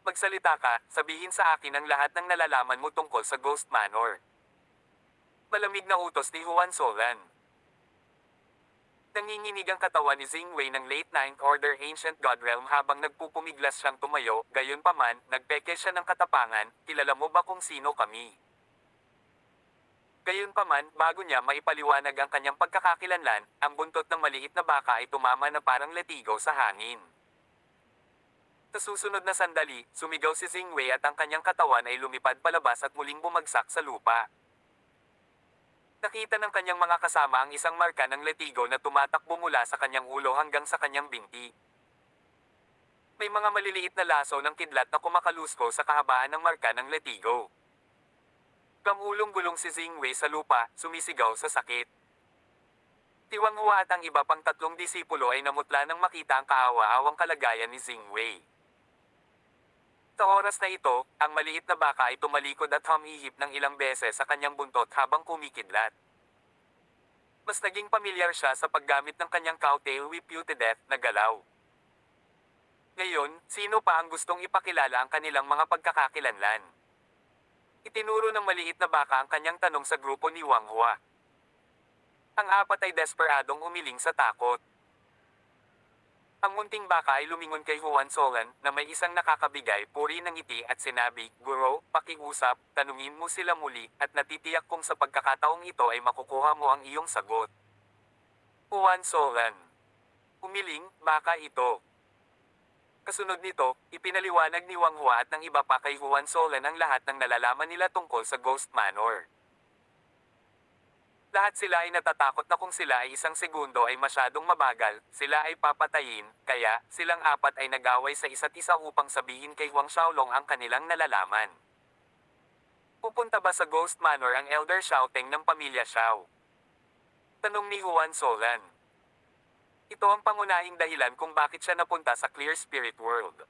Magsalita ka, sabihin sa akin ang lahat ng nalalaman mo tungkol sa Ghost Manor. Malamig na utos ni Juan Solan. Nanginginig ang katawan ni Xingwei ng late 9th Order Ancient God Realm habang nagpupumiglas siyang tumayo, gayunpaman, nagpeke siya ng katapangan, kilala mo ba kung sino kami? Gayunpaman, bago niya maipaliwanag ang kanyang pagkakakilanlan, ang buntot ng maliit na baka ay tumama na parang latigo sa hangin. Sa susunod na sandali, sumigaw si Xingwei at ang kanyang katawan ay lumipad palabas at muling bumagsak sa lupa. Nakita ng kanyang mga kasama ang isang marka ng latigo na tumatakbo mula sa kanyang ulo hanggang sa kanyang binti. May mga maliliit na laso ng kidlat na kumakalusko sa kahabaan ng marka ng latigo. Gamulong-gulong si Xingwei sa lupa, sumisigaw sa sakit. Si Wang Hua at ang iba pang 3 disipulo ay namutla nang makita ang kaawa-awang kalagayan ni Xingwei. Sa oras na ito, ang maliit na baka ay tumalikod at humihip ng ilang beses sa kanyang buntot habang kumikidlat. Mas naging pamilyar siya sa paggamit ng kanyang cowtail whip you to death na galaw. Ngayon, sino pa ang gustong ipakilala ang kanilang mga pagkakakilanlan? Itinuro ng maliit na baka ang kanyang tanong sa grupo ni Wang Hua. Ang 4 ay desperadong umiling sa takot. Ang munting baka ay lumingon kay Juan Solan na may isang nakakabigay puri ng ngiti at sinabi, Guro, pakiusap, tanungin mo sila muli at natitiyak kong sa pagkakataong ito ay makukuha mo ang iyong sagot. Juan Solan. Umiling, baka ito. Kasunod nito, ipinaliwanag ni Wang Hua at ng iba pa kay Juan Solan ang lahat ng nalalaman nila tungkol sa Ghost Manor. Lahat sila ay natatakot na kung sila ay isang segundo ay masyadong mabagal, sila ay papatayin, kaya, silang apat ay nag-away sa isa't isa upang sabihin kay Huang Xiaolong ang kanilang nalalaman. Pupunta ba sa Ghost Manor ang Elder Xiaoteng ng pamilya Xiao? Tanong ni Juan Solan. Ito ang pangunahing dahilan kung bakit siya napunta sa Clear Spirit World.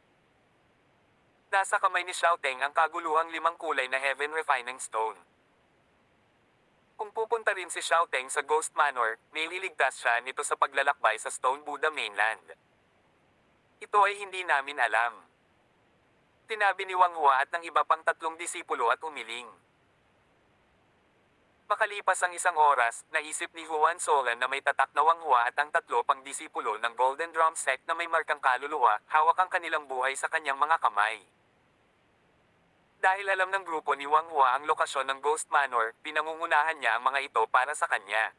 Nasa kamay ni Xiaoteng ang kaguluhang limang kulay na Heaven Refining Stone. Kung pupunta rin si Xiaoteng sa Ghost Manor, may liligtas siya nito sa paglalakbay sa Stone Buddha Mainland. Ito ay hindi namin alam. Tinabi ni Wang Hua at ng iba pang tatlong disipulo at umiling. Makalipas ang isang oras, naisip ni Juan Solan na may tatak na Wang Hua at ang tatlo pang disipulo ng Golden Drum Sect na may markang kaluluwa, hawak ang kanilang buhay sa kanyang mga kamay. Dahil alam ng grupo ni Wang Hua ang lokasyon ng Ghost Manor, pinangungunahan niya ang mga ito para sa kanya.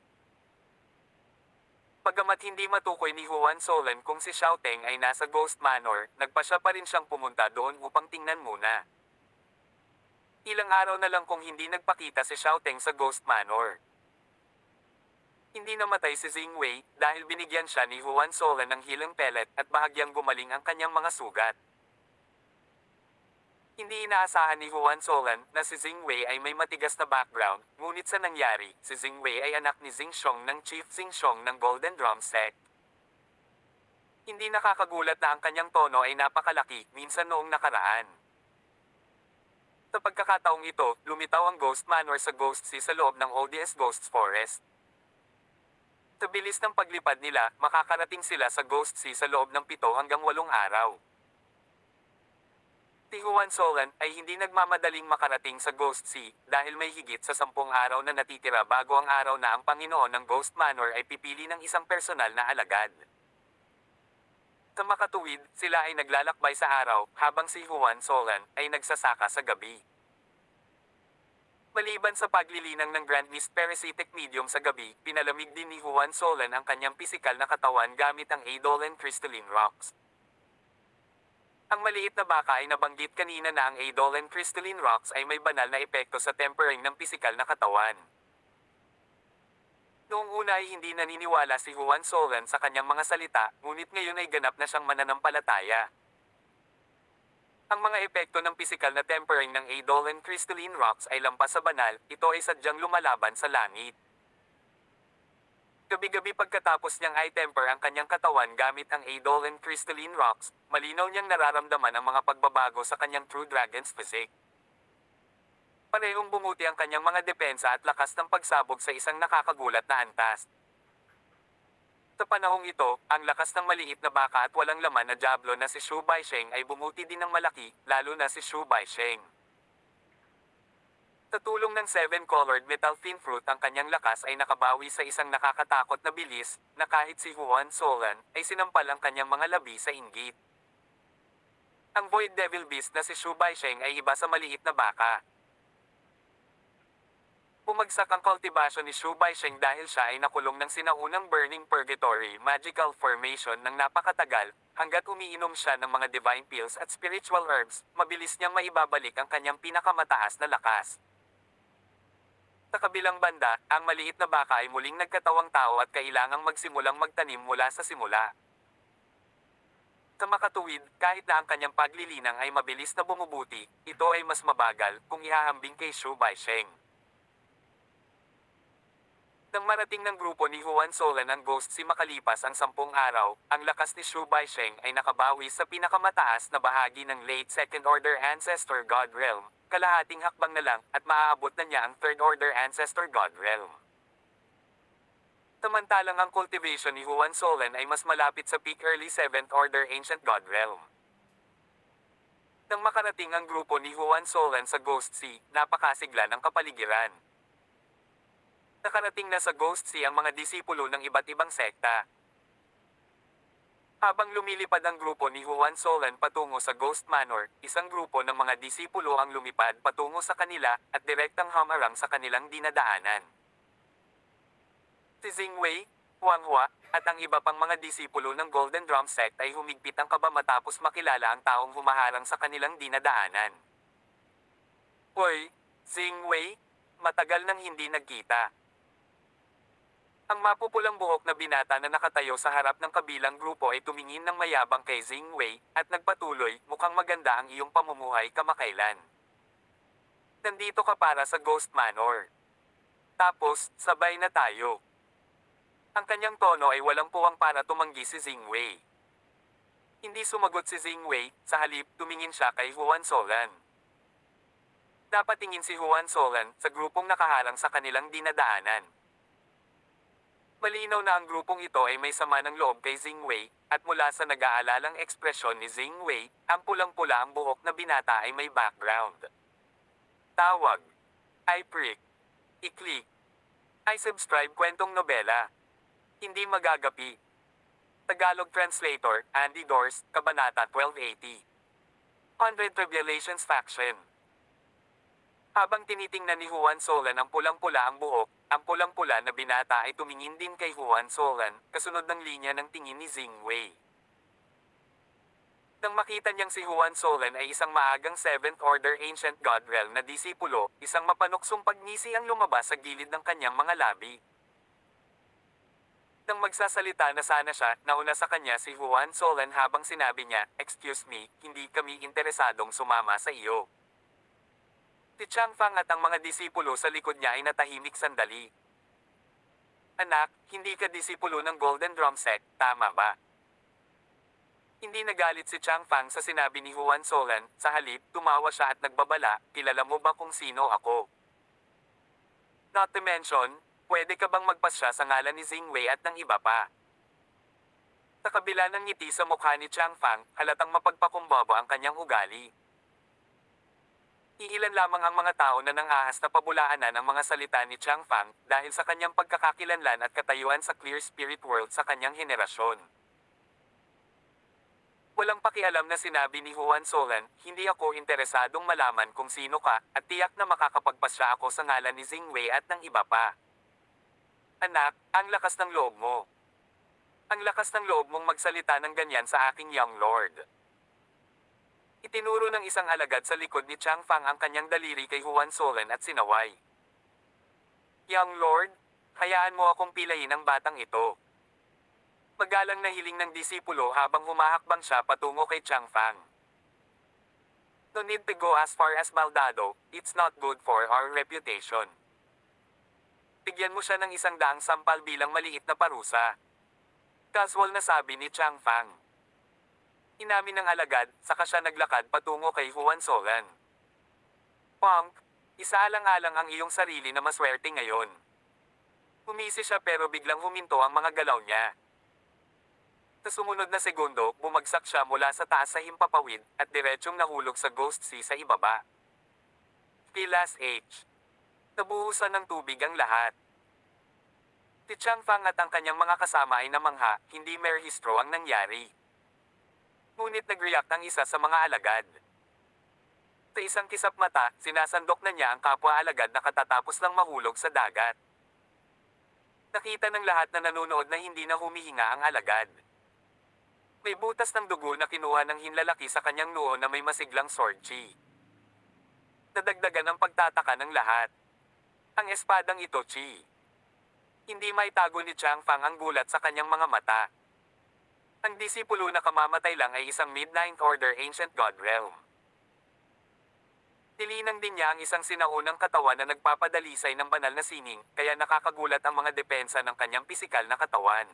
Bagamat hindi matukoy ni Juan Solan kung si Xiaoteng ay nasa Ghost Manor, nagpasya pa rin siyang pumunta doon upang tingnan muna. Ilang araw na lang kung hindi nagpakita si Xiaoteng sa Ghost Manor. Hindi namatay si Xing Wei dahil binigyan siya ni Juan Solan ng healing pellet at bahagyang gumaling ang kanyang mga sugat. Hindi inaasahan ni Juan Solan na si Xing Wei ay may matigas na background, ngunit sa nangyari, si Xing Wei ay anak ni Xing Xiong ng Chief Xing Xiong ng Golden Drum Sect. Hindi nakakagulat na ang kanyang tono ay napakalaki minsan noong nakaraan. Sa pagkakataong ito, lumitaw ang Ghost Manor sa Ghost Sea sa loob ng ODS Ghosts Forest. Sa bilis ng paglipad nila, makakarating sila sa Ghost Sea sa loob ng 7 hanggang 8 araw. Si Juan Solan ay hindi nagmamadaling makarating sa Ghost Sea dahil may higit sa 10 araw na natitira bago ang araw na ang Panginoon ng Ghost Manor ay pipili ng isang personal na alagad. Sa makatuwid, sila ay naglalakbay sa araw habang si Juan Solan ay nagsasaka sa gabi. Maliban sa paglilinang ng Grand Mist Parasitic Medium sa gabi, pinalamig din ni Juan Solan ang kanyang pisikal na katawan gamit ang Eidolon Crystalline Rocks. Ang maliit na baka ay nabanggit kanina na ang Eidolon Crystalline Rocks ay may banal na epekto sa tempering ng pisikal na katawan. Noong una ay hindi naniniwala si Juan Solan sa kanyang mga salita, ngunit ngayon ay ganap na siyang mananampalataya. Ang mga epekto ng pisikal na tempering ng Eidolon Crystalline Rocks ay lampas sa banal, ito ay sadyang lumalaban sa langit. Gabi-gabi pagkatapos niyang i-temper ang kanyang katawan gamit ang Eidolon Crystalline Rocks, malinaw niyang nararamdaman ang mga pagbabago sa kanyang True Dragon's physique. Parehong bumuti ang kanyang mga depensa at lakas ng pagsabog sa isang nakakagulat na antas. Sa panahong ito, ang lakas ng maliit na baka at walang laman na Diablo na si Shu Baisheng ay bumuti din ng malaki, lalo na si Shu Baisheng. Sa tulong ng 7-colored metal fin fruit ang kanyang lakas ay nakabawi sa isang nakakatakot na bilis, na kahit si Juan Solan ay sinampal ang kanyang mga labi sa inggit. Ang Void Devil Beast na si Shu Baisheng ay iba sa maliit na baka. Bumagsak ang cultivation ni Shu Baisheng dahil siya ay nakulong ng sinaunang Burning Purgatory Magical Formation ng napakatagal, hanggat umiinom siya ng mga divine pills at spiritual herbs, mabilis niyang maibabalik ang kanyang pinakamataas na lakas. Sa kabilang banda, ang maliit na baka ay muling nagkatawang tao at kailangang magsimulang magtanim mula sa simula. Sa makatuwid, kahit na ang kanyang paglilinang ay mabilis na bumubuti, ito ay mas mabagal kung ihahambing kay Shu Baisheng. Nang marating ng grupo ni Juan Solan ang Ghost Sea makalipas ang 10 araw, ang lakas ni Shu Baisheng ay nakabawi sa pinakamataas na bahagi ng late Second Order Ancestor God Realm, kalahating hakbang na lang, at maaabot na niya ang Third Order Ancestor God Realm. Samantalang ang cultivation ni Juan Solan ay mas malapit sa peak early 7th Order Ancient God Realm. Nang makarating ang grupo ni Juan Solan sa Ghost Sea, napakasigla ng kapaligiran. Nakarating na sa Ghost Sea ang mga disipulo ng iba't ibang sekta. Habang lumilipad ang grupo ni Juan Solan patungo sa Ghost Manor, isang grupo ng mga disipulo ang lumipad patungo sa kanila at direktang hamarang sa kanilang dinadaanan. Si Xing Wei, Wang Hua, at ang iba pang mga disipulo ng Golden Drum Sect ay humigpit ang kaba matapos makilala ang taong humaharang sa kanilang dinadaanan. Hoy, Xing Wei, matagal nang hindi nagkita. Ang mapupulang buhok na binata na nakatayo sa harap ng kabilang grupo ay tumingin ng mayabang kay Xingwei, at nagpatuloy, mukhang maganda ang iyong pamumuhay kamakailan. Nandito ka para sa Ghost Manor. Tapos, sabay na tayo. Ang kanyang tono ay walang puwang para tumanggi si Xingwei. Hindi sumagot si Xingwei, sa halip tumingin siya kay Huan Solan. Napatingin si Huan Solan sa grupong nakaharang sa kanilang dinadaanan. Malinaw na ang grupong ito ay may sama ng loob kay Xingwei, at mula sa nag-aalalang ekspresyon ni Xingwei, ang pulang-pula ang buhok na binata ay may background. Tawag. I-prick. I-click. I-subscribe kwentong nobela. Hindi magagapi. Tagalog Translator, Andy Dors, Kabanata 1280. 100 Revelations Faction. Habang tinitingnan ni Juan Solan ang pulang-pula ang buhok, ang pulang-pula na binata ay tumingin din kay Juan Solan, kasunod ng linya ng tingin ni Xingwei. Nang makita niyang si Juan Solan ay isang maagang 7th Order Ancient God Realm na disipulo, isang mapanuksong pagngisi ang lumabas sa gilid ng kanyang mga labi. Nang magsasalita na sana siya, nauna sa kanya si Juan Solan habang sinabi niya, "Excuse me, hindi kami interesadong sumama sa iyo." Si Changfang at ang mga disipulo sa likod niya ay natahimik sandali. "Anak, hindi ka disipulo ng Golden Drum Sect, tama ba?" Hindi nagalit si Changfang sa sinabi ni Juan Solan, sa halip, tumawa siya at nagbabala, "Kilala mo ba kung sino ako? Not to mention, pwede ka bang magpasya sa ngalan ni Xingwei at ng iba pa?" Sa kabila ng ngiti sa mukha ni Changfang, halatang mapagpakumbaba ang kanyang ugali. Iilan lamang ang mga tao na nangahas na pabulaanan ang mga salita ni Changfang dahil sa kanyang pagkakakilanlan at katayuan sa Clear Spirit World sa kanyang henerasyon. Walang pakialam na sinabi ni Juan Solan, "Hindi ako interesadong malaman kung sino ka, at tiyak na makakapagpasya ako sa ngalan ni Xingwei at ng iba pa." "Anak, ang lakas ng loob mo. Ang lakas ng loob mong magsalita ng ganyan sa aking young lord." Itinuro ng isang alagad sa likod ni Changfang ang kanyang daliri kay Juan Solan at sinaway. "Young Lord, hayaan mo akong pilayin ang batang ito." Magalang na hiling ng disipulo habang humahakbang siya patungo kay Changfang. "No need to go as far as Baldado, it's not good for our reputation." Bigyan mo siya ng 100 sampal bilang maliit na parusa. Casual na sabi ni Changfang. Inamin ng alagad, saka siya naglakad patungo kay Juan Solan. "Punk, isaalang-alang ang iyong sarili na maswerte ngayon." Humisi siya pero biglang huminto ang mga galaw niya. Sa sumunod na segundo, bumagsak siya mula sa taas sa himpapawid, at diretsyong nahulog sa Ghost Sea sa ibaba. Pilas H. Nabuhusan ng tubig ang lahat. Si Changfang at ang kanyang mga kasama ay namangha, hindi merehistro ang nangyari. Ngunit nag-react ang isa sa mga alagad. Sa isang kisap mata, sinasandok na niya ang kapwa-alagad na katatapos lang mahulog sa dagat. Nakita ng lahat na nanonood na hindi na humihinga ang alagad. May butas ng dugo na kinuha ng hinlalaki sa kanyang noo na may masiglang sword chi. Nadagdagan ang pagtataka ng lahat. Ang espadang ito, chi. Hindi maitago ni Changfang ang gulat sa kanyang mga mata. Ang disipulo na kamamatay lang ay isang Mid-9th Order Ancient God Realm. Nilinang din niya ang isang sinaunang katawan na nagpapadalisay ng banal na sining, kaya nakakagulat ang mga depensa ng kanyang pisikal na katawan.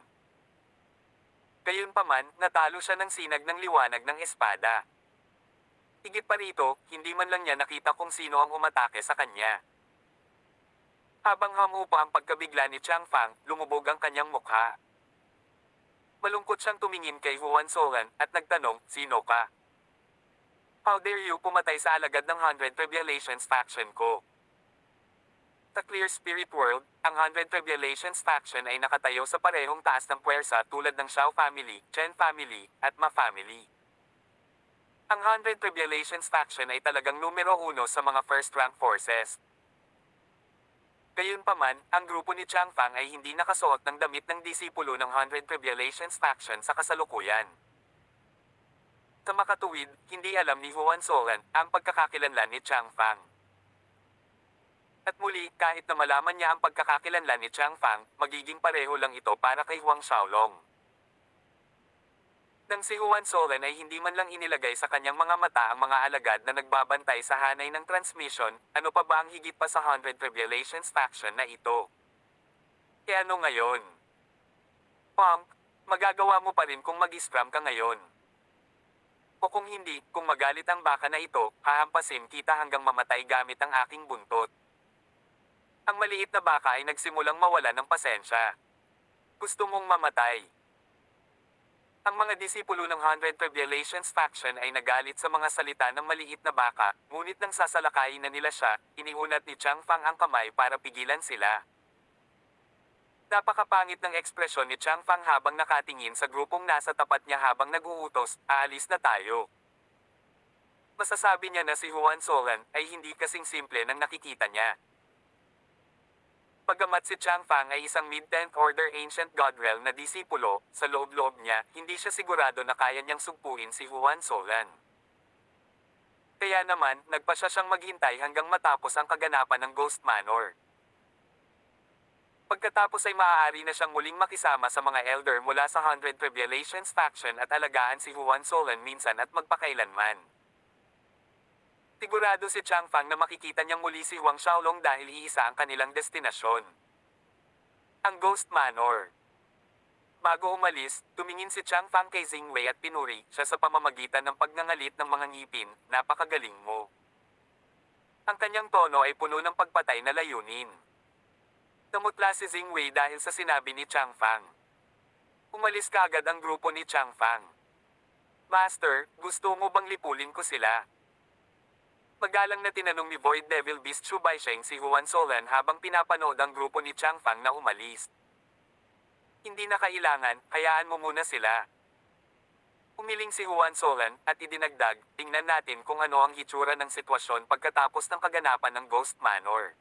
Gayunpaman, natalo siya ng sinag ng liwanag ng espada. Higit pa rito, hindi man lang niya nakita kung sino ang umatake sa kanya. Habang hamupa ang pagkabigla ni Changfang, lumubog ang kanyang mukha. Malungkot siyang tumingin kay Juan Solan, at nagtanong, "Sino ka? How dare you pumatay sa alagad ng 100 Revelations faction ko?" Sa Clear Spirit World, ang 100 Revelations faction ay nakatayo sa parehong taas ng puwersa tulad ng Shao family, Chen family, at Ma family. Ang 100 Revelations faction ay talagang numero 1 sa mga first-rank forces. Gayunpaman, ang grupo ni Changfang ay hindi nakasuot ng damit ng disipulo ng 100 Revelations faction sa kasalukuyan. Sa makatuwid, hindi alam ni Juan Solan ang pagkakakilanlan ni Changfang. At muli, kahit na malaman niya ang pagkakakilanlan ni Chang Fang, magiging pareho lang ito para kay Huang Xiaolong. Nang si Juan Solan ay hindi man lang inilagay sa kanyang mga mata ang mga alagad na nagbabantay sa hanay ng transmission, ano pa ba ang higit pa sa 100 Revelations faction na ito? E ano ngayon? Pump, magagawa mo pa rin kung mag-scram ka ngayon. O kung hindi, kung magalit ang baka na ito, hahampasin kita hanggang mamatay gamit ang aking buntot. Ang maliit na baka ay nagsimulang mawala ng pasensya. Gusto mong mamatay. Ang mga disipulo ng 100 Revelations faction ay nagalit sa mga salita ng maliit na baka, ngunit nang sasalakayin na nila siya, iniunat ni Chang Fang ang kamay para pigilan sila. Napakapangit ng ekspresyon ni Chang Fang habang nakatingin sa grupong nasa tapat niya habang nag-uutos, aalis na tayo. Masasabi niya na si Juan Solan ay hindi kasing simple ng nakikita niya. Pagamat si Chang Fang ay isang mid-10th Order Ancient God Realm na disipulo, sa loob-loob niya, hindi siya sigurado na kaya niyang sugpuin si Juan Solan. Kaya naman, nagpa siya siyang maghintay hanggang matapos ang kaganapan ng Ghost Manor. Pagkatapos ay maaari na siyang muling makisama sa mga elder mula sa 100 Revelations faction at alagaan si Juan Solan minsan at magpakailanman. Sigurado si Chang Fang na makikita niyang muli si Huang Xiaolong dahil iisa ang kanilang destinasyon. Ang Ghost Manor. Bago umalis, tumingin si Chang Fang kay Jingwei at pinuri siya sa pamamagitan ng pagngangalit ng mga ngipin, napakagaling mo. Ang kanyang tono ay puno ng pagpatay na layunin. Namutla si Jingwei dahil sa sinabi ni Chang Fang. Umalis kaagad ang grupo ni Chang Fang. Master, gusto mo bang lipulin ko sila? Magalang na tinanong ni Void Devil Beast Chu Baisheng si Juan Solan habang pinapanood ang grupo ni Chang Fang na umalis. Hindi na kailangan, hayaan mo muna sila. Umiling si Juan Solan at idinagdag, tingnan natin kung ano ang hitsura ng sitwasyon pagkatapos ng kaganapan ng Ghost Manor.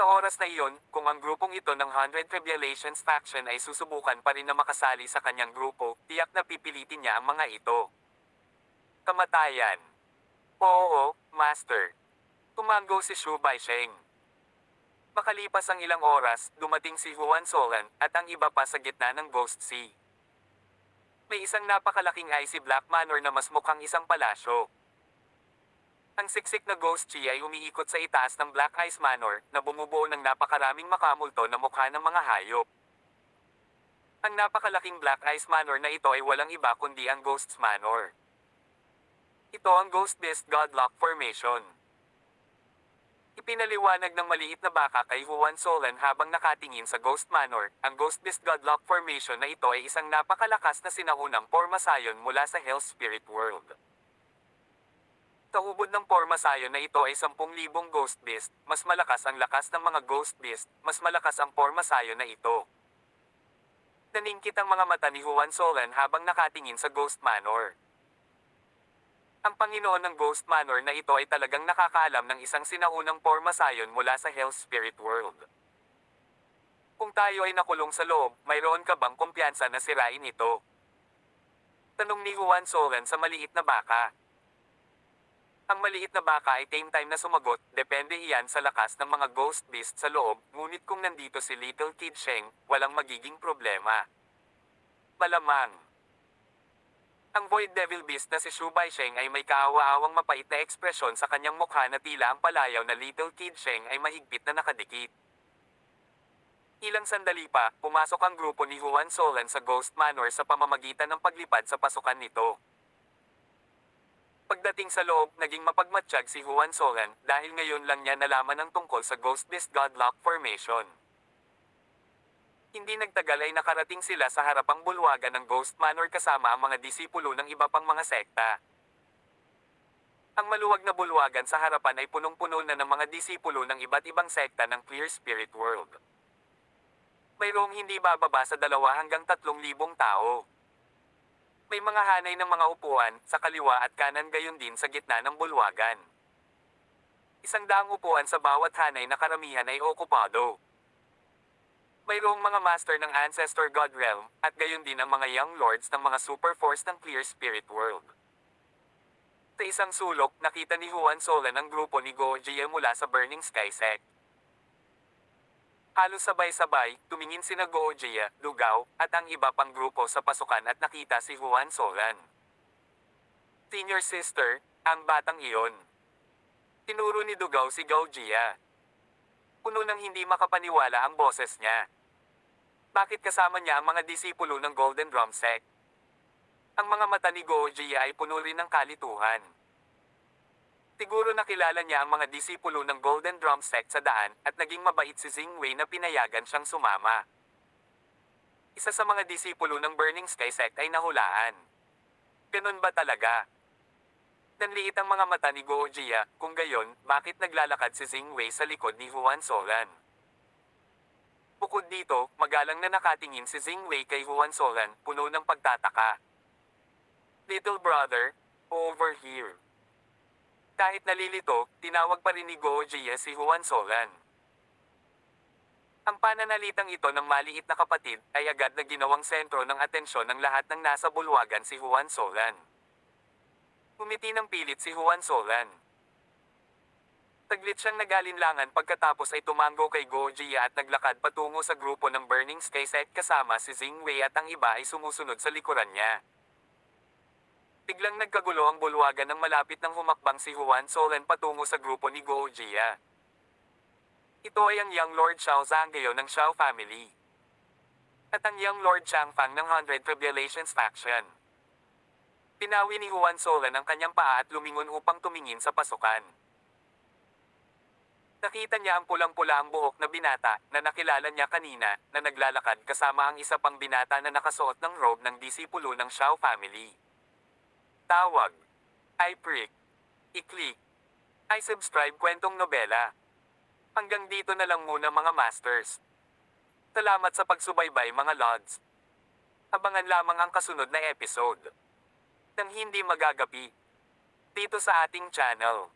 Sa oras na iyon, kung ang grupong ito ng 100 Revelations faction ay susubukan pa rin na makasali sa kanyang grupo, tiyak na pipilitin niya ang mga ito. Kamatayan. Oo, Master. Tumango si Shu Baisheng. Makalipas ang ilang oras, dumating si Juan Solan at ang iba pa sa gitna ng Ghost Sea. May isang napakalaking icy black manor na mas mukhang isang palasyo. Ang siksik na Ghost Sea ay umiikot sa itaas ng Black Ice Manor na bumubuo ng napakaraming makamulto na mukha ng mga hayop. Ang napakalaking Black Ice Manor na ito ay walang iba kundi ang Ghosts Manor. Ito ang Ghost Beast Godlock Formation. Ipinaliwanag ng maliit na baka kay Juan Solan habang nakatingin sa Ghost Manor, ang Ghost Beast Godlock Formation na ito ay isang napakalakas na sinaunang Pormasayon mula sa Hell Spirit World. Sa ubod ng Pormasayon na ito ay 10,000 Ghost Beast, mas malakas ang lakas ng mga Ghost Beast, mas malakas ang Pormasayon na ito. Naningkit ang mga mata ni Juan Solan habang nakatingin sa Ghost Manor. Ang Panginoon ng Ghost Manor na ito ay talagang nakakaalam ng isang sinaunang Pormasayon mula sa Hell Spirit World. Kung tayo ay nakulong sa loob, mayroon ka bang kumpiyansa na sirain ito? Tanong ni Juan Solan sa maliit na baka. Ang maliit na baka ay same time na sumagot, depende iyan sa lakas ng mga Ghost Beast sa loob, ngunit kung nandito si Little Kid Sheng, walang magiging problema. Malamang. Ang Void Devil Beast na si Shu Baisheng ay may kaawa-awang mapait na ekspresyon sa kanyang mukha na tila ang palayaw na Little Kid Sheng ay mahigpit na nakadikit. Ilang sandali pa, pumasok ang grupo ni Juan Solan sa Ghost Manor sa pamamagitan ng paglipad sa pasukan nito. Pagdating sa loob, naging mapagmatsyag si Juan Solan dahil ngayon lang niya nalaman ang tungkol sa Ghost Beast Godlock Formation. Hindi nagtagal ay nakarating sila sa harapang bulwagan ng Ghost Manor kasama ang mga disipulo ng iba pang mga sekta. Ang maluwag na bulwagan sa harapan ay punong-puno na ng mga disipulo ng iba't ibang sekta ng Clear Spirit World. Mayroong hindi bababa sa 2 hanggang 3,000 tao. May mga hanay ng mga upuan sa kaliwa at kanan gayon din sa gitna ng bulwagan. 100 upuan sa bawat hanay na karamihan ay okupado. Mayroong mga master ng Ancestor God Realm, at gayon din ang mga young lords ng mga super force ng Clear Spirit World. Sa isang sulok, nakita ni Juan Solan ang grupo ni Go Jia mula sa Burning Sky Sect. Halos sabay-sabay, tumingin sina Go Jia, Lugaw, at ang iba pang grupo sa pasukan at nakita si Juan Solan. Senior sister, ang batang iyon. Tinuro ni Dugaw si Go Jia. Puno ng hindi makapaniwala ang boses niya. Bakit kasama niya ang mga disipulo ng Golden Drum Sect? Ang mga mata ni Go Jia ay puno rin ng kalituhan. Siguro nakilala niya ang mga disipulo ng Golden Drum Sect sa daan at naging mabait si Xing Wei na pinayagan siyang sumama. Isa sa mga disipulo ng Burning Sky Sect ay nahulaan. Ganun ba talaga? Nanliit ang mga mata ni Go Jia, kung gayon, bakit naglalakad si Xing Wei sa likod ni Juan Solan? Bukod dito, magalang na nakatingin si Xing Wei kay Juan Solan, puno ng pagtataka. Little brother, over here. Kahit nalilito, tinawag pa rin ni Go Jia si Juan Solan. Ang pananalitang ito ng maliit na kapatid ay agad na ginawang sentro ng atensyon ng lahat ng nasa bulwagan si Juan Solan. Umiti ng pilit si Juan Solan. Taglit siyang nagalinlangan pagkatapos ay tumango kay Go Jia at naglakad patungo sa grupo ng Burning Sky Sect kasama si Xing Wei at ang iba ay sumusunod sa likuran niya. Biglang nagkagulo ang bulwagan nang malapit ng humakbang si Juan Solan patungo sa grupo ni Go Jia. Ito ay ang Young Lord Xiao Zhangyo ng Xiao family. At ang Young Lord Changfang ng 100 Revelations faction. Pinawi ni Juan Solan ang kanyang paa at lumingon upang tumingin sa pasukan. Nakita niya ang pulang-pula ang buhok na binata na nakilala niya kanina na naglalakad kasama ang isa pang binata na nakasuot ng robe ng disipulo ng Xiao family. Tawag. I-prick. I-click. I-subscribe kwentong nobela. Hanggang dito na lang muna mga masters. Salamat sa pagsubaybay mga lods. Abangan lamang ang kasunod na episode. Nang hindi magagapi. Dito sa ating channel.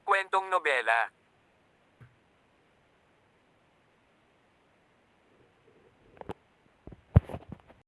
Kwentong nobela.